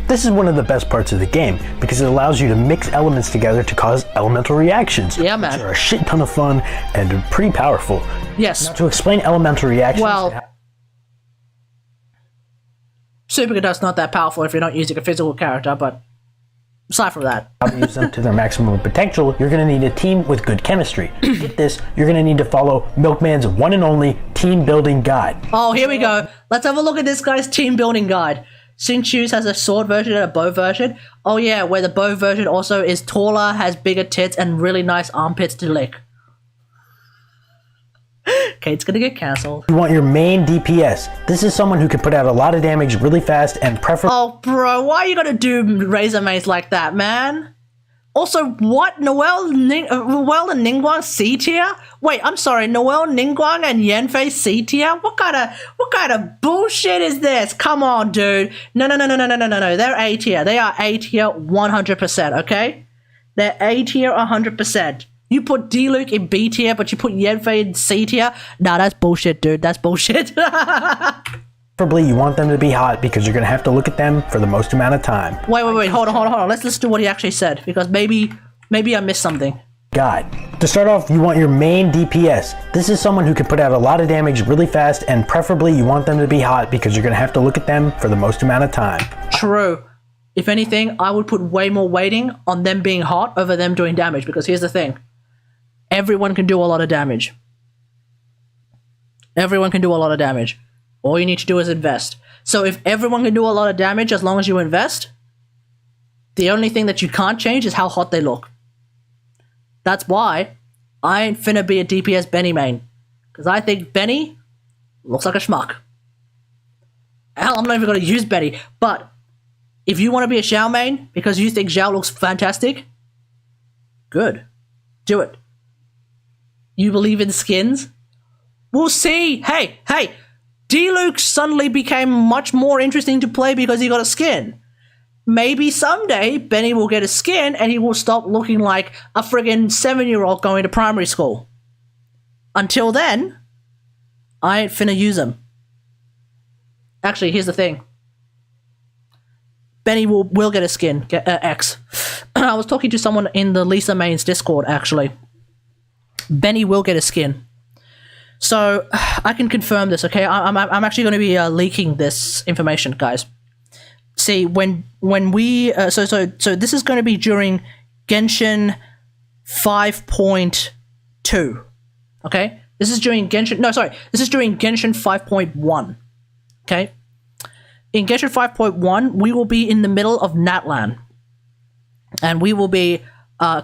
This is one of the best parts of the game, because it allows you to mix elements together to cause elemental reactions. Yeah, man. Which are a shit ton of fun and pretty powerful. Yes. Now, to explain elemental reactions... Well, Super Godot's not that powerful if you're not using a physical character, but aside from that... How to use them to their maximum potential, you're going to need a team with good chemistry. To get this, you're going to need to follow Milkman's one and only team building guide. Oh, here we go. Let's have a look at this guy's team building guide. Xingqiu's has a sword version and a bow version. Oh yeah, where the bow version also is taller, has bigger tits, and really nice armpits to lick. Okay, it's gonna get cancelled. You want your main DPS. This is someone who can put out a lot of damage really fast and preferably... Oh, bro, why are you gonna do Razor Maze like that, man? Also, what? Noelle and Ningguang C tier? Wait, I'm sorry, Noelle, Ningguang, and Yanfei C tier? What kind of bullshit is this? Come on, dude. No. They're A tier. They are A tier 100%, okay? They're A tier 100%. You put D-Luke in B tier, but you put Yanfei in C tier? Nah, that's bullshit, dude. That's bullshit. Preferably, you want them to be hot because you're going to have to look at them for the most amount of time. Wait. Hold on. Let's listen to what he actually said, because maybe I missed something. God. To start off, you want your main DPS. This is someone who can put out a lot of damage really fast, and preferably you want them to be hot because you're going to have to look at them for the most amount of time. True. If anything, I would put way more weighting on them being hot over them doing damage, because here's the thing. Everyone can do a lot of damage. Everyone can do a lot of damage. All you need to do is invest. So if everyone can do a lot of damage as long as you invest, the only thing that you can't change is how hot they look. That's why I ain't finna be a DPS Benny main. Because I think Benny looks like a schmuck. Hell, I'm not even going to use Benny. But if you want to be a Xiao main because you think Xiao looks fantastic, good. Do it. You believe in skins? We'll see. Hey, D-Luke suddenly became much more interesting to play because he got a skin. Maybe someday Benny will get a skin and he will stop looking like a friggin' 7-year-old going to primary school. Until then, I ain't finna use him. Actually, here's the thing. Benny will get a skin, X. I was talking to someone in the Lisa Main's Discord, actually. Benny will get a skin. So, I can confirm this, okay? I'm actually going to be leaking this information, guys. See, when we... So this is going to be during Genshin 5.2, okay? This is during Genshin... No, sorry. This is during Genshin 5.1, okay? In Genshin 5.1, we will be in the middle of Natlan. And we will be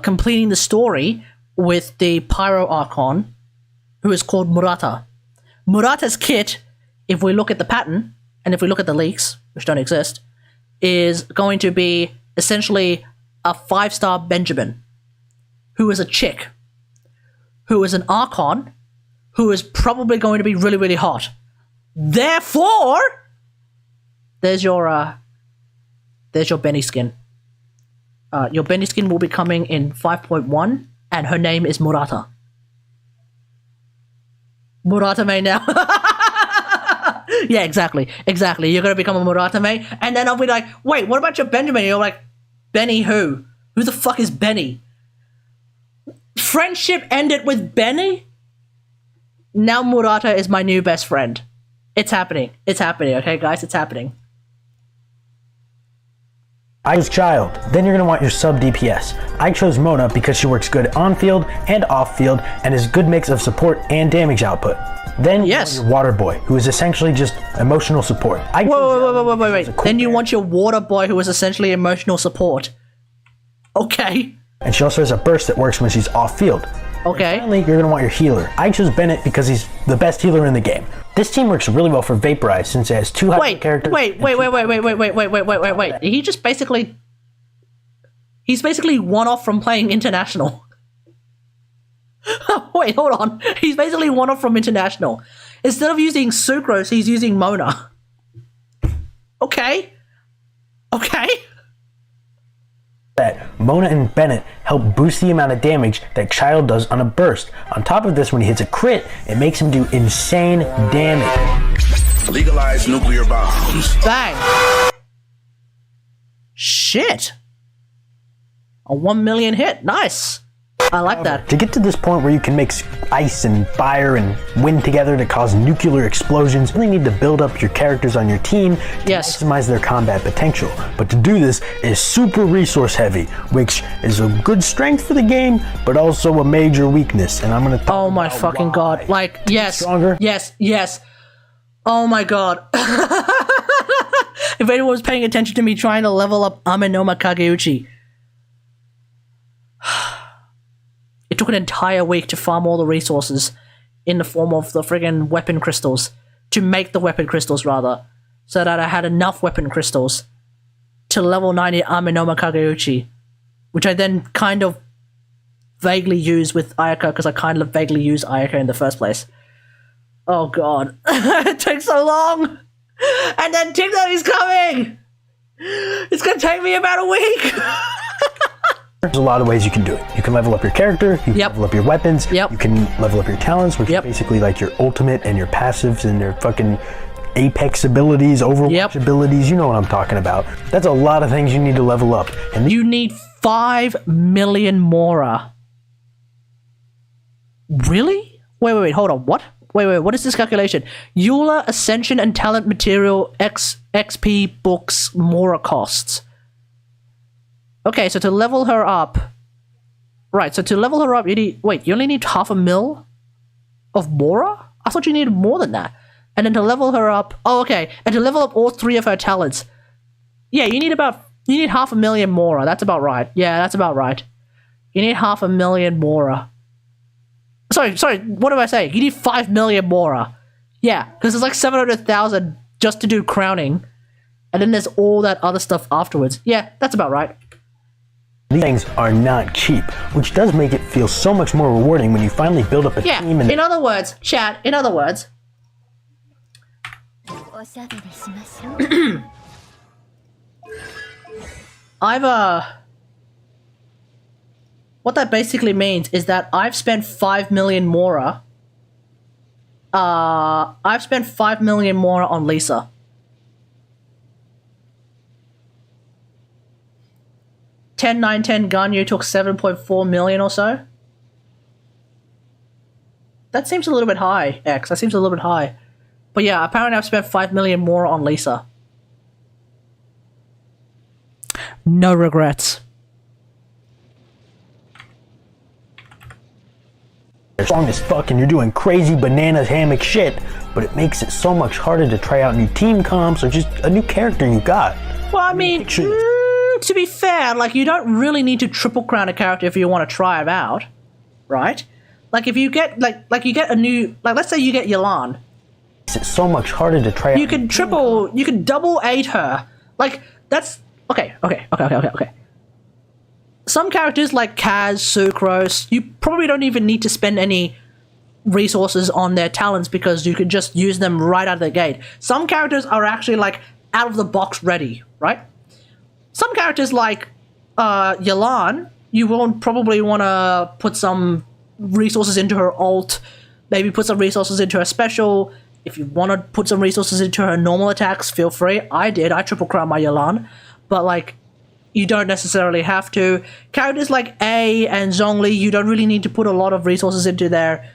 completing the story with the Pyro Archon, who is called Murata. Murata's kit, if we look at the pattern, and if we look at the leaks, which don't exist, is going to be essentially a 5-star Benjamin, who is a chick, who is an Archon, who is probably going to be really, really hot. Therefore, there's your Benny skin. Your Benny skin will be coming in 5.1, and her name is Murata. Murata main now. Yeah, exactly. You're gonna become a Murata main, and then I'll be like, wait, what about your Benjamin? And you're like, Benny who? Who the fuck is Benny? Friendship ended with Benny? Now Murata is my new best friend. It's happening, okay guys, it's happening. I chose Child. Then you're going to want your sub DPS. I chose Mona because she works good on field and off field and is a good mix of support and damage output. Then you want your Water Boy, who is essentially just emotional support. Wait. Then you want your Water Boy, who is essentially emotional support. Okay. And she also has a burst that works when she's off field. Okay. And finally, you're going to want your healer. I chose Bennett because he's the best healer in the game. This team works really well for Vaporize since it has 2 high characters. Wait. He's basically one off from playing International. Wait, hold on. He's basically one off from International. Instead of using Sucrose, he's using Mona. Okay. That Mona and Bennett help boost the amount of damage that Child does on a burst. On top of this, when he hits a crit, it makes him do insane damage. Legalize nuclear bombs. Bang. Shit. A 1 million hit. Nice. I like that. To get to this point where you can mix ice and fire and wind together to cause nuclear explosions, you really need to build up your characters on your team to maximize their combat potential. But to do this is super resource heavy, which is a good strength for the game, but also a major weakness. And I'm gonna talk Oh my fucking god. Like, yes. Stronger? Yes. Oh my god. If anyone was paying attention to me trying to level up Amenoma Kageuchi. It took an entire week to farm all the resources in the form of the friggin' weapon crystals. To make the weapon crystals, rather. So that I had enough weapon crystals to level 90 Amenoma Kageuchi. Which I then kind of vaguely use with Ayaka, because I kind of vaguely use Ayaka in the first place. Oh god. It takes so long! And then Tigno is coming! It's gonna take me about a week! There's a lot of ways you can do it. You can level up your character, you can level up your weapons, you can level up your talents, which is basically like your ultimate and your passives and your fucking Apex abilities, Overwatch abilities, you know what I'm talking about. That's a lot of things you need to level up. And you need 5 million Mora. Really? Wait, hold on, what? Wait, what is this calculation? Eula, Ascension, and Talent Material XP books Mora costs. Okay, so to level her up... Right, so to level her up, you need... Wait, you only need 500,000 of Mora? I thought you needed more than that. And then to level her up... Oh, okay. And to level up all 3 of her talents... Yeah, you need 500,000 Mora. That's about right. Yeah, that's about right. You need 500,000 Mora. Sorry, what am I saying? You need 5 million Mora. Yeah, because there's like 700,000 just to do crowning. And then there's all that other stuff afterwards. Yeah, that's about right. These things are not cheap, which does make it feel so much more rewarding when you finally build up a team. In other words, chat, in other words... What that basically means is that I've spent 5 million Mora. I've spent 5 million Mora on Lisa. Ten 910 Ganyu took 7.4 million or so. That seems a little bit high, X. That seems a little bit high. But yeah, apparently I've spent 5 million more on Lisa. No regrets. You're strong as fuck and you're doing crazy bananas hammock shit, but it makes it so much harder to try out new team comps or just a new character you got. Well, I mean, to be fair, like, you don't really need to triple crown a character if you want to try it out, right? Like, if you get, like you get a new, like, let's say you get Yelan. It's so much harder to try out. You can you can double 8 her. Like, that's, okay. Some characters like Kaz, Sucrose, you probably don't even need to spend any resources on their talents because you could just use them right out of the gate. Some characters are actually, like, out of the box ready, right? Some characters like Yelan, you won't probably want to put some resources into her ult, maybe put some resources into her special. If you want to put some resources into her normal attacks, feel free. I triple crown my Yelan, but like, you don't necessarily have to. Characters like A and Zhongli, you don't really need to put a lot of resources into their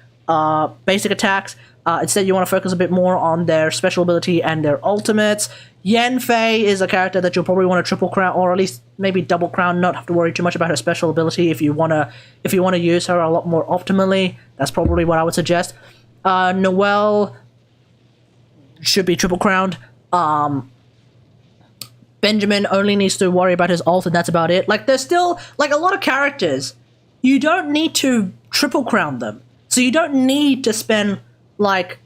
basic attacks. Instead, you want to focus a bit more on their special ability and their ultimates. Yanfei is a character that you'll probably want to triple crown, or at least maybe double crown. Not have to worry too much about her special ability. If you want to use her a lot more optimally, that's probably what I would suggest. Noelle should be triple crowned. Benjamin only needs to worry about his ult, and that's about it. Like, there's still, like, a lot of characters, you don't need to triple crown them. So you don't need to spend, like,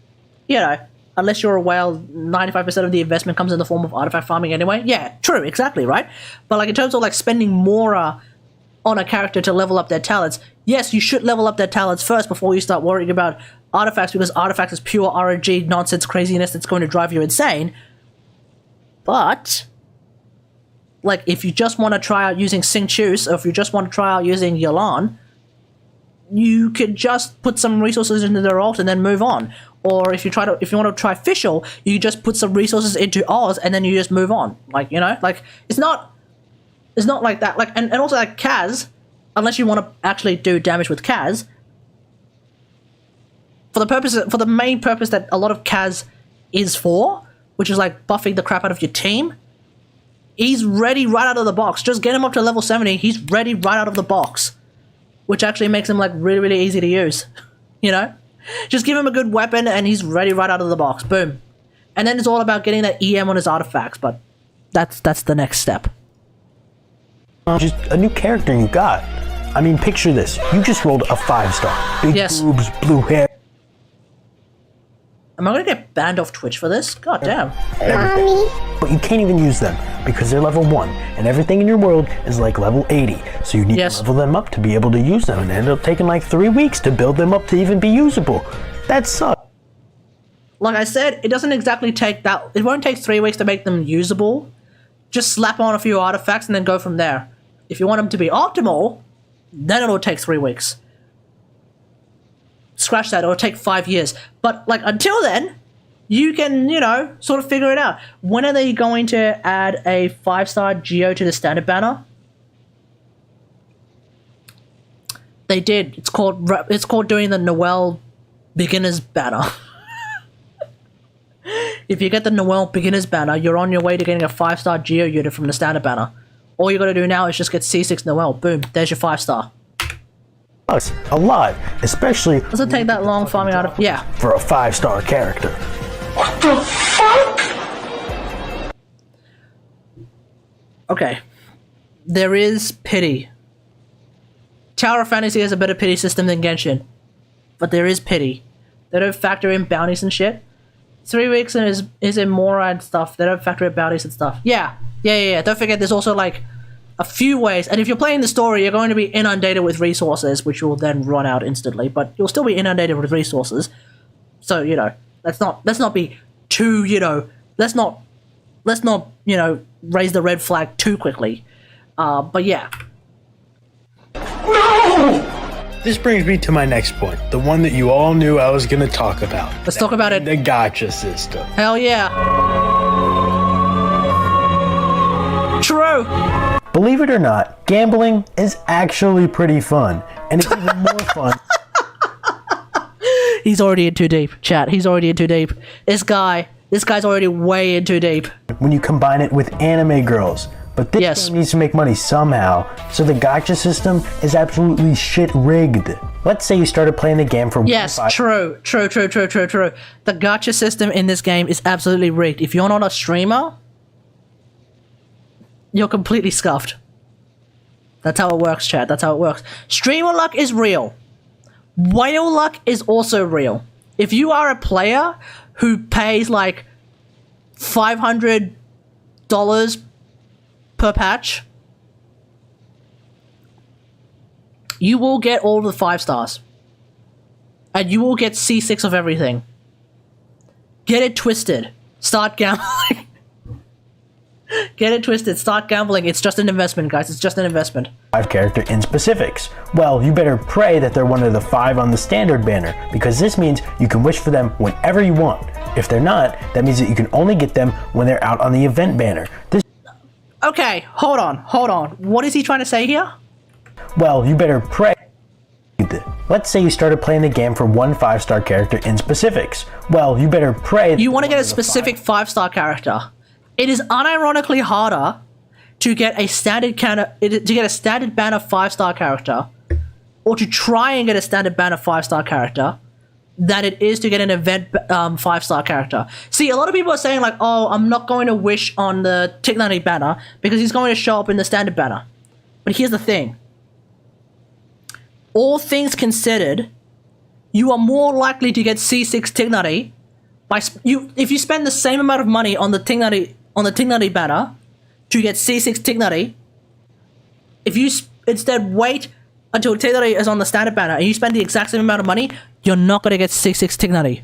you know, unless you're a whale, 95% of the investment comes in the form of artifact farming anyway. Yeah, true, exactly, right? But, like, in terms of, like, spending more on a character to level up their talents, yes, you should level up their talents first before you start worrying about artifacts, because artifacts is pure RNG nonsense craziness that's going to drive you insane. But, like, if you just want to try out using Xingqius, or if you just want to try out using Yelan, you could just put some resources into their ult and then move on. Or if you want to try Fischl, you just put some resources into Oz and then you just move on. Like, you know, like, it's not like that. Like, and also, like, Kaz, unless you want to actually do damage with Kaz, for the main purpose that a lot of Kaz is for, which is like buffing the crap out of your team, he's ready right out of the box. Just get him up to level 70, he's ready right out of the box. Which actually makes him, like, really, really easy to use. You know? Just give him a good weapon and he's ready right out of the box. Boom. And then it's all about getting that EM on his artifacts, but That's the next step. Just a new character you got. I mean, picture this. You just rolled a 5-star. Big Yes. boobs, blue hair. Am I gonna get banned off Twitch for this? God damn. But you can't even use them because they're level 1, and everything in your world is like level 80. So you need Yes. to level them up to be able to use them, and it ended up taking like 3 weeks to build them up to even be usable. That sucks. Like I said, it doesn't exactly take that. It won't take 3 weeks to make them usable. Just slap on a few artifacts and then go from there. If you want them to be optimal, then it'll take 3 weeks. Scratch that, it'll take 5 years. But like until then, you can, you know, sort of figure it out. When are they going to add a 5-star Geo to the standard banner? They did. It's called doing the Noel beginners banner. If you get the Noel beginners banner, you're on your way to getting a 5-star Geo unit from the standard banner. All you gotta do now is just get C6 Noel. Boom, there's your 5-star. A lot, especially Doesn't take that long farming out of... Yeah. for a 5-star character. What the fuck? Okay. There is pity. Tower of Fantasy has a better pity system than Genshin. But there is pity. They don't factor in bounties and shit. 3 weeks is in Mora and stuff. They don't factor in bounties and stuff. Yeah. Don't forget there's also like a few ways. And if you're playing the story, you're going to be inundated with resources, which will then run out instantly. But you'll still be inundated with resources. So, you know, let's not be too, you know, let's not, you know, raise the red flag too quickly. But yeah. This brings me to my next point, the one that you all knew I was going to talk about. Let's talk about it. The gacha system. Hell yeah. True. Believe it or not, gambling is actually pretty fun, and it's even more fun. He's already in too deep, chat. He's already in too deep. This guy's already way in too deep. When you combine it with anime girls. But this Yes. game needs to make money somehow, so the gacha system is absolutely shit rigged. Let's say you started playing the game for Yes, true. The gacha system in this game is absolutely rigged. If you're not a streamer, you're completely scuffed. That's how it works, chat. That's how it works. Streamer luck is real. Whale luck is also real. If you are a player who pays like $500 per patch, you will get all the 5 stars. And you will get C6 of everything. Get it twisted. Start gambling. Get it twisted. Start gambling. It's just an investment, guys. It's just an investment. 5 character in specifics. Well, you better pray that they're one of the 5 on the standard banner, because this means you can wish for them whenever you want. If they're not, that means that you can only get them when they're out on the event banner. Okay, hold on. What is he trying to say here? Well, you better pray. Let's say you started playing the game for one 5-star character in specifics. Well, you better pray. You want to get a specific 5-star character. It is unironically harder to get a standard banner 5-star character, or to try and get a standard banner 5-star character, than it is to get an event 5-star character. See, a lot of people are saying like, oh, I'm not going to wish on the Tignari banner because he's going to show up in the standard banner. But here's the thing. All things considered, you are more likely to get C6 Tignari if you spend the same amount of money on the Tignari banner to get C6 Tignari. If you instead wait until Tignari is on the standard banner and you spend the exact same amount of money, you're not gonna get C6 Tignari.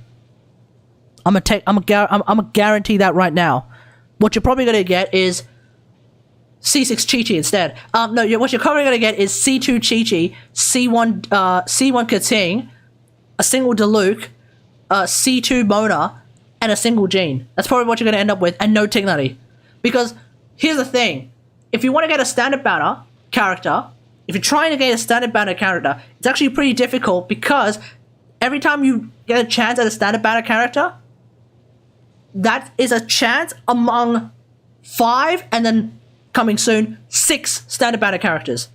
I'm gonna guarantee that right now. What you're probably gonna get is C6 Chi-Chi instead. No, what you're probably gonna get is C2 Chi-Chi, C1 Kating, a single Diluc, C2 Mona, and a single Jean. That's probably what you're gonna end up with, and no Tignari. Because here's the thing: if you want to get a standard banner character, if you're trying to get a standard banner character, it's actually pretty difficult, because every time you get a chance at a standard banner character, that is a chance among 5, and then coming soon, 6 standard banner characters.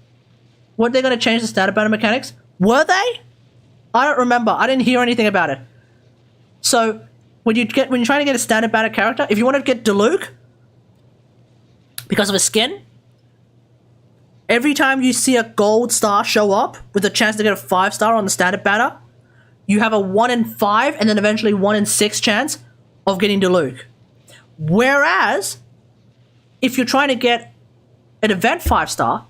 Weren't they going to change the standard banner mechanics? Were they? I don't remember. I didn't hear anything about it. So when you're trying to get a standard banner character, if you want to get Diluc, because of his skin. Every time you see a gold star show up with a chance to get a 5-star on the standard banner, you have a 1 in 5 and then eventually 1 in 6 chance of getting to Luke. Whereas, if you're trying to get an event 5-star,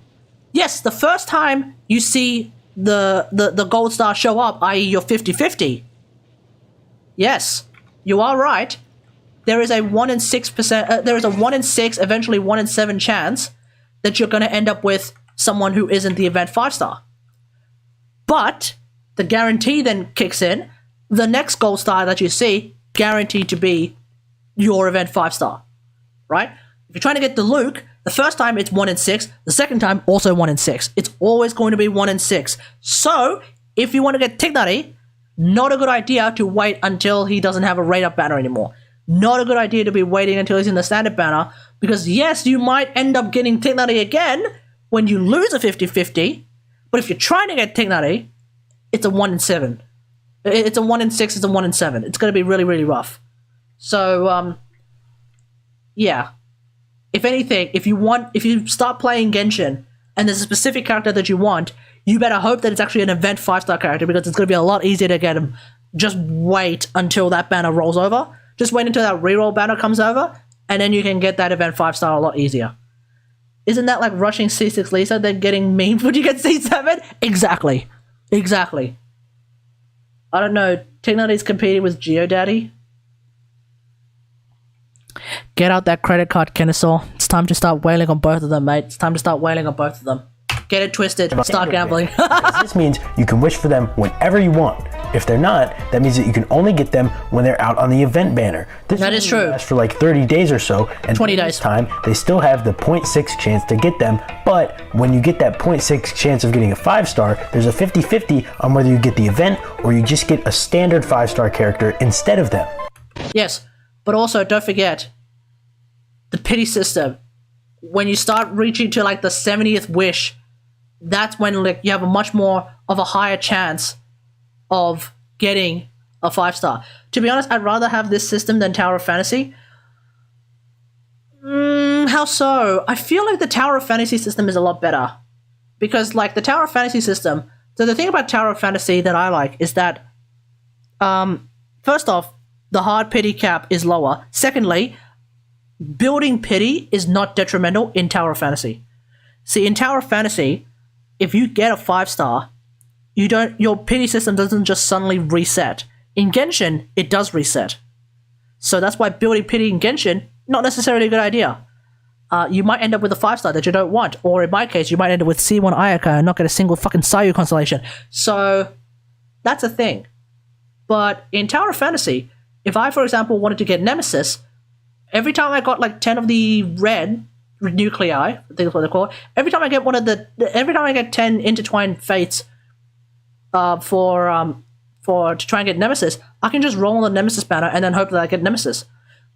yes, the first time you see the gold star show up, i.e. you're 50-50, yes, you are right. There is a 1 in 6%, there is a 1 in 6, eventually 1 in 7 chance that you're going to end up with someone who isn't the event 5-star. But the guarantee then kicks in. The next gold star that you see, guaranteed to be your event 5-star, right? If you're trying to get the Luke, the first time it's 1 in 6, the second time also 1 in 6. It's always going to be 1 in 6. So, if you want to get Kategari, not a good idea to wait until he doesn't have a rate up banner anymore. Not a good idea to be waiting until he's in the standard banner, because yes, you might end up getting Kategari again when you lose a 50-50, but if you're trying to get Kategari, it's a 1 in 7. It's a 1 in 6, it's a 1 in 7. It's going to be really, really rough. So, yeah. If anything, if you start playing Genshin and there's a specific character that you want, you better hope that it's actually an event 5-star character, because it's going to be a lot easier to get him. Just wait until that banner rolls over. Just wait until that reroll banner comes over, and then you can get that event 5-star a lot easier. Isn't that like rushing C6 Lisa, then getting memed when you get C7? Exactly. Exactly. I don't know. Kategari's competing with GeoDaddy. Get out that credit card, Kennesaw. It's time to start wailing on both of them, mate. It's time to start wailing on both of them. Get it twisted. Start gambling. This means you can wish for them whenever you want. If they're not, that means that you can only get them when they're out on the event banner. That is true. Lasts for like 30 days or so, and 20 days. This time they still have the 0.6 chance to get them. But when you get that 0.6 chance of getting a 5-star, there's a 50-50 on whether you get the event or you just get a standard 5-star character instead of them. Yes, but also don't forget the pity system. When you start reaching to like the 70th wish, that's when like you have a much more of a higher chance of getting a 5-star. To be honest, I'd rather have this system than Tower of Fantasy. How so? I feel like the Tower of Fantasy system is a lot better. Because like the Tower of Fantasy system, so the thing about Tower of Fantasy that I like is that first off, the hard pity cap is lower. Secondly, building pity is not detrimental in Tower of Fantasy. See, in Tower of Fantasy, if you get a 5-star, your pity system doesn't just suddenly reset. In Genshin, it does reset. So that's why building pity in Genshin, not necessarily a good idea. You might end up with a 5-star that you don't want, or in my case, you might end up with C1 Ayaka and not get a single fucking Sayu constellation. So that's a thing. But in Tower of Fantasy, if I, for example, wanted to get Nemesis, every time I got like 10 of the red nuclei, I think that's what they're called, every time I get 10 intertwined fates to try and get Nemesis, I can just roll on the Nemesis banner and then hope that I get Nemesis.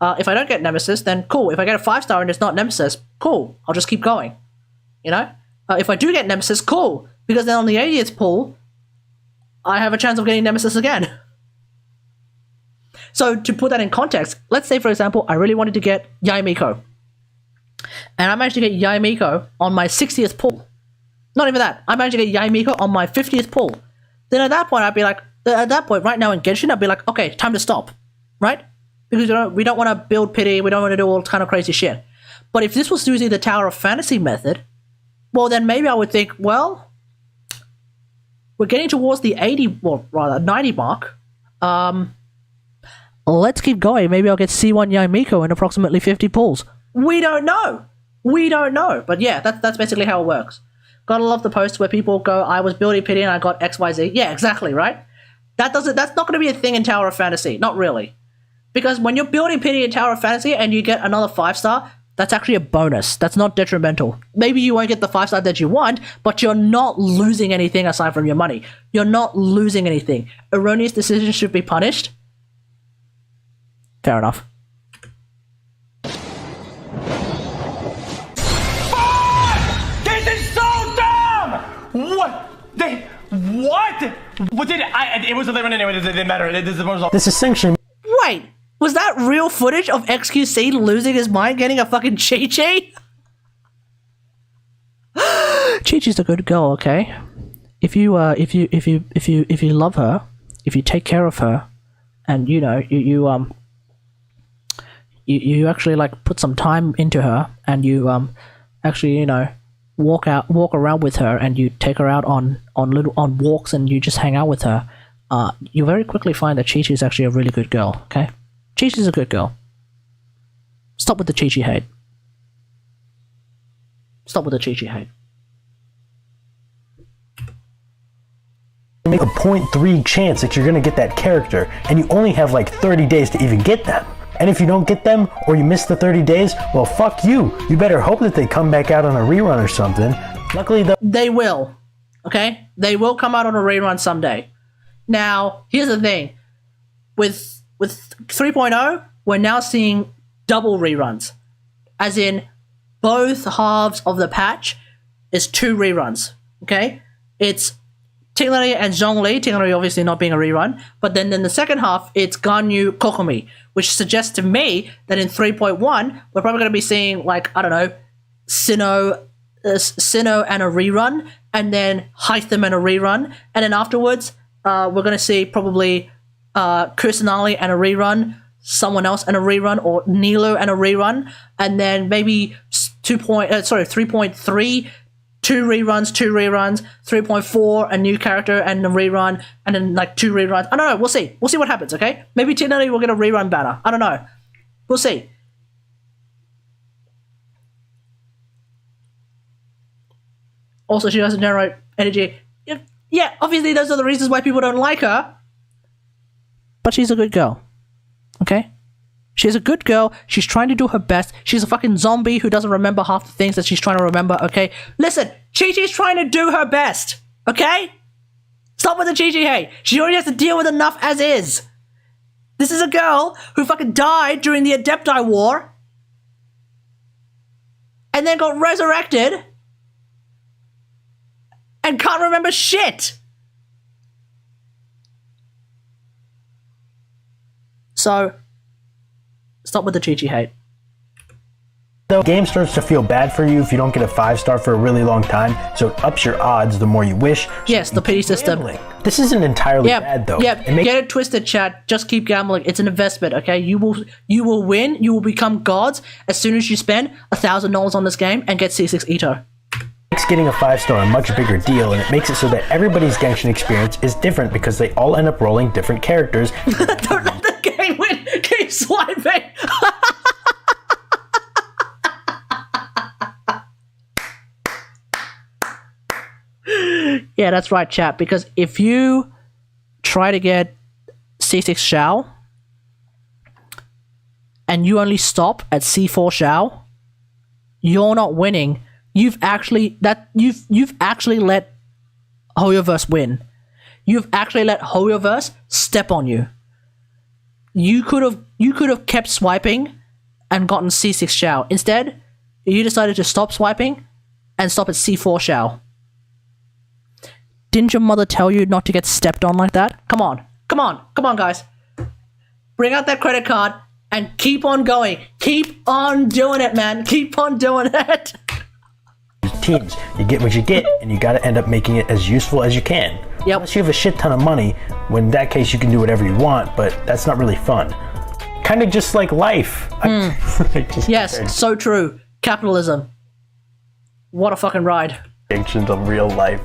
If I don't get Nemesis, then cool. If I get a 5-star and it's not Nemesis, cool. I'll just keep going. You know? If I do get Nemesis, cool. Because then on the 80th pull, I have a chance of getting Nemesis again. So to put that in context, let's say, for example, I really wanted to get Yaimiko. And I managed to get Yaimiko on my 60th pull. Not even that. I managed to get Yaimiko on my 50th pull. Then at that point, I'd be like, right now in Genshin, I'd be like, okay, time to stop. Right? Because we don't want to build pity, we don't want to do all kind of crazy shit. But if this was using the Tower of Fantasy method, well, then maybe I would think, well, we're getting towards the 90 mark. Let's keep going. Maybe I'll get C1 Yaimiko in approximately 50 pulls. We don't know. But yeah, that's basically how it works. Gotta love the posts where people go, I was building pity and I got XYZ. Yeah, exactly, right? That's not going to be a thing in Tower of Fantasy. Not really. Because when you're building pity in Tower of Fantasy and you get another 5-star, that's actually a bonus. That's not detrimental. Maybe you won't get the 5-star that you want, but you're not losing anything aside from your money. You're not losing anything. Erroneous decisions should be punished. Fair enough. This is so dumb! What? What did it was a living anyway, it didn't matter. This essentially... Wait, was that real footage of XQC losing his mind getting a fucking Chi-Chi? Chi-Chi's a good girl, okay? If you love her, if you take care of her, and you actually like put some time into her, and you actually walk around with her, and you take her out on walks, and you just hang out with her, you very quickly find that Chi-Chi is actually a really good girl. Okay, Chi-Chi's a good girl. Stop with the Chi-Chi hate. Stop with the Chi-Chi hate. Make a 0.3 chance that you're gonna get that character, and you only have like 30 days to even get them. And if you don't get them, or you miss the 30 days, well, fuck you. You better hope that they come back out on a rerun or something. Luckily, they will. Okay? They will come out on a rerun someday. Now, here's the thing. With 3.0, we're now seeing double reruns. As in, both halves of the patch is 2 reruns. Okay? It's Tingli and Zhongli, Tingli obviously not being a rerun, but then in the second half, it's Ganyu Kokomi, which suggests to me that in 3.1, we're probably going to be seeing, like, I don't know, Sinnoh and a rerun, and then Hytham and a rerun, and then afterwards, we're going to see probably Kusanali and a rerun, someone else and a rerun, or Nilo and a rerun, and then maybe 3.3, 2 reruns, 3.4, a new character and a rerun, and then like 2 reruns. I don't know, we'll see. We'll see what happens, okay? Maybe Tingli will get a rerun banner. I don't know. We'll see. Also, she doesn't generate energy. Yeah, obviously those are the reasons why people don't like her. But she's a good girl. Okay? She's a good girl. She's trying to do her best. She's a fucking zombie who doesn't remember half the things that she's trying to remember, okay? Listen, Chi-Chi's trying to do her best, okay? Stop with the Chi-Chi hate. She already has to deal with enough as is. This is a girl who fucking died during the Adepti War and then got resurrected and can't remember shit. So, stop with the Chi-Chi hate. The game starts to feel bad for you if you don't get a 5-star for a really long time, so it ups your odds the more you wish. Yes, the pity system. This isn't entirely bad though. Yeah, get it twisted, chat. Just keep gambling. It's an investment, okay? You will win. You will become gods as soon as you spend $1,000 on this game and get C6 Ito. Makes getting a 5-star a much bigger deal, and it makes it so that everybody's Genshin experience is different because they all end up rolling different characters. Don't let the game win. Keep swiping. Yeah, that's right, chat. Because if you try to get C6 Xiao and you only stop at C4 Xiao, you're not winning. You've actually let Hoyoverse win. You've actually let Hoyoverse step on you. You could have kept swiping and gotten C6 Xiao. Instead, you decided to stop swiping and stop at C4 Xiao. Didn't your mother tell you not to get stepped on like that? Come on, guys. Bring out that credit card and keep on going. Keep on doing it, man. Keep on doing it. Teams, you get what you get, and you gotta end up making it as useful as you can. Yep. Unless you have a shit ton of money, when in that case you can do whatever you want, but that's not really fun. Kind of just like life. Yes, so true. Capitalism. What a fucking ride. Distinctions of real life.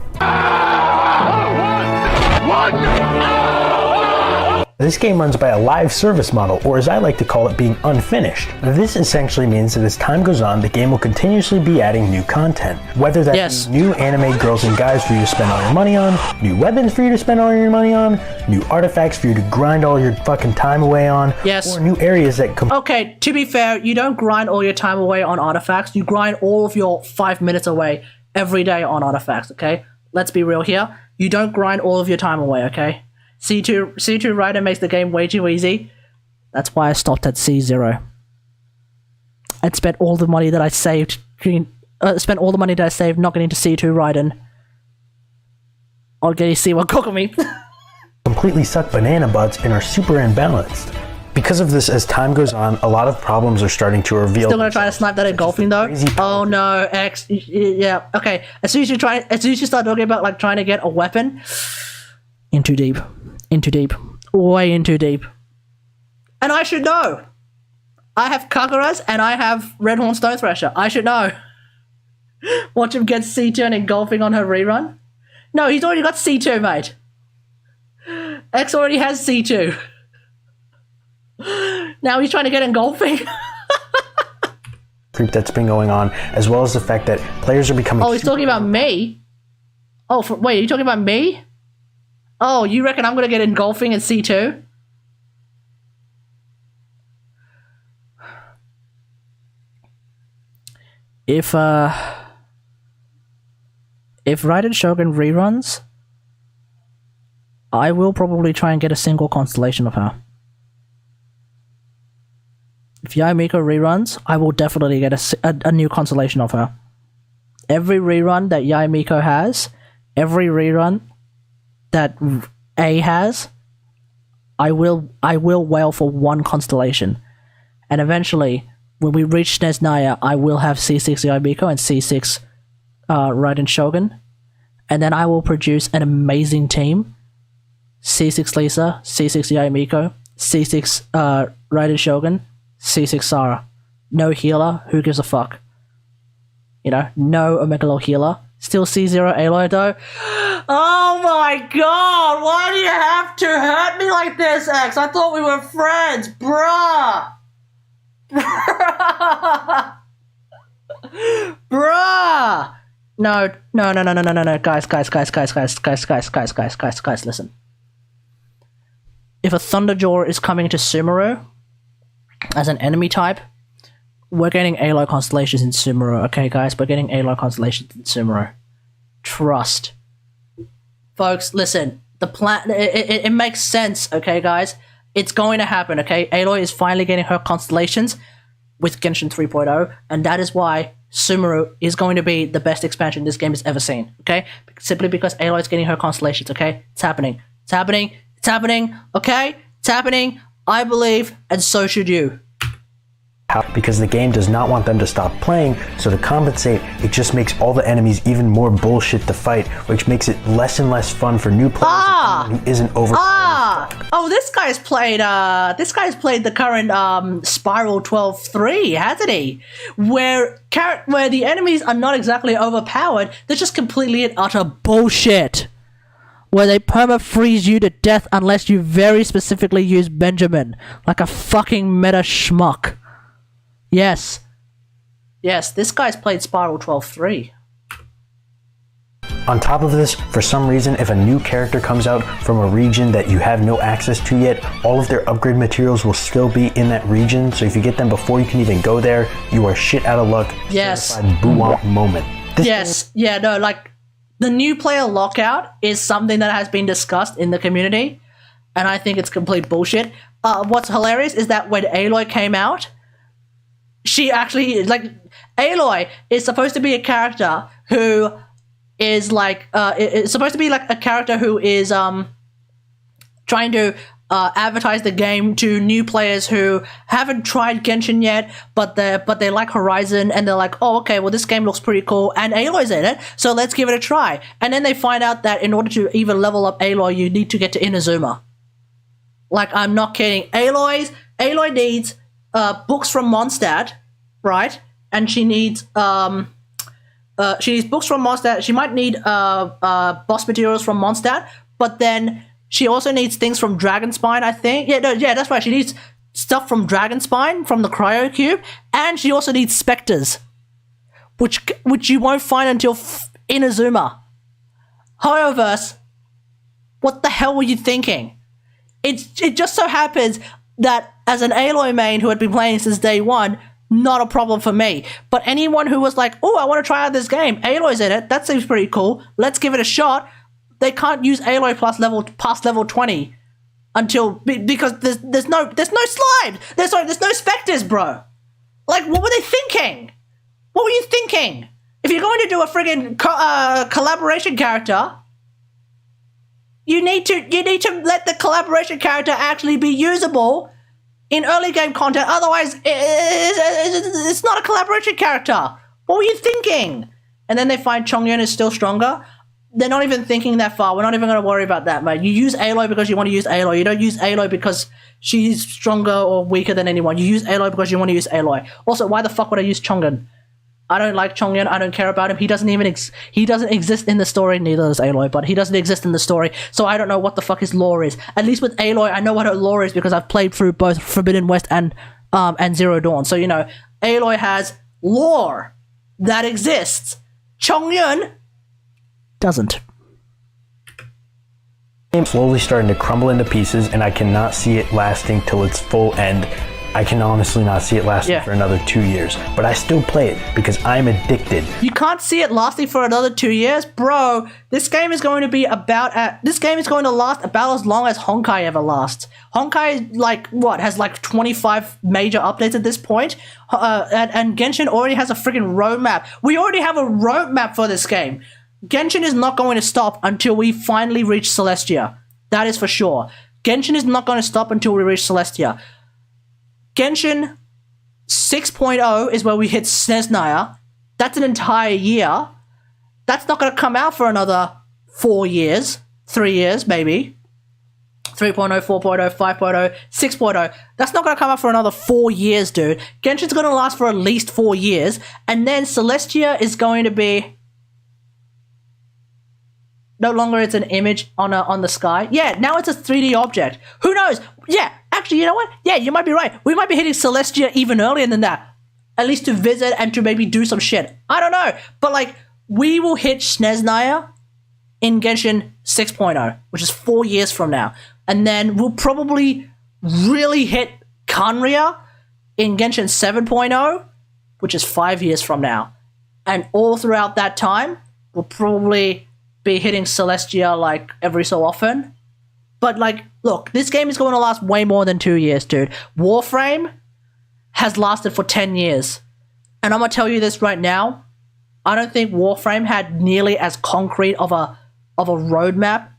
This game runs by a live service model, or as I like to call it, being unfinished. This essentially means that as time goes on, the game will continuously be adding new content. Whether that's new anime girls and guys for you to spend all your money on, new weapons for you to spend all your money on, new artifacts for you to grind all your fucking time away on, or new areas that Okay, to be fair, you don't grind all your time away on artifacts, you grind all of your 5 minutes away every day on artifacts, okay? Let's be real here. You don't grind all of your time away, okay? C2 Rider makes the game way too easy. That's why I stopped at C0. I'd spent all the money that I saved not getting into C2 Raiden. I'll get you see what Kokomi. completely suck banana butts and are super imbalanced. Because of this, as time goes on, a lot of problems are starting to reveal. Still gonna try to snipe that engulfing though? Oh no, X. Yeah, okay. As soon as you start talking about like trying to get a weapon, in too deep. Way in too deep. And I should know. I have Kagaras and I have Redhorn Stone Thresher. I should know. Watch him get C2 and engulfing on her rerun. No, he's already got C2, mate. X already has C2. Now he's trying to get engulfing. Creep that's been going on, as well as the fact that players are becoming. Oh, he's talking about me? Oh, wait, are you talking about me? Oh, you reckon I'm gonna get engulfing at C2? If Raiden Shogun reruns, I will probably try and get a single constellation of her. If Yae Miko reruns, I will definitely get a new constellation of her. Every rerun that Yae Miko has, every rerun that A has, I will wail for one constellation. And eventually, when we reach SNES Naya, I will have C6 Yae Miko and C6 Raiden Shogun. And then I will produce an amazing team. C6 Lisa, C6 Yae Miko, C6 Raiden Shogun, C6 Sarah. No healer, who gives a fuck? You know, no Omega Law healer. Still C0 Aloy though. Oh my god, why do you have to hurt me like this, X? I thought we were friends, bruh! Bruh! No, guys, listen. If a Thunderjaw is coming to Sumeru as an enemy type, we're getting Aloy constellations in Sumeru, okay guys? We're getting Aloy constellations in Sumeru. Trust. Folks, listen, the plan, it makes sense, okay guys? It's going to happen, okay? Aloy is finally getting her constellations with Genshin 3.0, and that is why Sumeru is going to be the best expansion this game has ever seen, okay? Simply because Aloy is getting her constellations, okay? It's happening, okay? It's happening, I believe, and so should you. Because the game does not want them to stop playing, so to compensate, it just makes all the enemies even more bullshit to fight, which makes it less and less fun for new players who isn't overpowered. Oh, this guy's played the current Spiral 12-3, hasn't he? Where the enemies are not exactly overpowered, they're just completely and utter bullshit. Where they perma-freeze you to death unless you very specifically use Benjamin, like a fucking meta schmuck. Yes, this guy's played Spiral 12-3. On top of this, for some reason, if a new character comes out from a region that you have no access to yet, all of their upgrade materials will still be in that region, so if you get them before you can even go there, you are shit out of luck. Yes. Certified boo-womp moment. The new player lockout is something that has been discussed in the community, and I think it's complete bullshit. What's hilarious is that when Aloy came out, she actually, Aloy is supposed to be a character who is it's supposed to be like a character who is trying to advertise the game to new players who haven't tried Genshin yet, but they like Horizon, and they're like, oh, okay, well, this game looks pretty cool, and Aloy's in it, so let's give it a try. And then they find out that in order to even level up Aloy, you need to get to Inazuma. Like, I'm not kidding. Aloy needs books from Mondstadt, right? And she needs books from Mondstadt. She might need boss materials from Mondstadt, but then she also needs things from Dragonspine, I think. Yeah, that's right. She needs stuff from Dragonspine, from the Cryo Cube, and she also needs Spectres, which you won't find until Inazuma. Howeverse, what the hell were you thinking? It just so happens that as an Aloy main who had been playing since day one, not a problem for me. But anyone who was like, oh, I want to try out this game, Aloy's in it, that seems pretty cool, let's give it a shot, they can't use Aloy past level 20 because there's no slime. There's no Spectres, bro. Like, what were they thinking? What were you thinking? If you're going to do a friggin' collaboration character, you need to let the collaboration character actually be usable in early game content. Otherwise, it's not a collaboration character. What were you thinking? And then they find Chongyun is still stronger. They're not even thinking that far. We're not even going to worry about that, mate. You use Aloy because you want to use Aloy. You don't use Aloy because she's stronger or weaker than anyone. You use Aloy because you want to use Aloy. Also, why the fuck would I use Chongyun? I don't like Chongyun. I don't care about him. He doesn't even he doesn't exist in the story. Neither does Aloy, but he doesn't exist in the story. So I don't know what the fuck his lore is. At least with Aloy, I know what her lore is because I've played through both Forbidden West and Zero Dawn. So, you know, Aloy has lore that exists. Chongyun doesn't. I'm slowly starting to crumble into pieces, and I cannot see it lasting till its full end. I can honestly not see it lasting for another 2 years, but I still play it because I'm addicted. You can't see it lasting for another 2 years? Bro, this game is going to be this game is going to last about as long as Honkai ever lasts. Honkai, like, what, has like 25 major updates at this point? And Genshin already has a freaking roadmap. We already have a roadmap for this game. Genshin is not going to stop until we finally reach Celestia. That is for sure. Genshin is not going to stop until we reach Celestia. Genshin 6.0 is where we hit Snezhnaya. That's an entire year. That's not going to come out for another 4 years. 3 years, maybe. 3.0, 4.0, 5.0, 6.0. That's not going to come out for another 4 years, dude. Genshin's going to last for at least 4 years. And then Celestia is going to be... No longer it's an image on the sky. Yeah, now it's a 3D object. Who knows? Yeah, actually, you know what? Yeah, you might be right. We might be hitting Celestia even earlier than that. At least to visit and to maybe do some shit. I don't know. But, like, we will hit Snezhnaya in Genshin 6.0, which is 4 years from now. And then we'll probably really hit Kanria in Genshin 7.0, which is 5 years from now. And all throughout that time, we'll probably be hitting Celestia, like, every so often. But, like, look, this game is going to last way more than 2 years, dude. Warframe has lasted for 10 years. And I'm going to tell you this right now. I don't think Warframe had nearly as concrete of a roadmap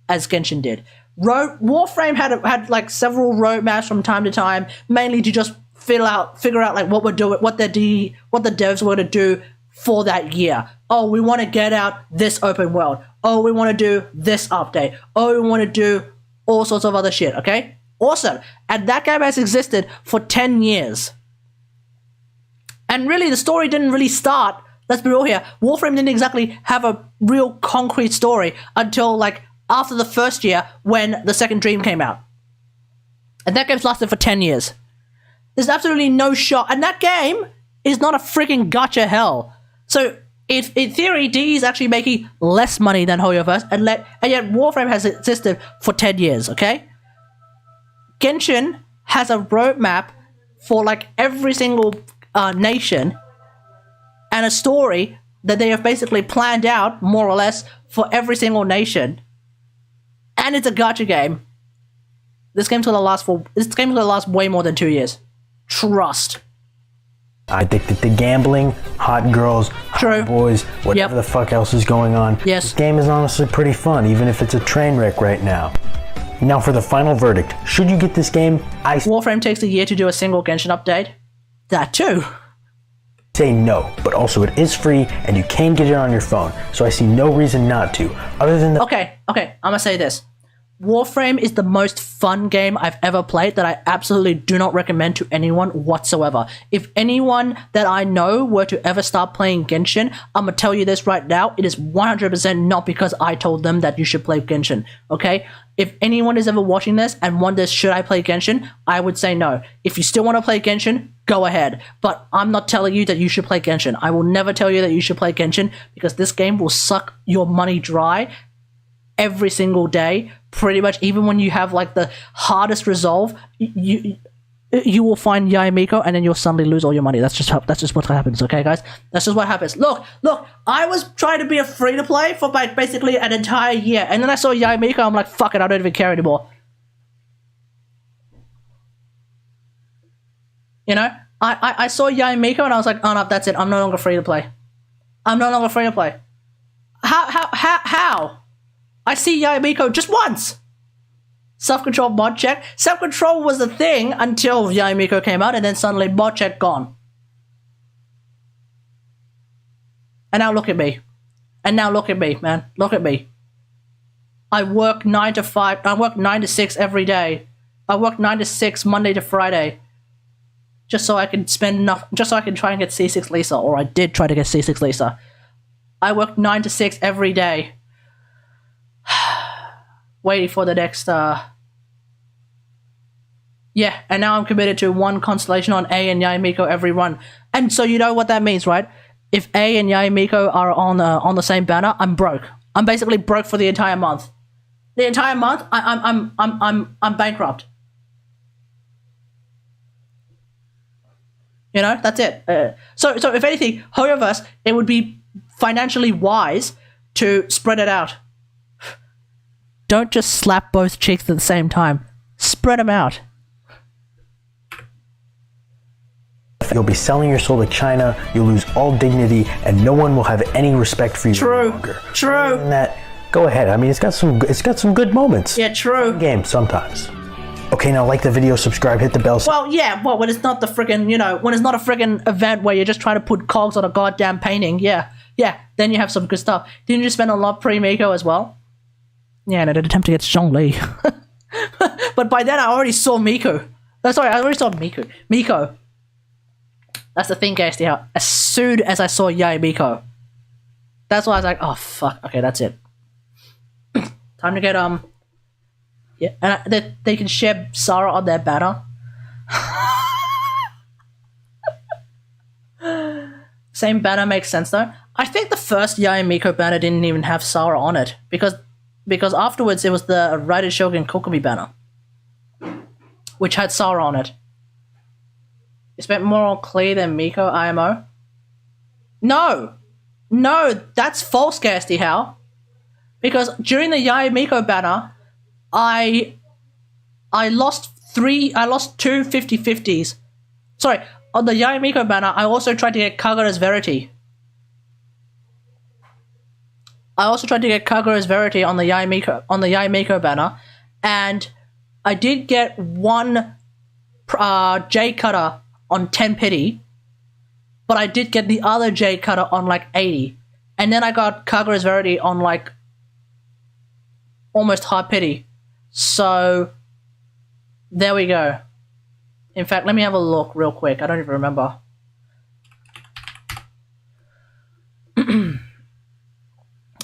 as Genshin did. Warframe had like several roadmaps from time to time, mainly to just figure out like what we're doing, what the devs were to do for that year. Oh, we want to get out this open world. Oh, we want to do this update. Oh, we want to do all sorts of other shit, okay? Awesome. And that game has existed for 10 years. And really, the story didn't really start, let's be real here, Warframe didn't exactly have a real concrete story until, like, after the first year when the second Dream came out. And that game's lasted for 10 years. There's absolutely no shot. And that game is not a freaking gacha hell. So, if in theory, DE is actually making less money than Hoyoverse, and yet Warframe has existed for 10 years, okay? Genshin has a roadmap for, like, every single nation, and a story that they have basically planned out, more or less, for every single nation. And it's a gacha game. This game's gonna last way more than 2 years. Trust. Addicted to gambling, hot girls, hot boys, whatever the fuck else is going on. Yes. This game is honestly pretty fun, even if it's a train wreck right now. Now for the final verdict. Should you get this game? Warframe takes a year to do a single Genshin update. That too. Say no, but also it is free and you can get it on your phone, so I see no reason not to, other than the... Okay, I'm gonna say this. Warframe is the most fun game I've ever played that I absolutely do not recommend to anyone whatsoever. If anyone that I know were to ever start playing Genshin, I'm gonna tell you this right now, it is 100% not because I told them that you should play Genshin, okay? If anyone is ever watching this and wonders, should I play Genshin? I would say no. If you still want to play Genshin, go ahead. But I'm not telling you that you should play Genshin. I will never tell you that you should play Genshin because this game will suck your money dry every single day. Pretty much, even when you have like the hardest resolve, you will find Yaimiko and then you'll suddenly lose all your money. That's just what happens, okay, guys? That's just what happens. Look, I was trying to be a free-to-play for like basically an entire year, and then I saw Yaimiko, I'm like, fuck it, I don't even care anymore. You know? I saw Yaimiko and I was like, oh no, that's it, I'm no longer free-to-play. I'm no longer free-to-play. How? I see Yaimiko just once! Self-control bot check. Self-control was the thing until Yae Miko came out, and then suddenly bot check gone. And now look at me. And now look at me, man. Look at me. I work 9 to 5. I work 9 to 6 every day. I work 9 to 6 Monday to Friday. Just so I can spend enough. Just so I can try and get C6 Lisa. Or I did try to get C6 Lisa. I work 9 to 6 every day. Waiting for the next, Yeah, and now I'm committed to one constellation on A and Yae Miko every run. And so you know what that means, right? If A and Yae Miko are on the same banner, I'm broke. I'm basically broke for the entire month. The entire month, I'm bankrupt. You know, that's it. So if anything, Hoyoverse, it would be financially wise to spread it out. Don't just slap both cheeks at the same time. Spread them out. You'll be selling your soul to China, you'll lose all dignity, and no one will have any respect for you any longer. True. And that, go ahead. I mean, it's got some good moments. Yeah, true. Game sometimes. Okay, now like the video, subscribe, hit the bell. Well, yeah, well, when it's not the friggin', you know, when it's not a friggin' event where you're just trying to put cogs on a goddamn painting, yeah, then you have some good stuff. Didn't you spend a lot pre-Miko as well? Yeah, and I did attempt to get Zhongli. But by then I already saw Miku. Sorry, I already saw Miko. That's the thing, guys. Yeah, as soon as I saw Yae Miko, that's why I was like, oh fuck, okay, that's it. Time to get yeah, and they can share Sarah on their banner. Same banner makes sense though. I think the first Yae Miko banner didn't even have Sarah on it because afterwards it was the Raiden Shogun Kokumi banner, which had Sarah on it. You spent more on Clee than Miko IMO? No, that's false, Gasty How. Because during the Yae Miko banner, I lost two 50-50s. Sorry, on the Yae Miko banner, I also tried to get Kagura's Verity. on the Yae Miko banner, and I did get one J Cutter on 10 pity, but I did get the other J Cutter on like 80, and then I got Kagura's Verity on like almost high pity. So there we go. In fact, let me have a look real quick. I don't even remember.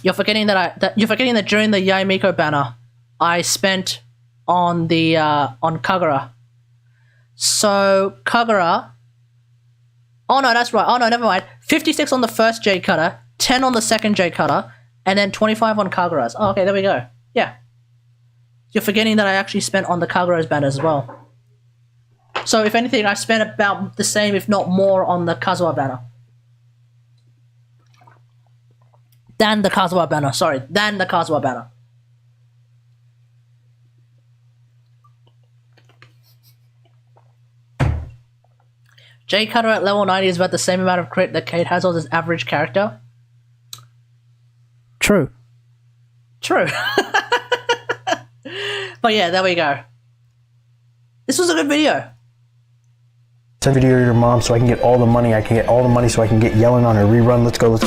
You're forgetting that during the Yae Miko banner, I spent on the on Kagura. So Kagura. Oh no, that's right. Oh no, never mind. 56 on the first J Cutter, 10 on the second J Cutter, and then 25 on Kagura's. Oh, okay, there we go. Yeah. You're forgetting that I actually spent on the Kagura's banner as well. So if anything, I spent about the same, if not more, on the Kazuha banner. Than the Kazuha banner. J Cutter at level 90 is about the same amount of crit that Kate has on his average character. True. But yeah, there we go. This was a good video. Send a video to your mom so I can get all the money. I can get all the money so I can get Yellen on a rerun. Let's go.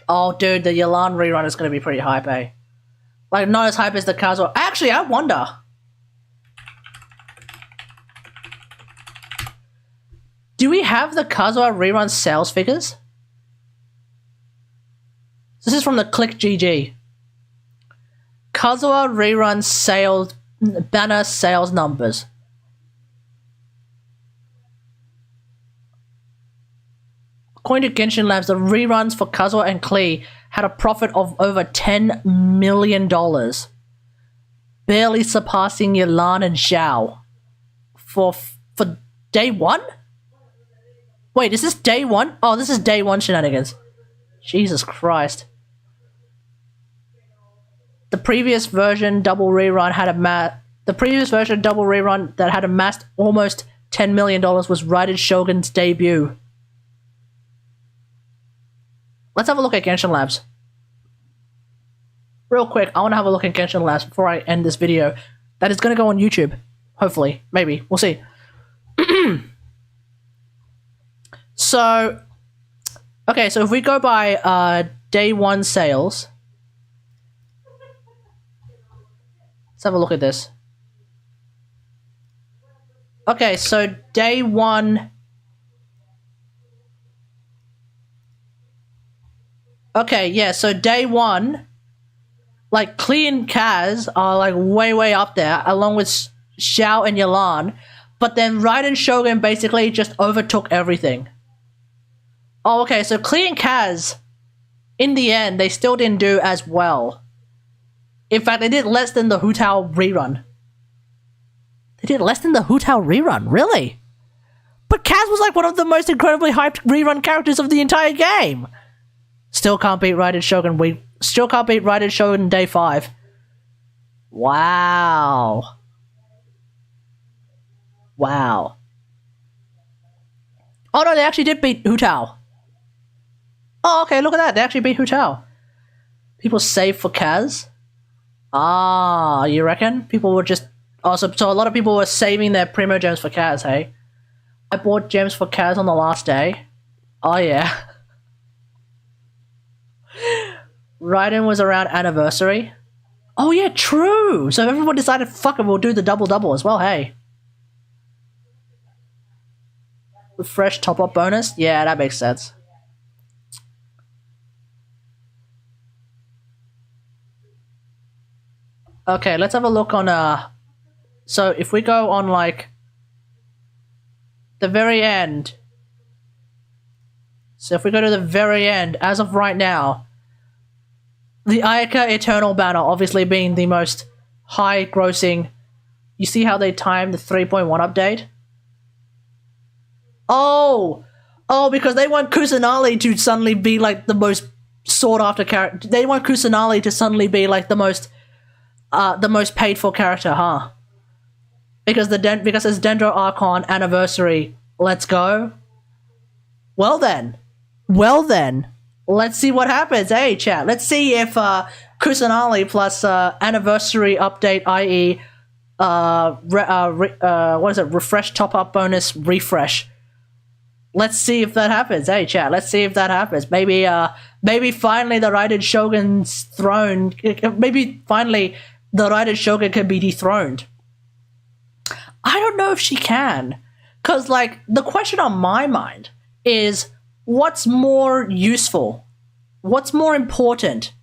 Oh, dude, the Yelan rerun is going to be pretty hype, eh? Like, not as hype as the Kazuha. Actually, I wonder. Do we have the Kazuha rerun sales figures? This is from the Click GG. Kazuha rerun sales banner sales numbers. According to Genshin Labs, the reruns for Kazuha and Klee had a profit of over $10 million, barely surpassing Yelan and Xiao. For day one? Wait, is this day one? Oh, this is day one shenanigans. Jesus Christ. The previous version double rerun that had amassed almost $10 million was Raiden Shogun's debut. Let's have a look at Genshin Labs. Real quick, I want to have a look at Genshin Labs before I end this video. that is going to go on YouTube. Hopefully. Maybe. We'll see. So, okay, so if we go by day one sales, let's have a look at this. Okay, so day one. Okay, yeah, so day one, like Klee and Kaz are like way up there, along with Xiao and Yalan, but then Raiden Shogun basically just overtook everything. Oh, okay, so Klee and Kaz, in the end, they still didn't do as well. In fact, they did less than the Hu Tao rerun. They did less than the Hu Tao rerun, really? But Kaz was like one of the most incredibly hyped rerun characters of the entire game. Still can't beat Raiden Shogun. Still can't beat Raiden Shogun day 5. Wow. Wow. Oh no, they actually did beat Hu Tao. Oh, okay, look at that. They actually beat Hu Tao. People save for Kaz. Ah, you reckon? People were just... Oh, so a lot of people were saving their Primo gems for Kaz, hey? I bought gems for Kaz on the last day. Oh, yeah. Raiden was around anniversary. Oh, yeah, true! So everyone decided, fuck it, we'll do the double-double as well, hey? Refresh top-up bonus? Yeah, that makes sense. Okay, let's have a look on, so if we go on, like, the very end. So if we go to the very end, as of right now, the Ayaka Eternal banner obviously being the most high-grossing. You see how they timed the 3.1 update? Oh! Oh, because they want Kusanali to suddenly be, like, the most sought-after character. They want Kusanali to suddenly be, like, the most paid-for character, huh? Because because it's Dendro Archon Anniversary. Let's go. Well then. Let's see what happens. Hey, chat. Let's see if Kusanali plus Anniversary update, i.e. What is it? Refresh top-up bonus refresh. Let's see if that happens. Hey, chat. Let's see if that happens. Maybe finally the Raiden Shogun's throne. Maybe finally the Raiden Shogun can be dethroned. I don't know if she can. Because, like, the question on my mind is, what's more useful? What's more important?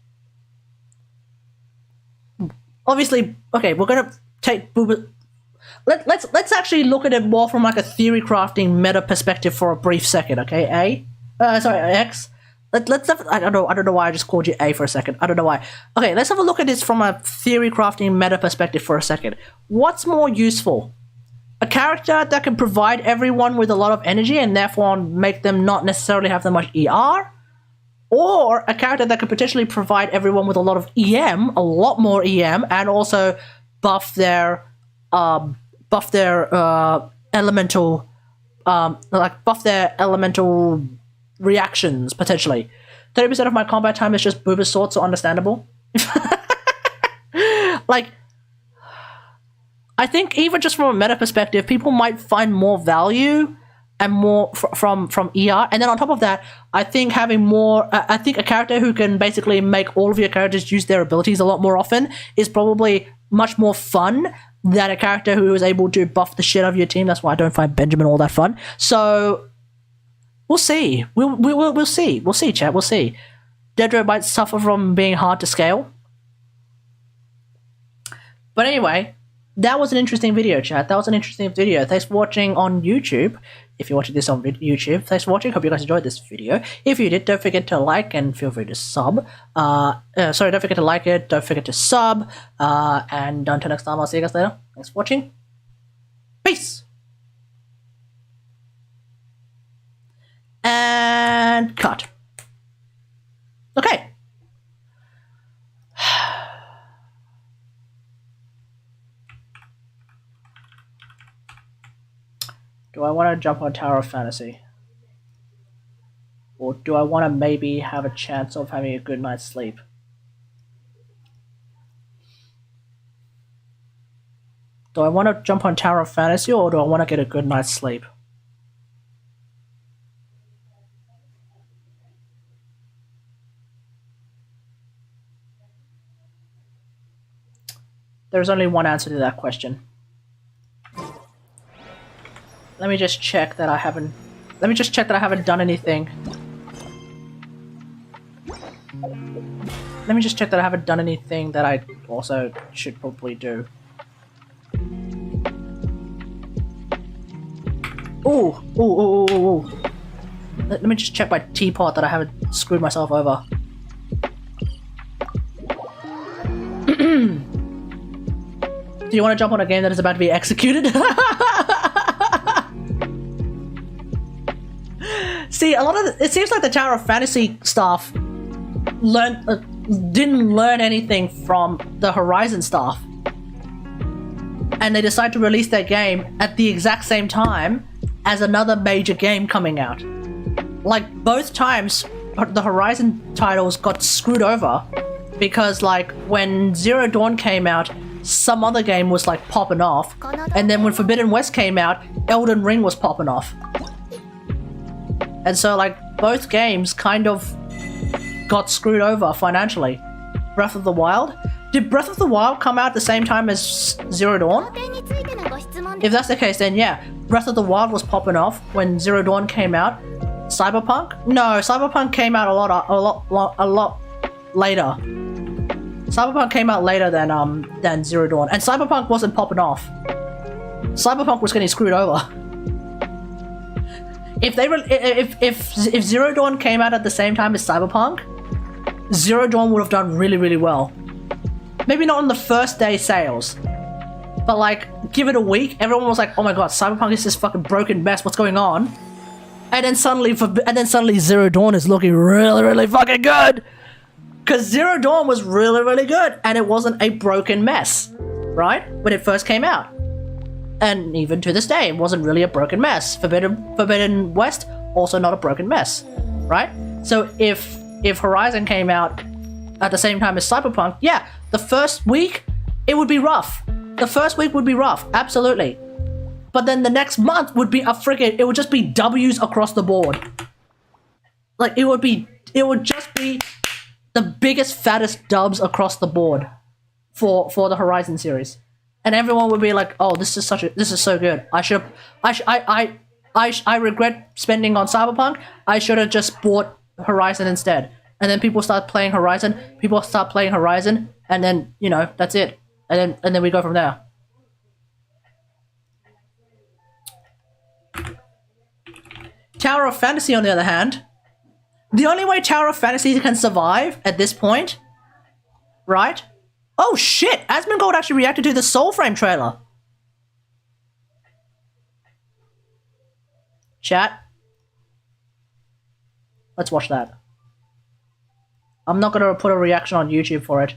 Obviously, okay, we're gonna take... Let's actually look at it more from, like, a theory crafting meta perspective for a brief second, okay? X. Let's have, I don't know why I just called you A for a second. I don't know why. Okay, let's have a look at this from a theory crafting meta perspective for a second. What's more useful? A character that can provide everyone with a lot of energy and therefore make them not necessarily have that much ER? Or a character that could potentially provide everyone with a lot of EM, a lot more EM, and also buff their elemental reactions, potentially. 30% of my combat time is just Booba Sword, so understandable. Like, I think even just from a meta perspective, people might find more value and more from ER. And then on top of that, I think having more... I think a character who can basically make all of your characters use their abilities a lot more often is probably much more fun than a character who is able to buff the shit out of your team. That's why I don't find Benjamin all that fun. So... we'll see. We'll see. We'll see, chat. We'll see. Dedro might suffer from being hard to scale. But anyway, that was an interesting video, chat. That was an interesting video. Thanks for watching on YouTube. If you're watching this on YouTube, thanks for watching. Hope you guys enjoyed this video. If you did, don't forget to like and feel free to sub. Don't forget to like it. Don't forget to sub. And until next time, I'll see you guys later. Thanks for watching. Peace. And cut. Okay. Do I want to jump on Tower of Fantasy? Or do I want to maybe have a chance of having a good night's sleep? Do I want to jump on Tower of Fantasy or do I want to get a good night's sleep? There's only one answer to that question. Let me just check that I haven't... Let me just check that I haven't done anything. Let me just check that I haven't done anything that I also should probably do. Ooh, ooh, ooh, ooh, ooh. Let me just check my teapot that I haven't screwed myself over. Do you want to jump on a game that is about to be executed? See, a lot of it seems like the Tower of Fantasy staff didn't learn anything from the Horizon staff, and they decide to release their game at the exact same time as another major game coming out. Like, both times the Horizon titles got screwed over because, like, when Zero Dawn came out, some other game was like popping off, and then when Forbidden West came out, Elden Ring was popping off. And so, like, both games kind of got screwed over financially. Breath of the Wild? Did Breath of the Wild come out at the same time as Zero Dawn? If that's the case, then yeah, Breath of the Wild was popping off when Zero Dawn came out. Cyberpunk? No, Cyberpunk came out a lot later. Cyberpunk came out later than Zero Dawn, and Cyberpunk wasn't popping off. Cyberpunk was getting screwed over. If Zero Dawn came out at the same time as Cyberpunk, Zero Dawn would have done really, really well. Maybe not on the first day sales, but like, give it a week, everyone was like, "Oh my god, Cyberpunk is this fucking broken mess. What's going on?" And then suddenly, Zero Dawn is looking really, really fucking good. Because Zero Dawn was really, really good, and it wasn't a broken mess, right? When it first came out. And even to this day, it wasn't really a broken mess. Forbidden West, also not a broken mess, right? So if Horizon came out at the same time as Cyberpunk, yeah, the first week, it would be rough. The first week would be rough, absolutely. But then the next month would be it would just be W's across the board. Like, it would just be the biggest, fattest dubs across the board for the Horizon series. And everyone would be like, "Oh, this is so good. I regret spending on Cyberpunk. I should have just bought Horizon instead." And then people start playing Horizon. And then, you know, that's it. And then we go from there. Tower of Fantasy, on the other hand, the only way Tower of Fantasy can survive at this point, right? Oh shit! Asmongold actually reacted to the Soulframe trailer. Chat. Let's watch that. I'm not gonna put a reaction on YouTube for it,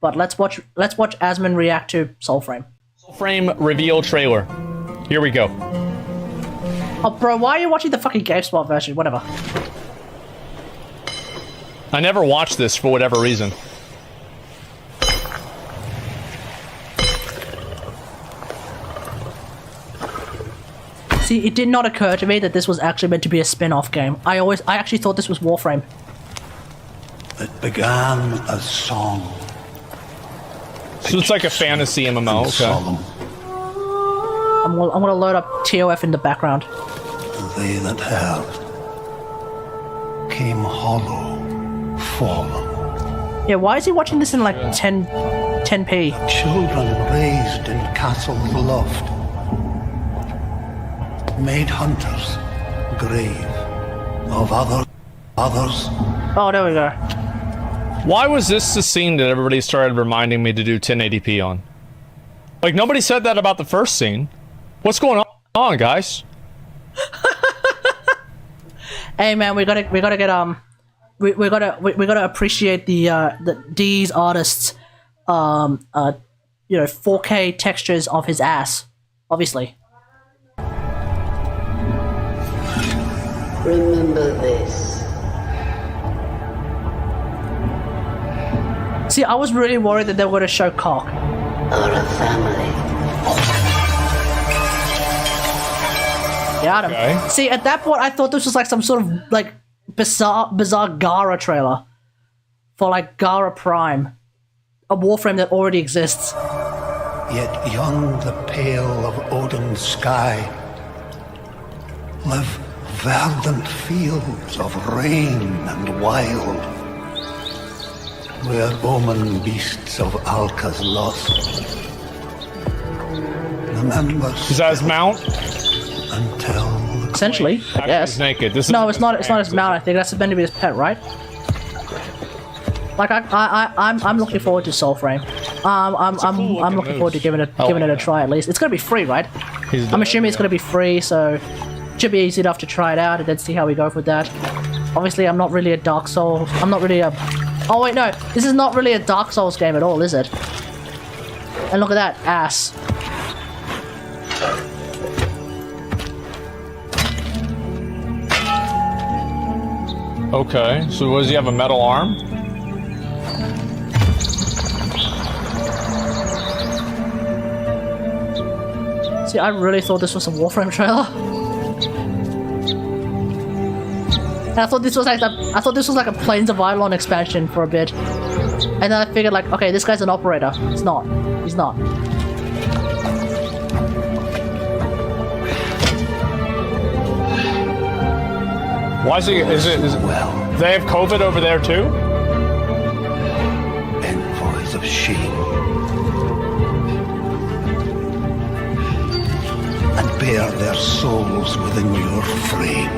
but let's watch Asmon react to Soulframe. Soulframe reveal trailer. Here we go. Oh, bro, why are you watching the fucking GameSpot version? Whatever. I never watched this for whatever reason. See, it did not occur to me that this was actually meant to be a spin-off game. I actually thought this was Warframe. It began as song. So it's like a fantasy MMO, okay. Solemn. I'm gonna load up ToF in the background. They that heard came hollow, fallen. Yeah, why is he watching this in like 10p? Children raised in castles loved, made hunters, grave of others. Oh, there we go. Why was this the scene that everybody started reminding me to do 1080p on? Like, nobody said that about the first scene. What's going on, guys? Hey man, we gotta appreciate these artists, you know, 4K textures of his ass, obviously. Remember this. See, I was really worried that they were gonna show cock. Or a family. Got him. Okay. See, at that point, I thought this was like some sort of like bizarre Gara trailer for like Gara Prime, a Warframe that already exists. Yet beyond the pale of Odin's sky live verdant fields of rain and wild, where omen beasts of Alka's lost. Remember Is that his mount? until Essentially, Actually, yes. he's naked. This No, is it's not. It's not his mount. I think that's meant to be his pet, right? Like I'm looking forward to Soulframe. I'm looking forward to giving it a try at least. It's gonna be free, right? I'm assuming it's gonna be free, so it should be easy enough to try it out and then see how we go with that. Obviously, I'm not really a Dark Souls. I'm not really a. Oh wait, no, this is not really a Dark Souls game at all, is it? And look at that ass. Okay, so does he have a metal arm? See, I really thought this was a Warframe trailer. And I thought this was like a Plains of Eidolon expansion for a bit. And then I figured like, okay, this guy's an operator. It's not. He's not. Why is he? Is it? well They have COVID over there too? envoys of shame, and bear their souls within your frame.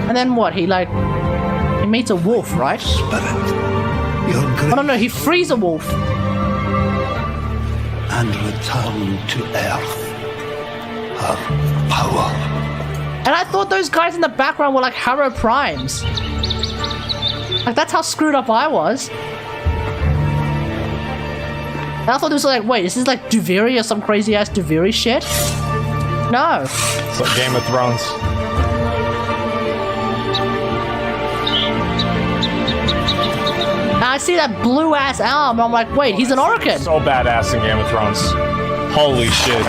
And then what? He meets a wolf, right? Spirit, your Oh no, grace, no, he frees a wolf. and return to earth her power. And I thought those guys in the background were like Harrow Primes. Like that's how screwed up I was. And I thought this was like, wait, is this like Duviri or some crazy ass Duviri shit? No. It's like Game of Thrones. And I see that blue ass arm, and I'm like, wait, he's an Orokin. So badass in Game of Thrones. Holy shit.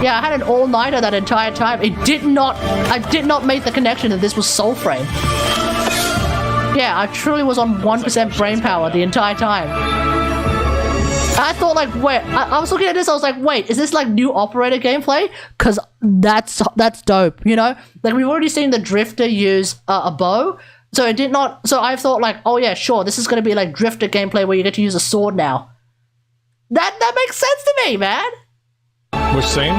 Yeah, I had an all-nighter that entire time. I did not make the connection that this was Soulframe. Yeah, I truly was on 1% brain power the entire time. I thought like, wait, I was looking at this, I was like, wait, is this like new operator gameplay? Cause that's dope, you know? Like we've already seen the Drifter use a bow, so it did not, so I thought like, oh yeah, sure, this is gonna be like Drifter gameplay where you get to use a sword now. That makes sense to me, man. Which scene?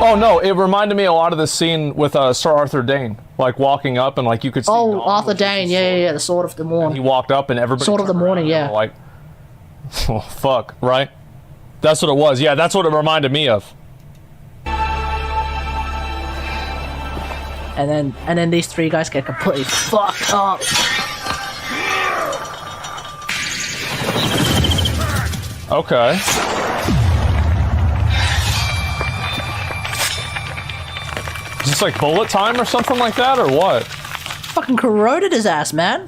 Oh no, it reminded me a lot of the scene with Sir Arthur Dane, like walking up and like you could see. Oh, Dawn, Arthur which is Dane, the yeah, sword. yeah, yeah, the Sword of the Morn. He walked up and everybody. Sword of the turned Morning, around and yeah. were like, oh fuck, right? That's what it was. Yeah, that's what it reminded me of. And then these three guys get completely fucked up. Okay. Is this like bullet time or something like that, or what? Fucking corroded his ass, man.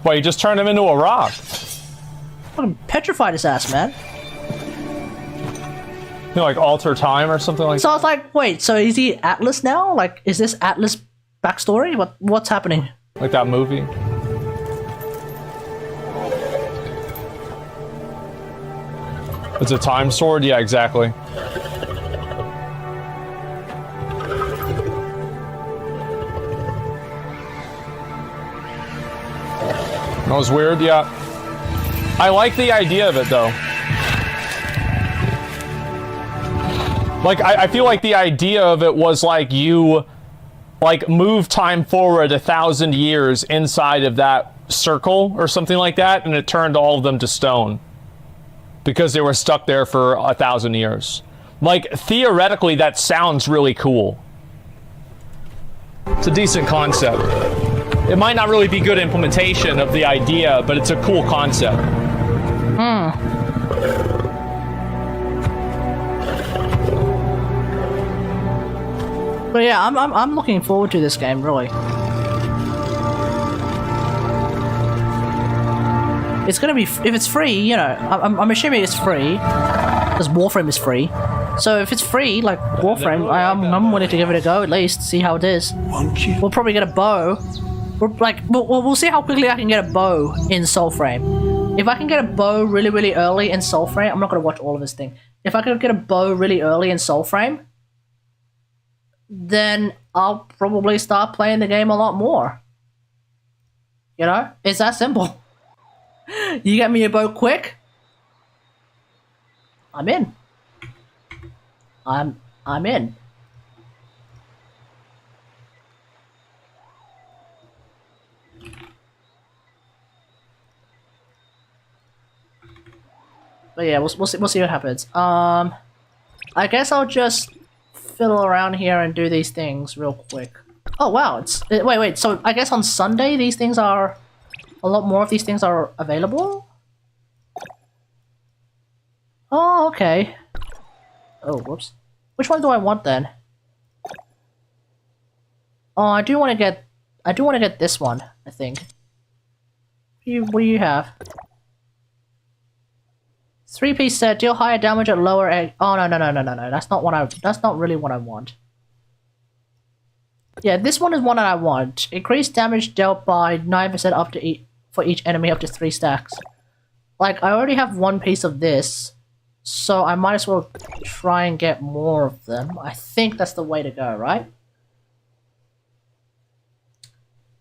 Why, you just turned him into a rock? Fucking petrified his ass, man. You know, like alter time or something like So that? I was like, wait, so is he Atlas now? Like, is this Atlas backstory? What's happening? Like that movie? It's a time sword? Yeah, exactly. That was weird, yeah. I like the idea of it, though. Like, I feel like the idea of it was like you, like, move time forward 1,000 years inside of that circle or something like that, and it turned all of them to stone. Because they were stuck there for 1,000 years. Like, theoretically, that sounds really cool. It's a decent concept. It might not really be good implementation of the idea, but it's a cool concept. But yeah, I'm looking forward to this game, really. It's gonna be, if it's free, you know, I'm assuming it's free, because Warframe is free. So if it's free, like Warframe, I'm willing to give it a go at least, see how it is. Won't you? We'll probably get a bow. We'll see how quickly I can get a bow in Soulframe. If I can get a bow really early in Soulframe, I'm not gonna watch all of this thing. If I can get a bow really early in Soulframe, then I'll probably start playing the game a lot more. You know? It's that simple. You get me a bow quick, I'm in. I'm in. But yeah, we'll see what happens. I guess I'll just fiddle around here and do these things real quick. Oh wow, wait. So I guess on Sunday these things are a lot more of these things are available. Oh, okay. Oh, whoops. Which one do I want then? Oh, I do want to get this one, I think. What do you have? 3-piece set, deal higher damage at lower egg. Oh no. That's not really what I want. Yeah, this one is one that I want. Increased damage dealt by 9% up to for each enemy up to 3 stacks. Like, I already have 1 piece of this, so I might as well try and get more of them. I think that's the way to go, right?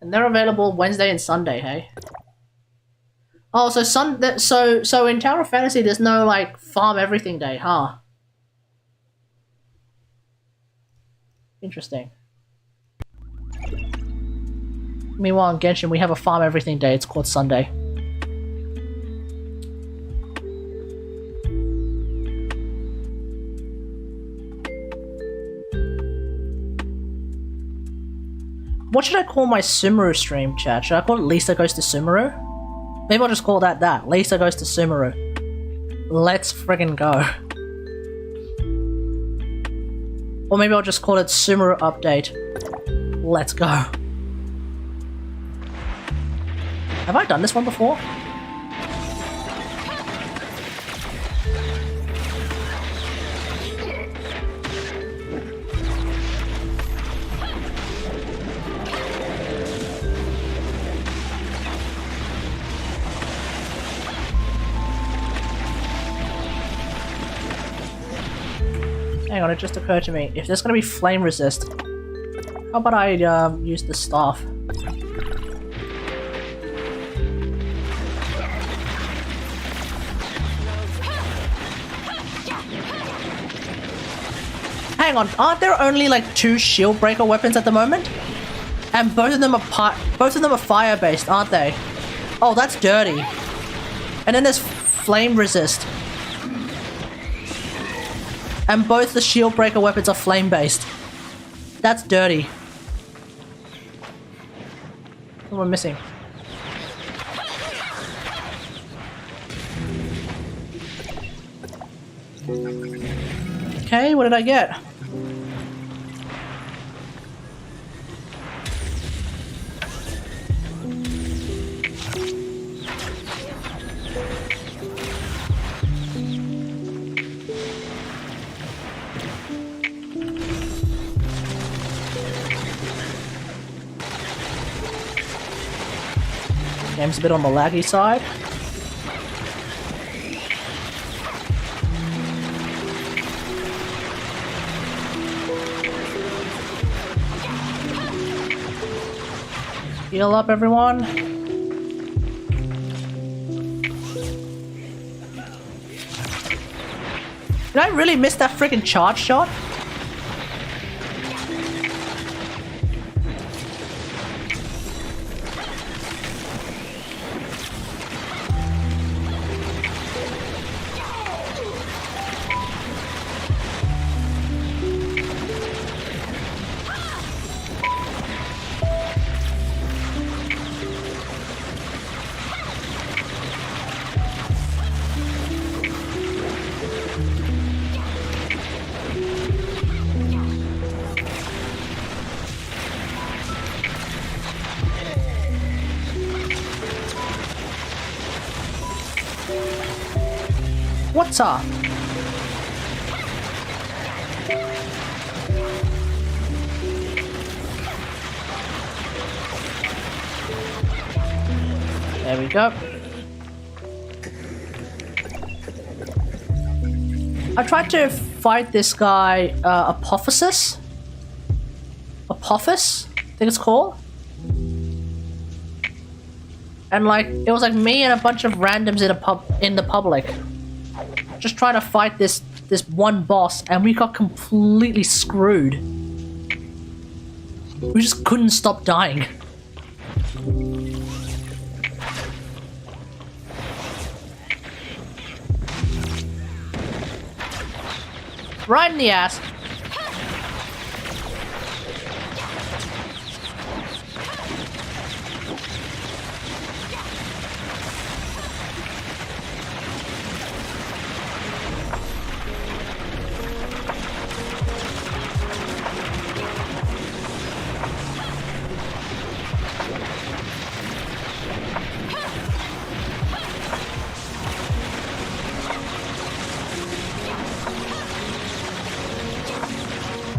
And they're available Wednesday and Sunday, hey? Oh, so in Tower of Fantasy, there's no, like, farm everything day, huh? Interesting. Meanwhile, in Genshin, we have a farm everything day. It's called Sunday. What should I call my Sumeru stream, chat? Should I call it Lisa Goes to Sumeru? Maybe I'll just call that. Lisa Goes to Sumeru. Let's friggin' go. Or maybe I'll just call it Sumeru Update. Let's go. Have I done this one before? Hang on, it just occurred to me. If there's gonna be flame resist, how about I use the staff? Hang on, aren't there only like 2 shield breaker weapons at the moment? And both of them are fire based, aren't they? Oh, that's dirty. And then there's flame resist. And both the shield breaker weapons are flame based. That's dirty. What am I missing? Okay, what did I get? Game's a bit on the laggy side. Heal up, everyone. Did I really miss that freaking charge shot? What's up? There we go. I tried to fight this guy, Apophis, I think it's called. And like, it was like me and a bunch of randoms in the public, just trying to fight this one boss, and we got completely screwed. We just couldn't stop dying. Right in the ass.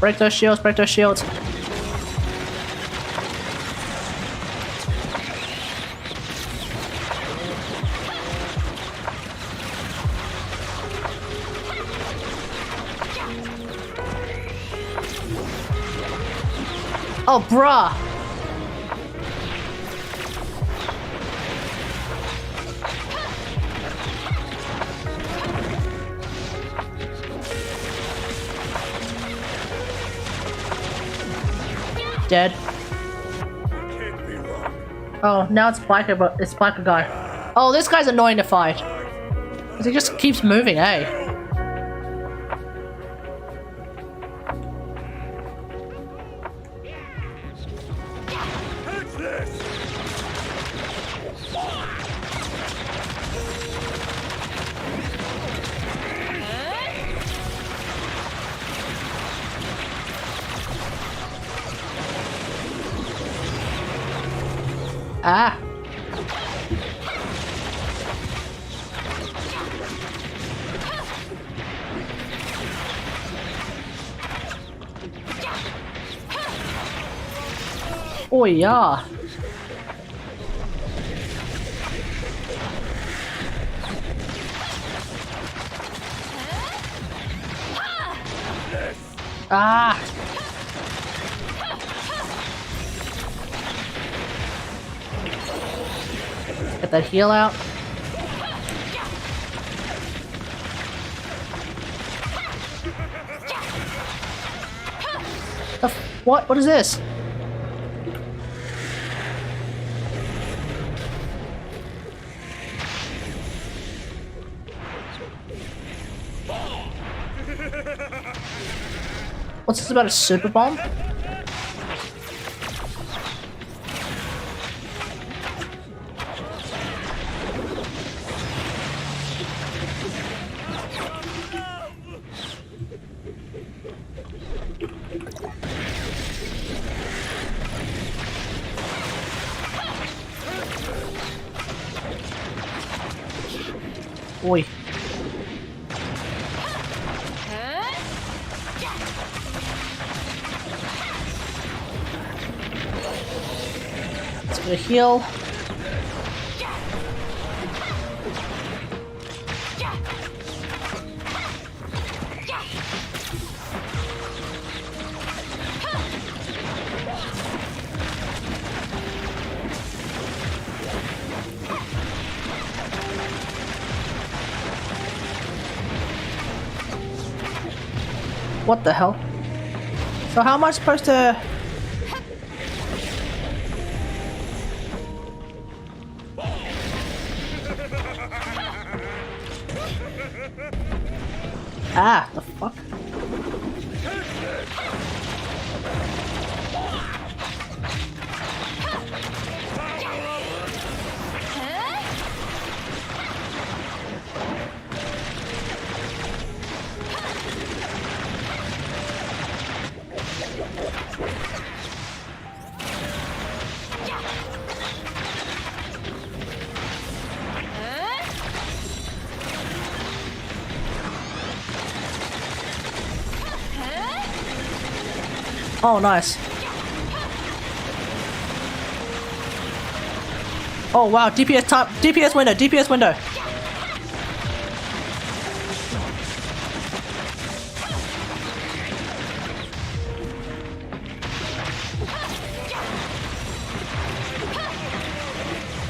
Break those shields, break those shields. Oh, bruh. Dead. Oh, now it's biker, but it's biker guy. Oh, this guy's annoying to fight. 'Cause he just keeps moving, eh? Ah. Oh yeah. Ah. Get that heal out. What? What is this? What's this about, a super bomb? Oi. Let's get a heal. What the hell? So how am I supposed to... Ah, the fuck? Oh, nice. Oh wow, DPS top, DPS window, DPS window.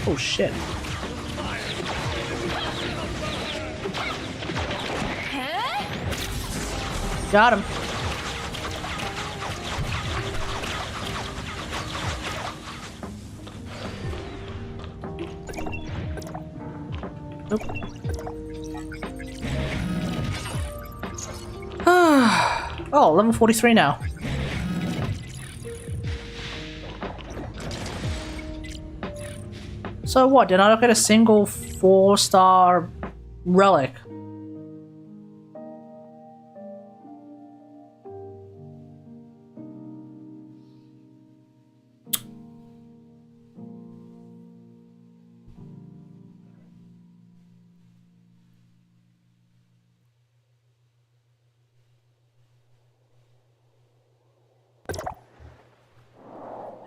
Oh shit. Got him. Nope. Oh, 11:43 now. So what, did I not get a single 4-star relic?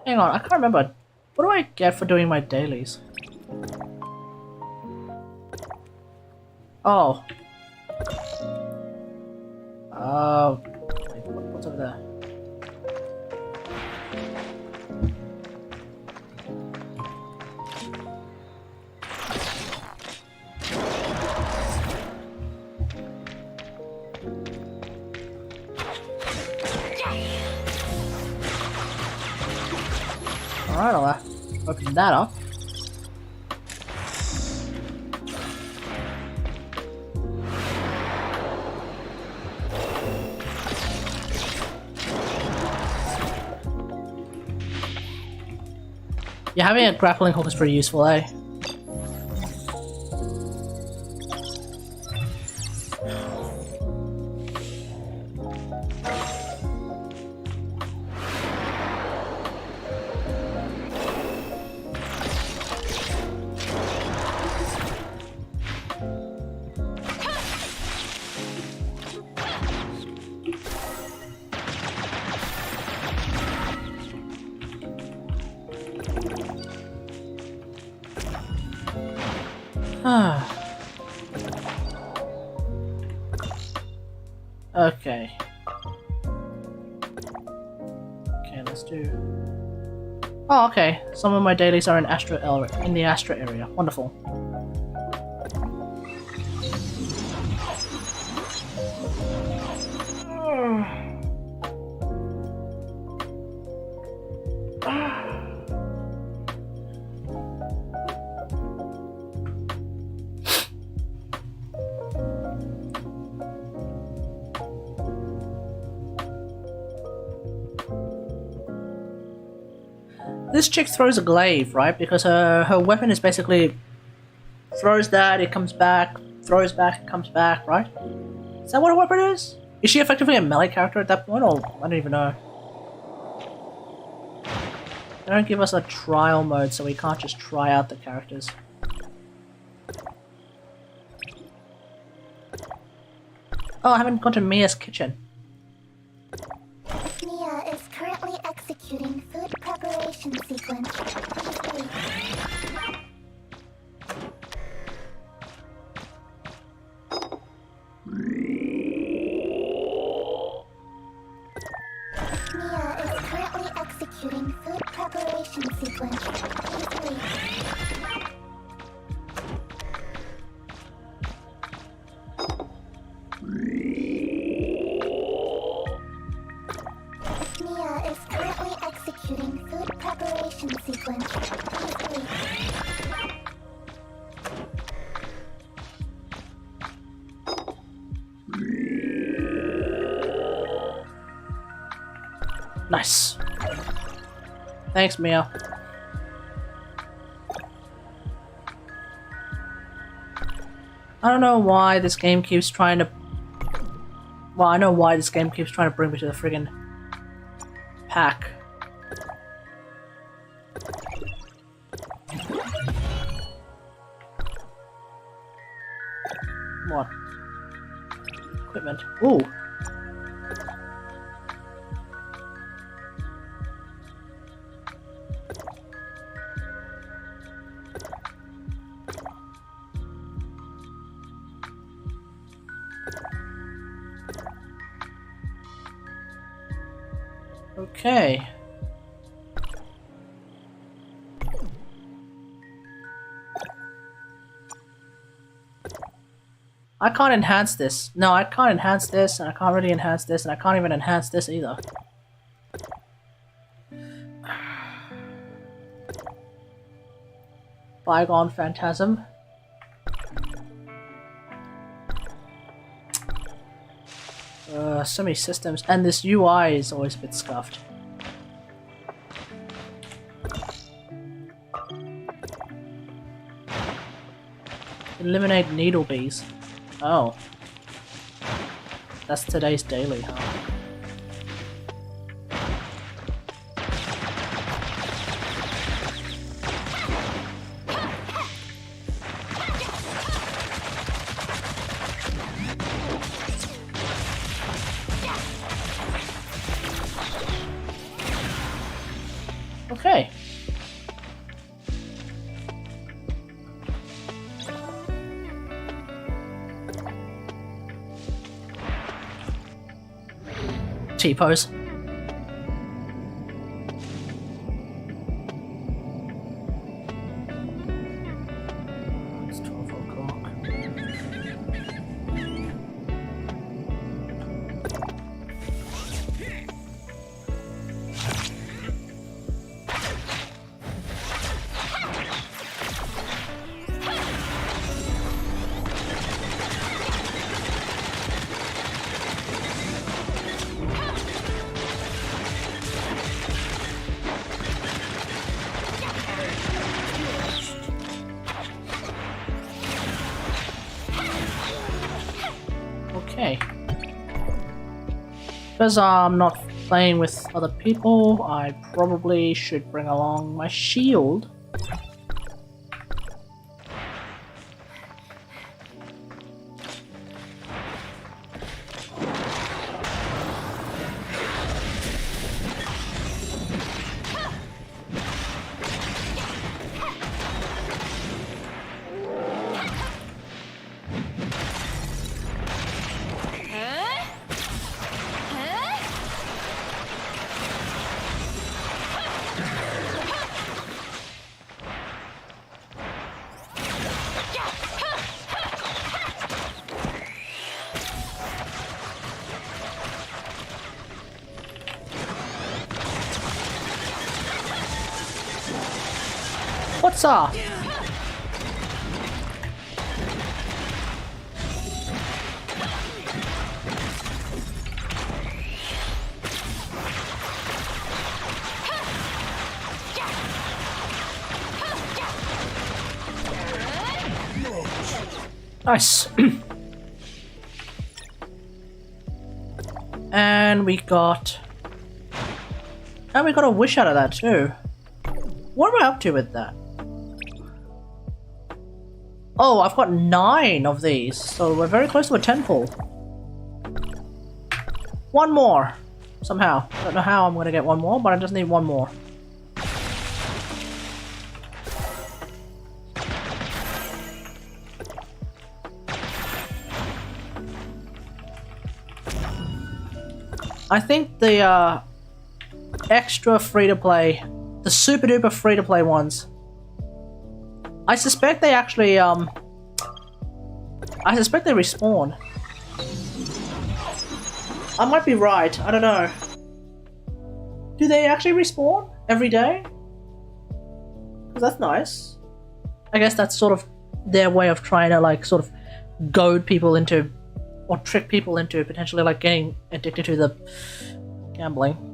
Hang on, I can't remember. What do I get for doing my dailies? Oh. Wait, what's over there? Alright, I'll open that up. Yeah, having a grappling hook is pretty useful, eh? Okay. Okay, let's do. Oh, okay. Some of my dailies are in the Astra area. Wonderful. This chick throws a glaive, right? Because her weapon is basically throws that, it comes back, throws back, it comes back, right? Is that what her weapon is? Is she effectively a melee character at that point, or I don't even know. They don't give us a trial mode, so we can't just try out the characters. Oh, I haven't gone to Mia's kitchen. Mia is currently executing food preparation sequence. Mia is currently executing food preparation sequence. Mia is currently executing food preparation sequence. Nice. Thanks, Mia. I don't know why this game keeps trying to... Well, I know why this game keeps trying to bring me to the friggin' pack. What? Equipment. Ooh. Okay. I can't enhance this. No, I can't enhance this, and I can't really enhance this, and I can't even enhance this either. Bygone Phantasm. So many systems, and this UI is always a bit scuffed. Eliminate needle bees. Oh. That's today's daily, huh? Okay. T-pose. It's 12 o'clock. Okay. Because I'm not playing with other people, I probably should bring along my shield. What's up? Nice. And we got a wish out of that too. What am I up to with that? Oh, I've got 9 of these, so we're very close to a 10 pull. One more, somehow. Don't know how I'm gonna get one more, but I just need one more. I think the extra free-to-play, the super duper free-to-play ones, I suspect they actually, I suspect they respawn. I might be right, I don't know. Do they actually respawn every day? 'Cause that's nice. I guess that's sort of their way of trying to, like, sort of goad people into, or trick people into potentially, like, getting addicted to the gambling.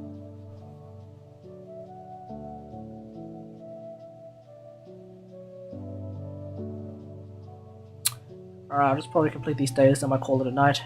Alright, I'll just probably complete these days, then I might call it a night.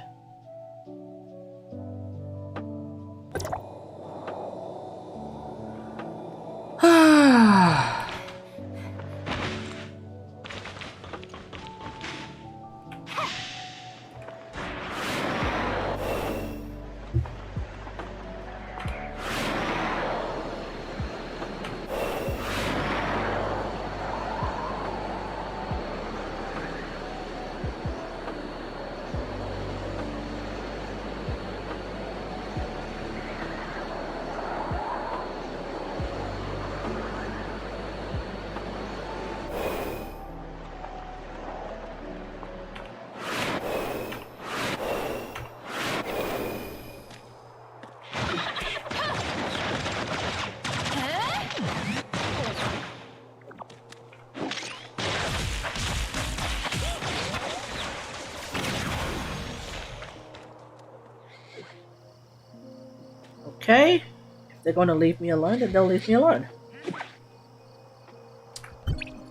Okay. If they're going to leave me alone, then they'll leave me alone.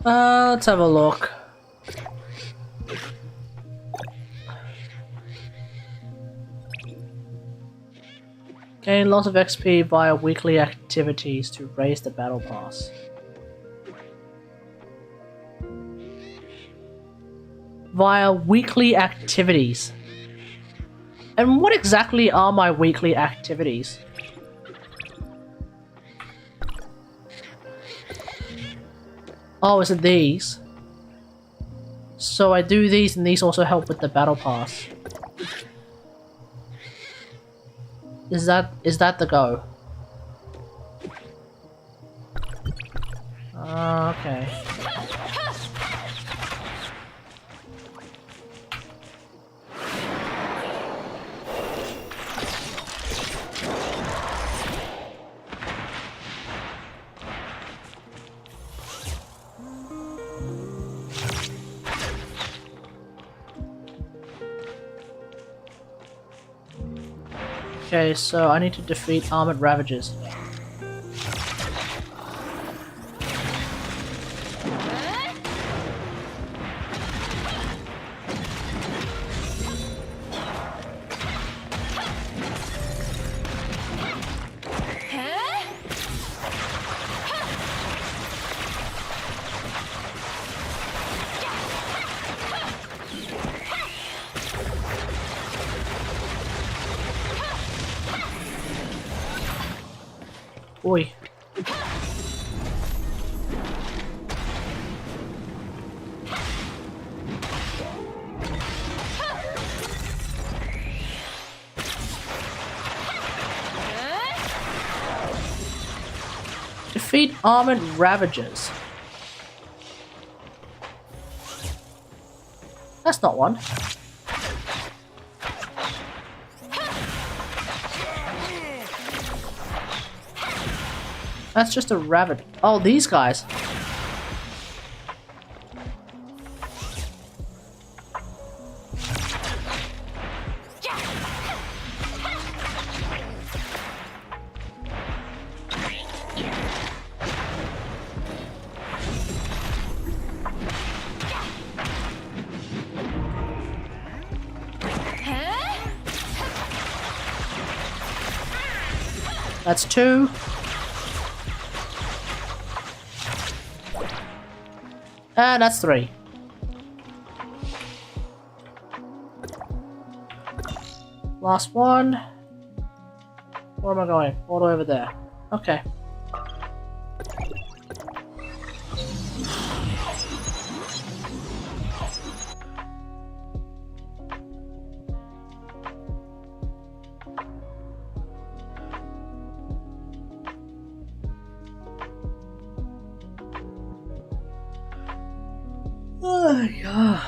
Let's have a look. Gain lots of XP via weekly activities to raise the battle pass. Via weekly activities. And what exactly are my weekly activities? Oh, is it these? So I do these and these also help with the battle pass. Is that the go? Okay. Okay, so I need to defeat armored ravagers. Oi. Defeat armored ravagers. That's not one. That's just a rabbit. Oh, these guys. That's two. And that's three. Last one. Where am I going? All the way over there. Okay. Oh, yeah.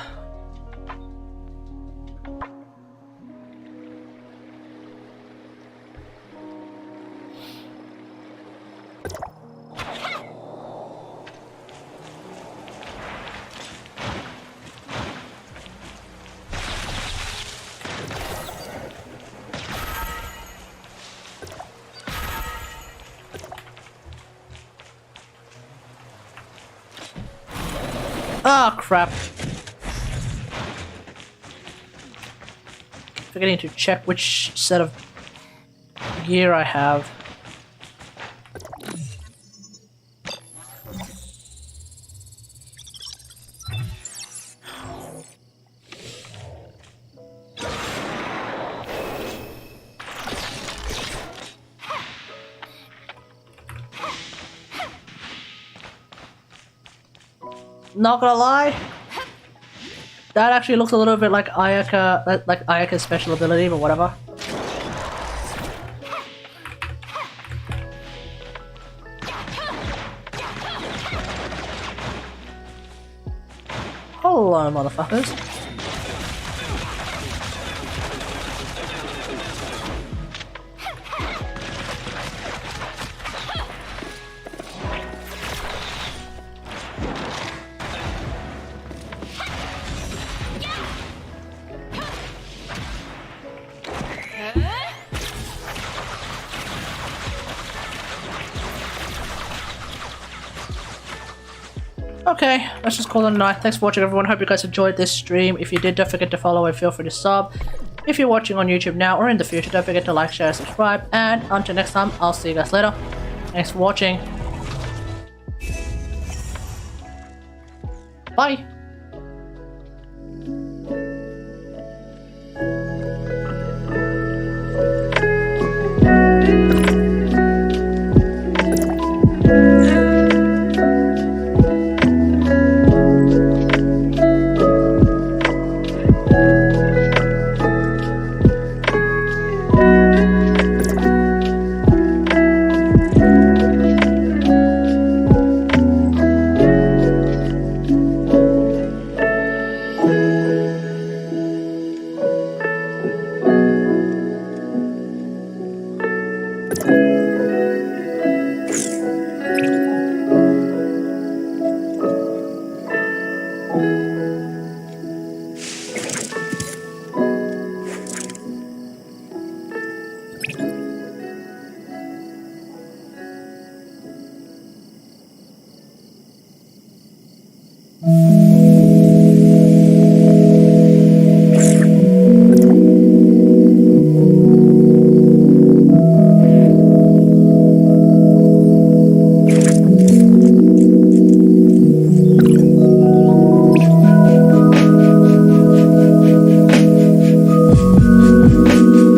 Ah, crap. Forgetting to check which set of gear I have. Not gonna lie, that actually looks a little bit like Ayaka's special ability, but whatever. Hello, motherfuckers. Okay, let's just call it a night. Thanks for watching, everyone. Hope you guys enjoyed this stream. If you did, don't forget to follow and feel free to sub. If you're watching on YouTube now or in the future, don't forget to like, share, subscribe. And until next time, I'll see you guys later. Thanks for watching. Bye.